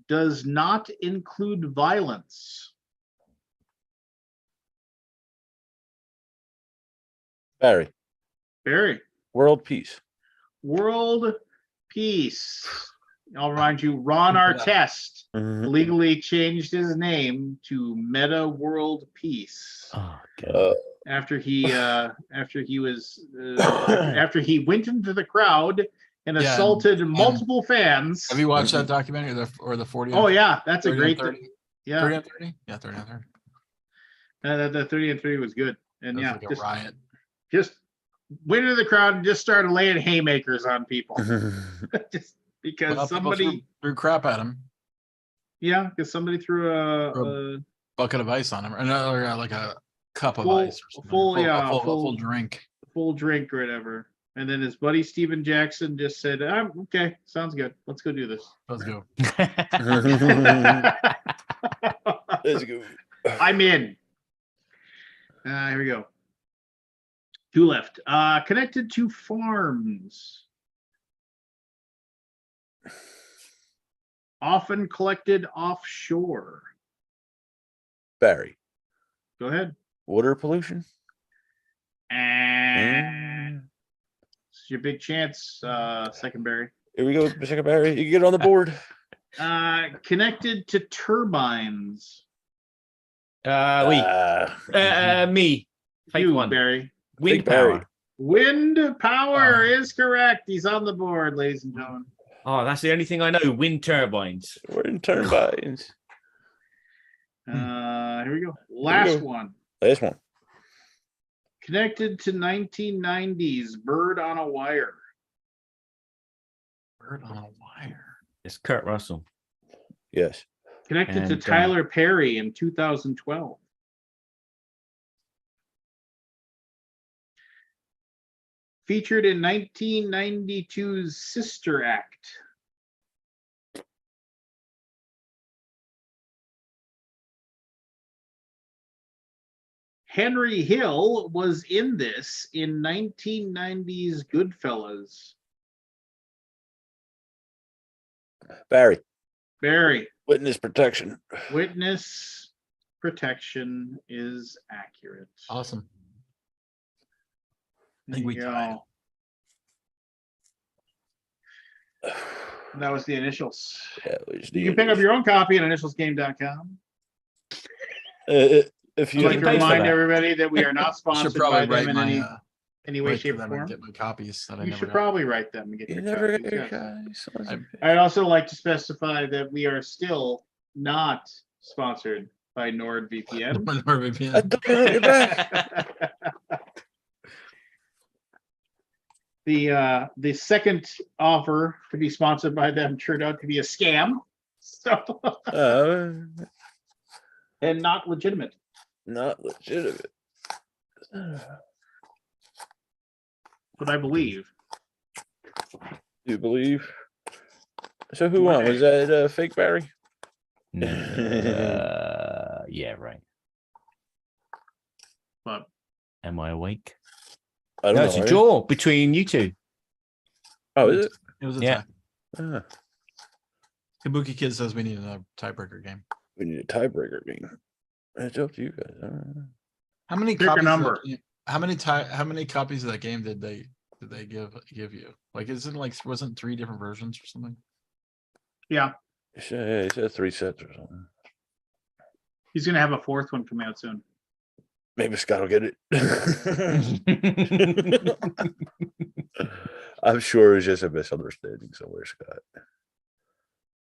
Does not include violence. Barry. Barry. World peace. World peace. I'll remind you, Ron Artest legally changed his name to Meta World Peace Oh God. after he went into the crowd and Yeah, assaulted multiple fans. Have you watched that documentary or the 40? Oh yeah, that's a 30 great. 30? Yeah, 30 on 30? Yeah, 30 on 30. the 30 and 30 was good, and That was yeah, like a riot. just went into the crowd and just started laying haymakers on people, just because Well, people somebody, threw crap at him. yeah, because somebody threw a Bucket of ice on him, or like a cup of Full- ice, or something. full- yeah, a full- full drink. full drink or whatever. And then his buddy Steven Jackson just said, okay, sounds good. Let's go do this. Let's go. Let's go. I'm in. Here we go. 2 left. Connected to farms. Often collected offshore. Barry. Go ahead. Water pollution. And it's your big chance, secondary. Here we go, Mr. Barry. You can get on the board. Connected to turbines. Me. Fake You, one. Barry. Wind Big Barry. power. Wind power is correct. He's on the board, ladies and gentlemen. Oh, that's the only thing I know. Wind turbines. We're in turbines. Here we go. Last one. Last one. Connected to 1990s Bird on a Wire. Bird on a wire. It's Kurt Russell. Yes. Connected to And, Tyler Perry in 2012. Featured in 1992's Sister Act. Henry Hill was in this in 1990's Goodfellas. Barry. Barry. Witness protection. Witness protection is accurate. Awesome. I There think we you tied. go. That was the initials. Yeah, it was You can pick up your own copy at initialsgame.com. If I'd you like to pay for remind that. everybody that we are not I should sponsored probably by them write in my any way, write to shape, or them and form. get my copies that I You never should got. probably write them and get you your never copies, get your yes. guys. I'd also like to specify that we are still not sponsored by NordVPN. I don't hurt your back. The second offer to be sponsored by them turned out to be a scam, so and not legitimate. Not legitimate. But I believe. You believe? So who won? Was that fake Barry? Yeah, right. But Am I awake? I don't No, know. it's a are you? draw between you two. Oh, is it? It was a Yeah. tie. Ah, Kabuki Kid says we need another tiebreaker game. we need a tiebreaker game. It's up to you guys. I don't know. How many Pick a copies? number. How many copies of that game did they give you? Like, isn't like wasn't 3 different versions or something? yeah, He said 3 sets or something. he's gonna have a fourth one come out soon. Maybe Scott will get it. I'm sure it's just a misunderstanding somewhere, Scott.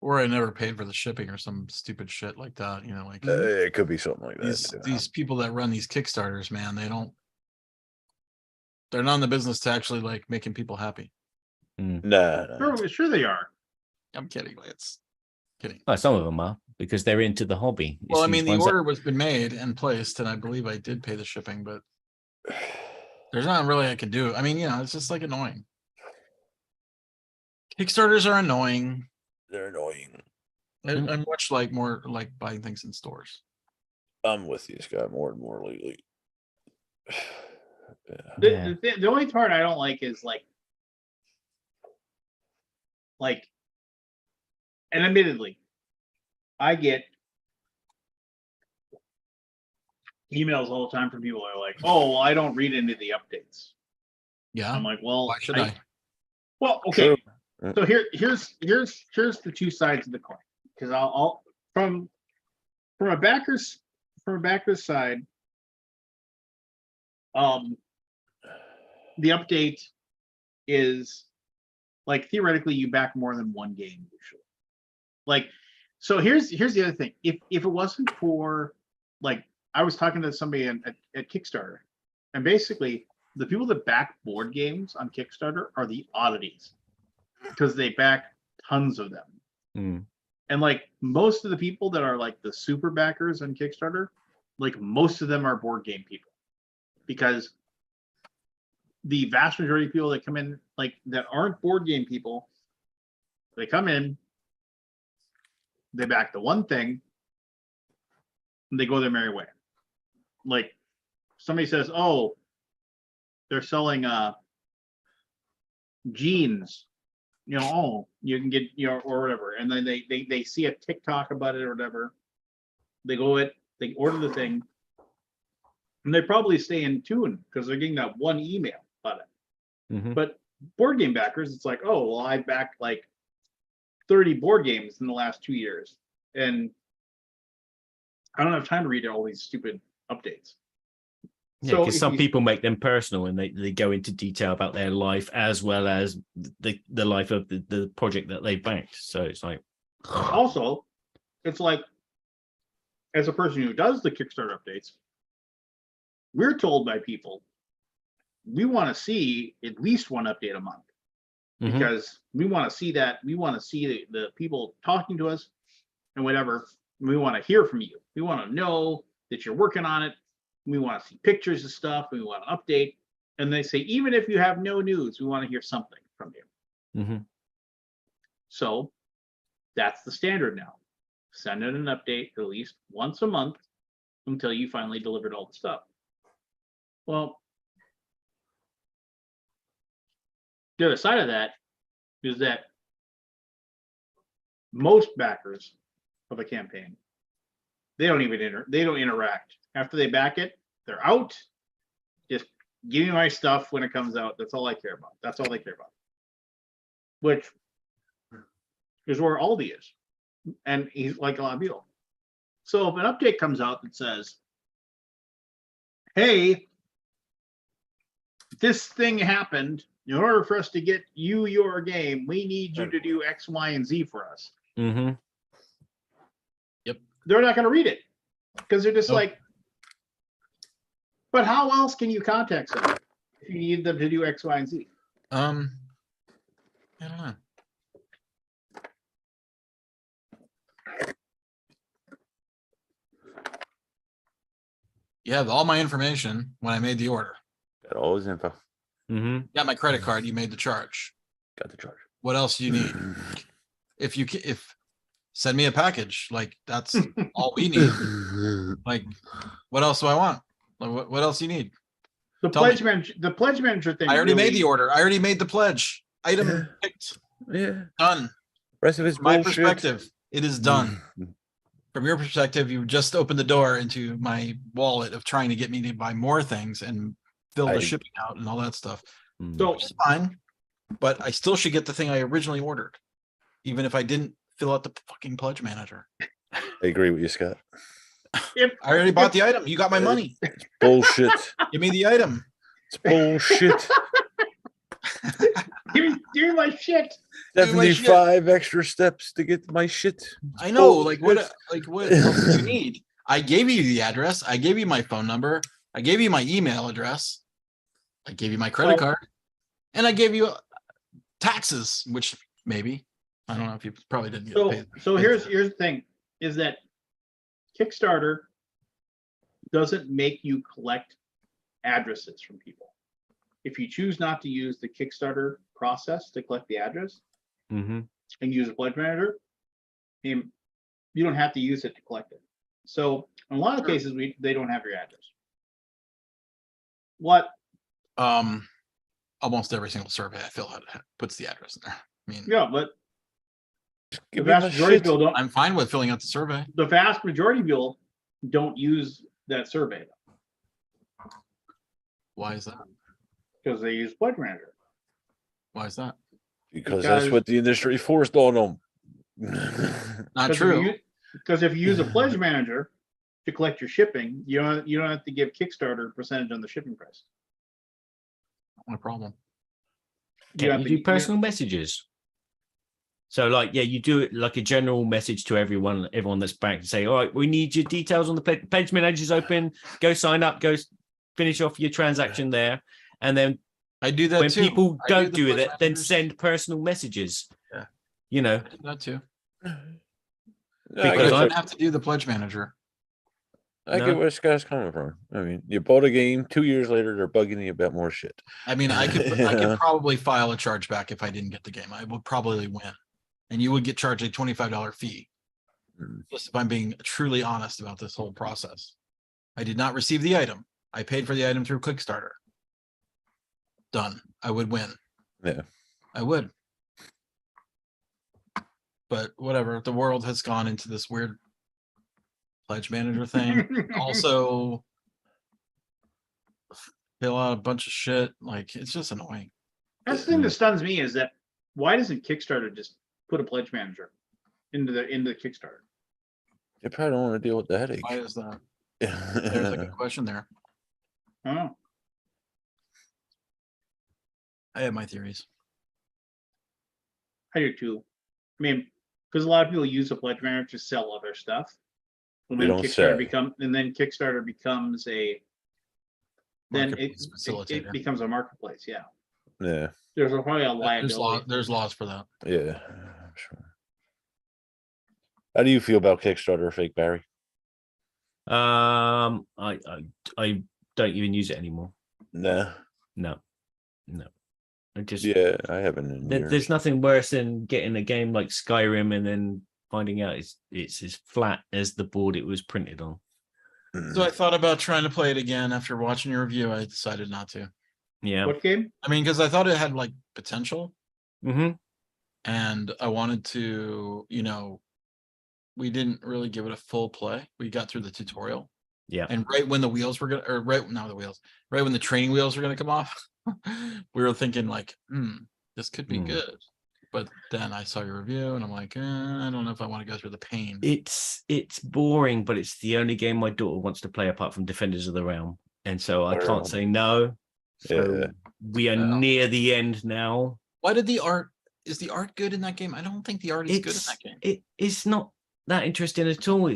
Or I never paid for the shipping or some stupid shit like that. You know, like It could be something like that. these people that run these Kickstarters, man, they're not in the business to actually like making people happy. Nah. Sure they are. I'm kidding, Lance. Kidding. Well, some of them are because they're into the hobby. It's Well, I these mean, the ones that- order was been made and placed, and I believe I did pay the shipping, but there's not really I can do. I mean, you know, it's just like annoying. Kickstarters are annoying. They're annoying. I'm much like more like buying things in stores. I'm with you, Scott, more and more lately. Yeah. The only part I don't like is like, and admittedly, I get emails all the time from people that are like, "Oh, well, I don't read into the updates." Yeah. I'm like, "Well, Why should I? Well, okay. True. So here's the two sides of the coin, because I'll from a backer's side, the update is like theoretically you back more than one game usually. Like, so here's the other thing. If it wasn't for, like, I was talking to somebody at Kickstarter, and basically the people that back board games on Kickstarter are the oddities because they back tons of them. Mm. And like most of the people that are like the super backers on Kickstarter, like most of them are board game people, because the vast majority of people that come in, like, that aren't board game people, they come in, they back the one thing, and they go their merry way. Like, somebody says, "Oh, they're selling jeans," you know, "Oh, you can get, you know," or whatever, and then they see a TikTok about it or whatever. They they order the thing, and they probably stay in tune because they're getting that one email about it. Mhm. But board game backers, it's like, "Oh, well, I backed like 30 board games in the last 2 years, and I don't have time to read all these stupid updates." Yeah, So because if some you- people make them personal and they go into detail about their life as well as the life of the project that they banked. So it's like, Also, it's like, as a person who does the Kickstarter updates, we're told by people we want to see at least one update a month, Mhm. because we want to see that, we want to see the people talking to us and whatever. We want to hear from you. We want to know that you're working on it. We want to see pictures of stuff. We want an update. And they say, even if you have no news, we want to hear something from you. Mhm. So that's the standard now. Send in an update at least once a month until you finally delivered all the stuff. Well, the other side of that is that most backers of a campaign They don't even they don't interact. After they back it, they're out. Just give me my stuff when it comes out. That's all I care about. That's all they care about. Which is where Aldi is. And he's like a lot of people. So if an update comes out that says, hey, this thing happened. In order for us to get you your game, we need you to do X, Y, and Z for us. Mm-hmm. They're not going to read it because they're just Nope. like, but how else can you contact them if you need them to do X, Y, and Z? I don't know. You have all my information when I made the order. Got all his info. Mm-hmm. Got my credit card. You made the charge. Got the charge. What else do you need? If send me a package, like that's all we need. Like, what else do I want? Like, what else do you need? The Tell pledge manager thing. I already made really- the order. I already made the pledge. Item picked. Yeah. Done. Rest of his From my bullshit. perspective, it is done. From your perspective, you just opened the door into my wallet of trying to get me to buy more things and fill the I- shipping out and all that stuff. So Which is fine, but I still should get the thing I originally ordered, even if I didn't fill out the fucking pledge manager. I agree with you, Scott. if I already bought the item. You got my money. Bullshit. Give me the item. It's bullshit. give me my shit. Give me my shit. 75 extra steps to get my shit. I know, Bullshit. like what else do you need? I gave you the address. I gave you my phone number. I gave you my email address. I gave you my credit Oh. card, and I gave you taxes, which maybe I don't know if you probably didn't get So paid. so here's the thing is that Kickstarter doesn't make you collect addresses from people. If you choose not to use the Kickstarter process to collect the address Mm-hmm. and use a pledge manager, you don't have to use it to collect it. So in a lot of Sure. cases, they don't have your address. What Almost every single survey I fill out puts the address in there. I mean, yeah, but the Give me my vast majority of shit. people don't. I'm fine with filling out the survey. The vast majority of people don't use that survey Why is that? because they use pledge manager. Why is that? Because that's Because- what the industry forced on them. Not true. Because if you use a pledge manager to collect your shipping, you don't have to give Kickstarter a percentage on the shipping price. No problem. You have You to do personal messages. So, like, yeah, you do it like a general message to everyone that's back to say, all right, we need your details on the page manager's open. Go sign up. Go finish off your transaction there, and then I do that when too. people I do don't the do pledge it, then managers. send personal messages. Yeah. You know, I do that too. I But get I Because where- don't have to do the pledge manager. I No. get where this guy's coming from. I mean, you bought a game 2 years later, they're bugging you about more shit. I mean, I could Yeah. probably file a chargeback if I didn't get the game. I would probably win, and you would get charged a $25 fee. Mm. Just if I'm being truly honest about this whole process, I did not receive the item. I paid for the item through Kickstarter. Done. I would win. Yeah. I would. But whatever. The world has gone into this weird pledge manager thing. Also, fill out a bunch of shit. Like, it's just annoying. That's the thing that stuns me is that why doesn't Kickstarter just put a pledge manager into the Kickstarter? You probably don't want to deal with the headache. Why is that? There's a good question there. I don't know. I have my theories. I do too. I mean, because a lot of people use a pledge manager to sell other stuff. And They then don't Kickstarter becomes a then it Marketplace facilitator. becomes a marketplace. Yeah, Yeah, there's probably a There's liability. there's laws for that. yeah, I'm sure. How do you feel about Kickstarter, Fake Barry? I don't even use it anymore. Nah. No. I just Yeah, I haven't in years. there's nothing worse than getting a game like Skyrim and then finding out it's as flat as the board it was printed on. So I thought about trying to play it again after watching your review. I decided not to. Yeah. What game? I mean, because I thought it had like potential, Mm-hmm. and I wanted to, we didn't really give it a full play. We got through the tutorial. Yeah. And right when the wheels were gonna, or right now the wheels, right when the training wheels were gonna come off, we were thinking like, this could be good. But then I saw your review and I'm like, I don't know if I want to go through the pain. It's boring, but it's the only game my daughter wants to play apart from Defenders of the Realm, and so I can't say no. So we are near the end now. Why did is the art good in that game? I don't think the art is good in that game. It's not that interesting at all.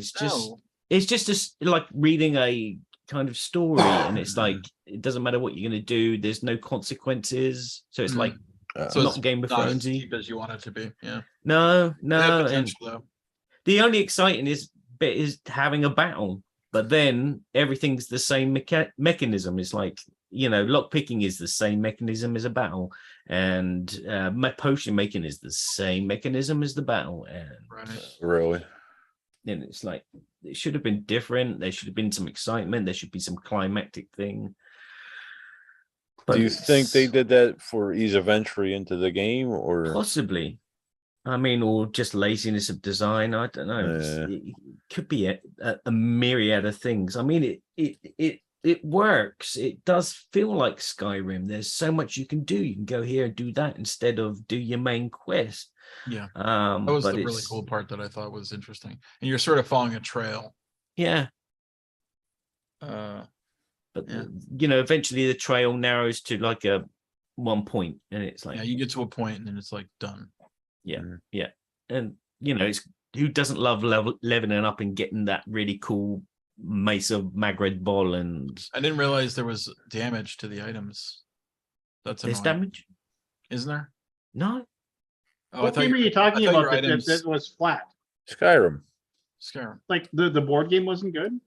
It's just like reading a kind of story, and it's like it doesn't matter what you're going to do. There's no consequences, so it's like so not it's Game of not as Thronesy deep as you want it to be. Yeah. No, It had and potential, though. the only exciting bit is having a battle, but then everything's the same mechanism. It's like, lock picking is the same mechanism as a battle, and potion making is the same mechanism as the battle, and Really? then it's like it should have been different. There should have been some excitement. There should be some climactic thing. But do you think they did that for ease of entry into the game, or possibly? I mean, or just laziness of design. I don't know. It could be a myriad of things. I mean, it works. It does feel like Skyrim. There's so much you can do. You can go here and do that instead of do your main quest. Yeah. That was the really cool part that I thought was interesting. And you're sort of following a trail. Yeah. But eventually the trail narrows to like a one point, and it's like you get to a point and then it's like done. Yeah. And it's who doesn't love leveling up and getting that really cool Mace of Magred ball. And I didn't realize there was damage to the items. That's there's annoying. damage? Isn't there? No. Oh, what game are you talking about that was flat? Skyrim. Like the board game wasn't good?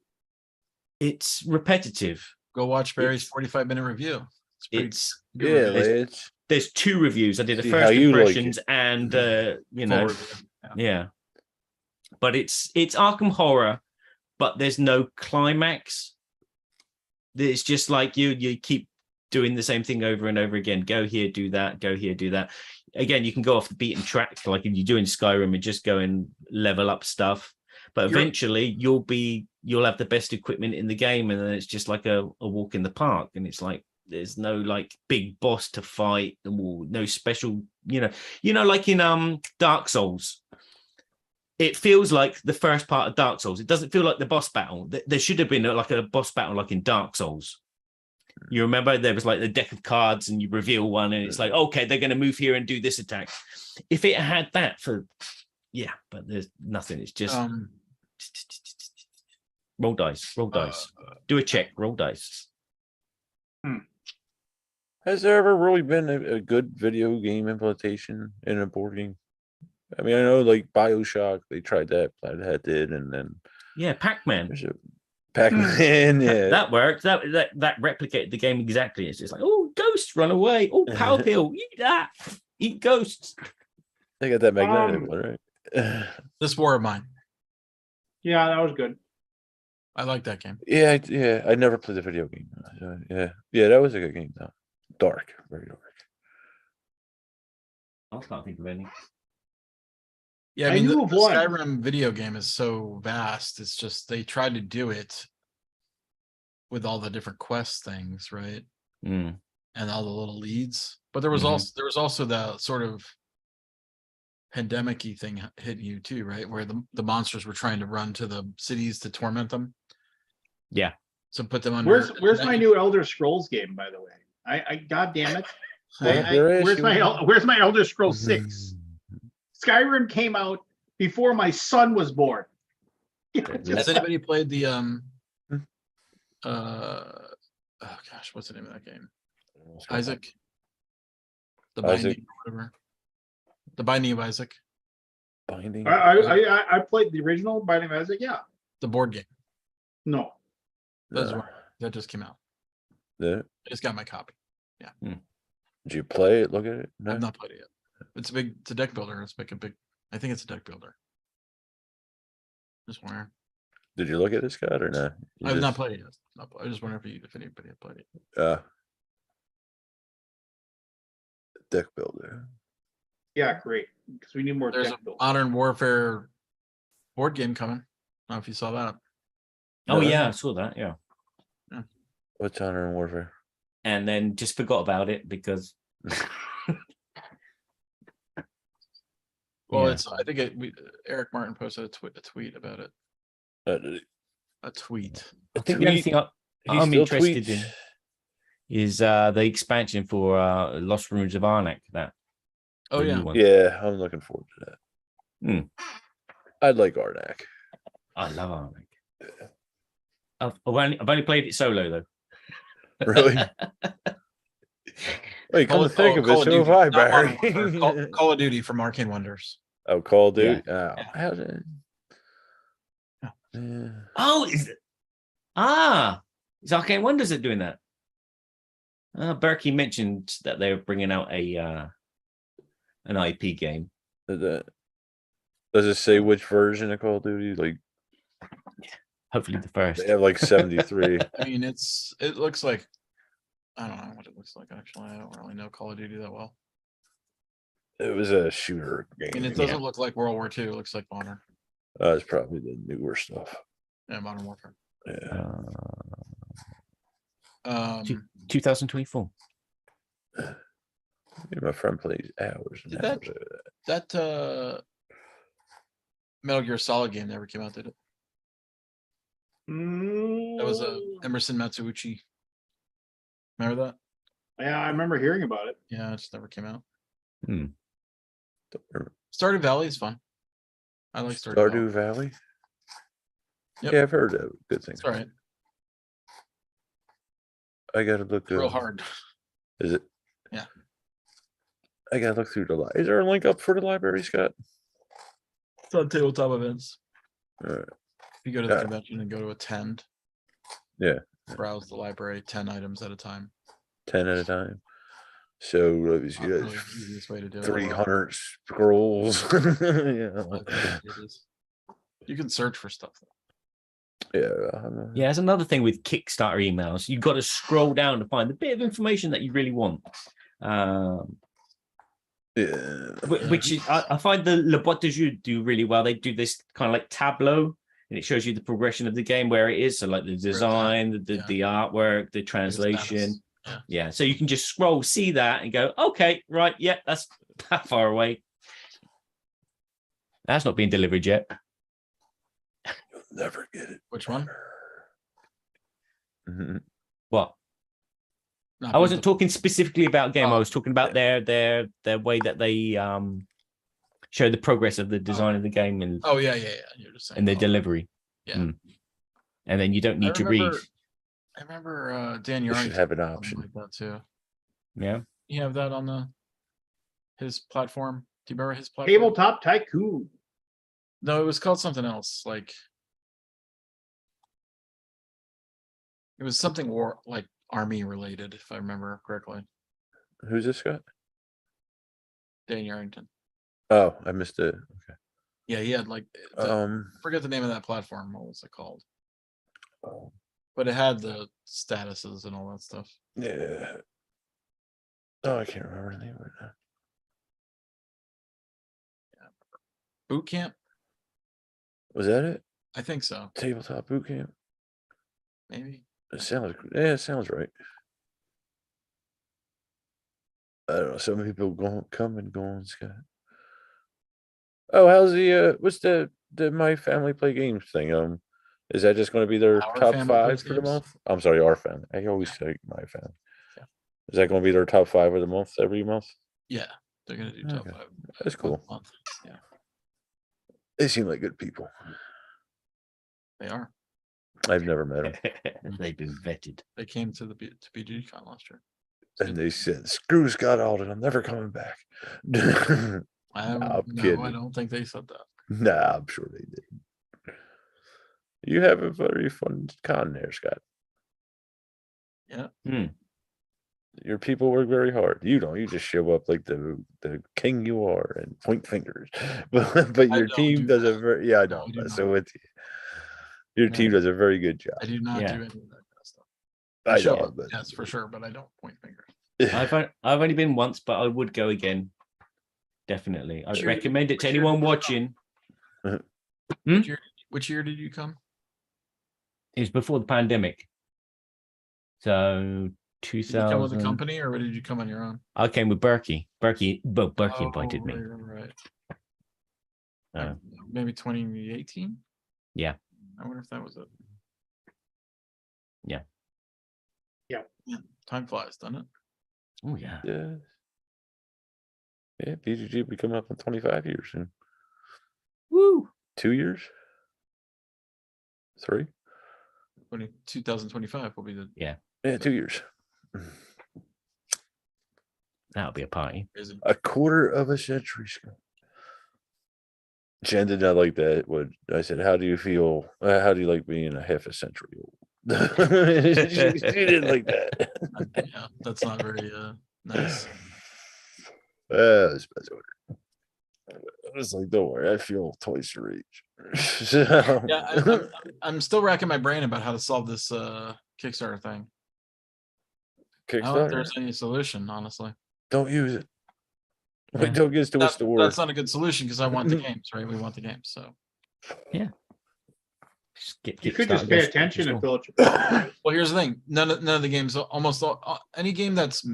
It's repetitive. Go watch Barry's 45-minute review. There's two reviews. I did a See first how you impressions like and Yeah. But it's Arkham Horror, but there's no climax. It's just like you keep doing the same thing over and over again. Go here, do that, go here, do that. Again, you can go off the beaten track, like if you do in Skyrim and just go and level up stuff. But eventually you'll have the best equipment in the game, and then it's just like a walk in the park. And it's like there's no like big boss to fight, and no special, like in Dark Souls. It feels like the first part of Dark Souls. It doesn't feel like the boss battle. There should have been like a boss battle like in Dark Souls. You remember there was like the deck of cards and you reveal one and it's like, okay, they're going to move here and do this attack. If it had that but there's nothing. It's just roll dice, do a check, roll dice. Has there ever really been a good video game implementation in a board game? I mean, I know like BioShock, they tried that, Planet did, and then Pac-Man. Pac-Man, that worked. That replicated the game exactly. It's just like, oh, ghosts run away. Oh, power pill, eat that, eat ghosts. They got that magnetic one, right? This War of Mine. Yeah, that was good. I like that game. Yeah. I never played the video game. Yeah, that was a good game though. Dark, very dark. I can't think of any. Yeah, I mean, the Skyrim video game is so vast. It's just they tried to do it with all the different quest things, right? And all the little leads. But there was also the sort of pandemic-y thing hitting you too, right? Where the monsters were trying to run to the cities to torment them. Yeah. So put them under. Where's my new Elder Scrolls game, by the way? I God damn it. Where's my Elder Scrolls 6? Skyrim came out before my son was born. Has anybody played the oh gosh, what's the name of that game? Isaac. The Binding or whatever. The Binding of Isaac. Binding. I played the original Binding of Isaac, yeah. The board game. No. That just came out. Yeah. I just got my copy. Yeah. Did you play it? Look at it? No? I've not played it yet. It's a deck builder. I think it's a deck builder. Just wondering. Did you look at it, Scott, or not? I've not played it yet. I just wonder if anybody had played it. Deck builder. Yeah, great. Because we need more There's deck builders. Modern Warfare board game coming. I don't know if you saw that. Oh No. yeah, I saw that. Yeah, What's Honor and Warfare? and then just forgot about it because. Well, Yeah. it's I think Eric Martin posted a tweet about it. A tweet. I think the only thing I'm still interested tweets. in is the expansion for Lost Ruins of Arnak. That Oh the new yeah. one. Yeah, I'm looking forward to that. Hmm. I'd like Arnak. I love Arnak. I've only played it solo though. Really? Wait, come to think of it, so have I, not Modern Barry. Warfare, Call of Duty from Arcane Wonders. Oh, Call of Duty. Yeah. Oh, how's it? Yeah. Yeah. Oh, it's Arcane Wonders that doing that. Berkey mentioned that they were bringing out an IP game. Does it say which version of Call of Duty? Like Hopefully the first. they have like 73. I mean, it looks like I don't know what it looks like actually. I don't really know Call of Duty that well. It was a shooter game. I mean, it doesn't look like World War II. It looks like Modern. It's probably the newer stuff. Yeah, Modern Warfare. Yeah. 2024. My friend plays hours and Did hours. that Metal Gear Solid game never came out, did it? That was Emerson Matsuuchi. Remember that? Yeah, I remember hearing about it. Yeah, it just never came out. Don't remember. Stardew Valley is fun. I like Stardew Stardew Valley. Valley. Yep. Yeah, I've heard of good things. It's all right. I gotta look. Real hard. Is it? Yeah. I gotta look through the. Is there a link up for the library, Scott? It's on tabletop events. All right. If you go to the Yeah. convention and go to attend. Yeah. Browse the library 10 items at a time. 10 at a time. So let me see. Not really the easiest way to do it. 300 scrolls. Yeah. It is. You can search for stuff. Yeah. Yeah, there's another thing with Kickstarter emails. You've got to scroll down to find the bit of information that you really want. Yeah. Which is, I find the Le Boîte de Jeu do really well. They do this kind of like tableau, and it shows you the progression of the game where it is. So like the design, the artwork, the translation. Yeah. So you can just scroll, see that, and go, okay, right, yeah, that's that far away. That's not being delivered yet. You'll never get it. Which one? Mhm. What? Not I wasn't being talking specifically about game. I Oh, was talking about their way that they show the progress of the design of the game and Oh yeah. You're just saying. and the oh, delivery. Yeah. And then you don't need to read. I remember Dan You Yarrington should have an something option. like that too. Yeah. You have that on his platform. Do you remember his platform? Tabletop Tycoon. No, it was called something else. Like it was something war like army related, if I remember correctly. Who's this guy? Dan Yarrington. Oh, I missed it. Okay. Yeah, he had like forget the name of that platform. What was it called? Oh, But it had the statuses and all that stuff. yeah. Oh, I can't remember the name right now. Boot camp? Was that it? I think so. Tabletop boot camp? Maybe. It sounds right. I don't know. Some people come and go on, Scott. Oh, how's the what's the My Family Play Games thing? Is that just going to be their Our top Family 5 Plays for the Games? month? I'm sorry, our family. I always say My Family. Yeah. Is that going to be their top 5 of the month every month? Yeah, they're gonna do top Okay. 5. That's cool. Month. Yeah, They seem like good people. they are. I've never met them. They've been vetted. They came to the BGCon last year. And they said, "Screw Scott Alden. I'm never coming back." I'm, I'm no, kidding. I don't think they said that. Nah, I'm sure they did. You have a very fun con there, Scott. Yeah. Your people work very hard. You don't. You just show up like the king you are and point fingers. But I your don't team do does a that. very I No, know. I do So not. with you. Your team does a very good job. I do not Yeah. do any of that kind of stuff. I show know, up, but yes, for sure, but I don't point fingers. I've only been once, but I would go again. Definitely. I'd Sure. recommend it to Sure. anyone watching. Hmm? Which year did you come? It was before the pandemic. So Did you come with a 2000. company or did you come on your own? I came with Berkey. Berkey Oh, invited me. right. Uh, Maybe 2018. Yeah. I wonder if that was it. Yeah. Time flies, doesn't it? Oh yeah. Yeah. Yeah, BGG will be coming up in 25 years soon. Woo. 2 years? 3? 2025 will be the Yeah, 2 years. That'll be a party. crazy. A quarter of a century. Jen did not like that. What I said, how do you feel? How do you like being a half a century old? she didn't like that. Yeah, that's not very nice. Special. I was like, don't worry, I feel twice your age. Yeah, I'm still racking my brain about how to solve this Kickstarter thing. I don't know if Kickstarter. there's any solution, honestly. Don't use it. Yeah. Wait, don't get us to what's the word. That's not a good solution because I want the games, right? We want the games, so. You could just pay attention and fill it. Well, here's the thing. None of the games, almost any game that's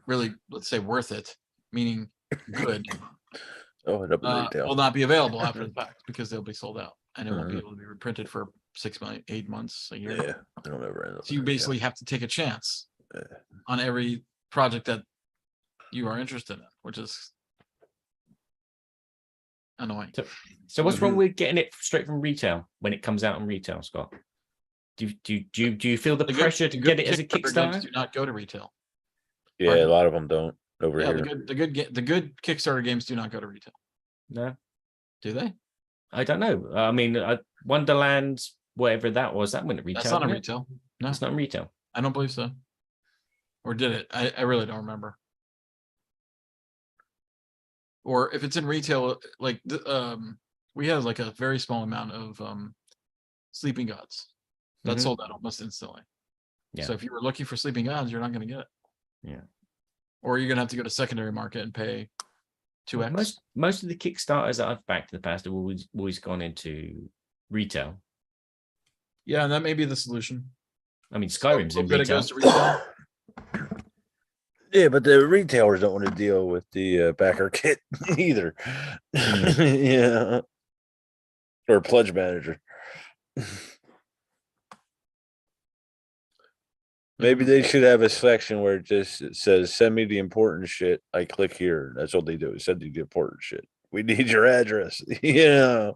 really, let's say, worth it, meaning good, Oh, it up in retail. will not be available after the fact because they'll be sold out and it won't be able to be reprinted for 6 months, 8 months, a year. Yeah, I don't ever end up. So you in retail. basically have to take a chance Yeah. on every project that you are interested in, which is annoying. So what's wrong with getting it straight from retail when it comes out in retail, Scott? Do you feel the pressure to get it as a games Kickstarter? do not go to retail. Yeah, a lot of them don't over Yeah, here. the good Kickstarter games do not go to retail. No, Do they? I don't know. I mean, Wonderland, whatever that was, that went to retail. That's not in didn't it? retail. No, It's not in retail. I don't believe so. Or did it? I really don't remember. Or if it's in retail, like we have like a very small amount of Sleeping Gods that Mhm. sold out almost instantly. Yeah. So if you were looking for Sleeping Gods, you're not going to get it. Yeah. Or you're going to have to go to secondary market and pay 2x. Most of the Kickstarters that I've backed in the past have always gone into retail. Yeah, and that may be the solution. I mean, Skyrim's in But it retail. goes to retail. Yeah, but the retailers don't want to deal with the backer kit either. Yeah. Or pledge manager. Maybe they should have a section where it just says, send me the important shit. I click here. That's all they do. Send you the important shit. We need your address. Yeah.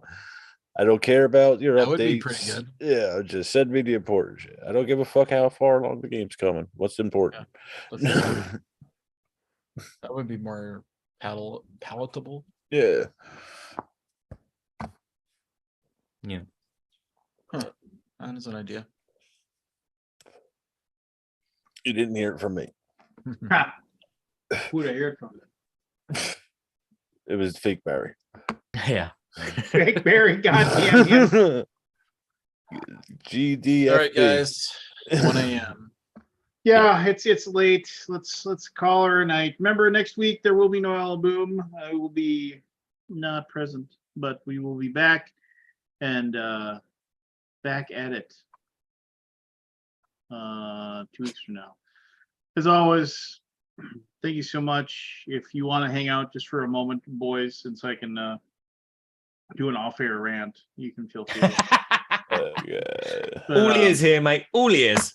I don't care about your That updates. would be pretty good. Yeah, just send me the important shit. I don't give a fuck how far along the game's coming. What's important? That would be more palatable. Yeah. Yeah. That is an idea. You didn't hear it from me. Ha. Who'd I hear it from? It was fake Barry. Yeah. Fake Barry, goddamn him. GDF. All right, guys. 1 a.m. Yeah, it's late. Let's call her a night. Remember, next week there will be no Alaboom. I will be not present, but we will be back and back at it 2 weeks from now. As always, thank you so much. If you want to hang out just for a moment, boys, since I can do an off-air rant, you can feel free. Yeah. All ears here, mate. All ears.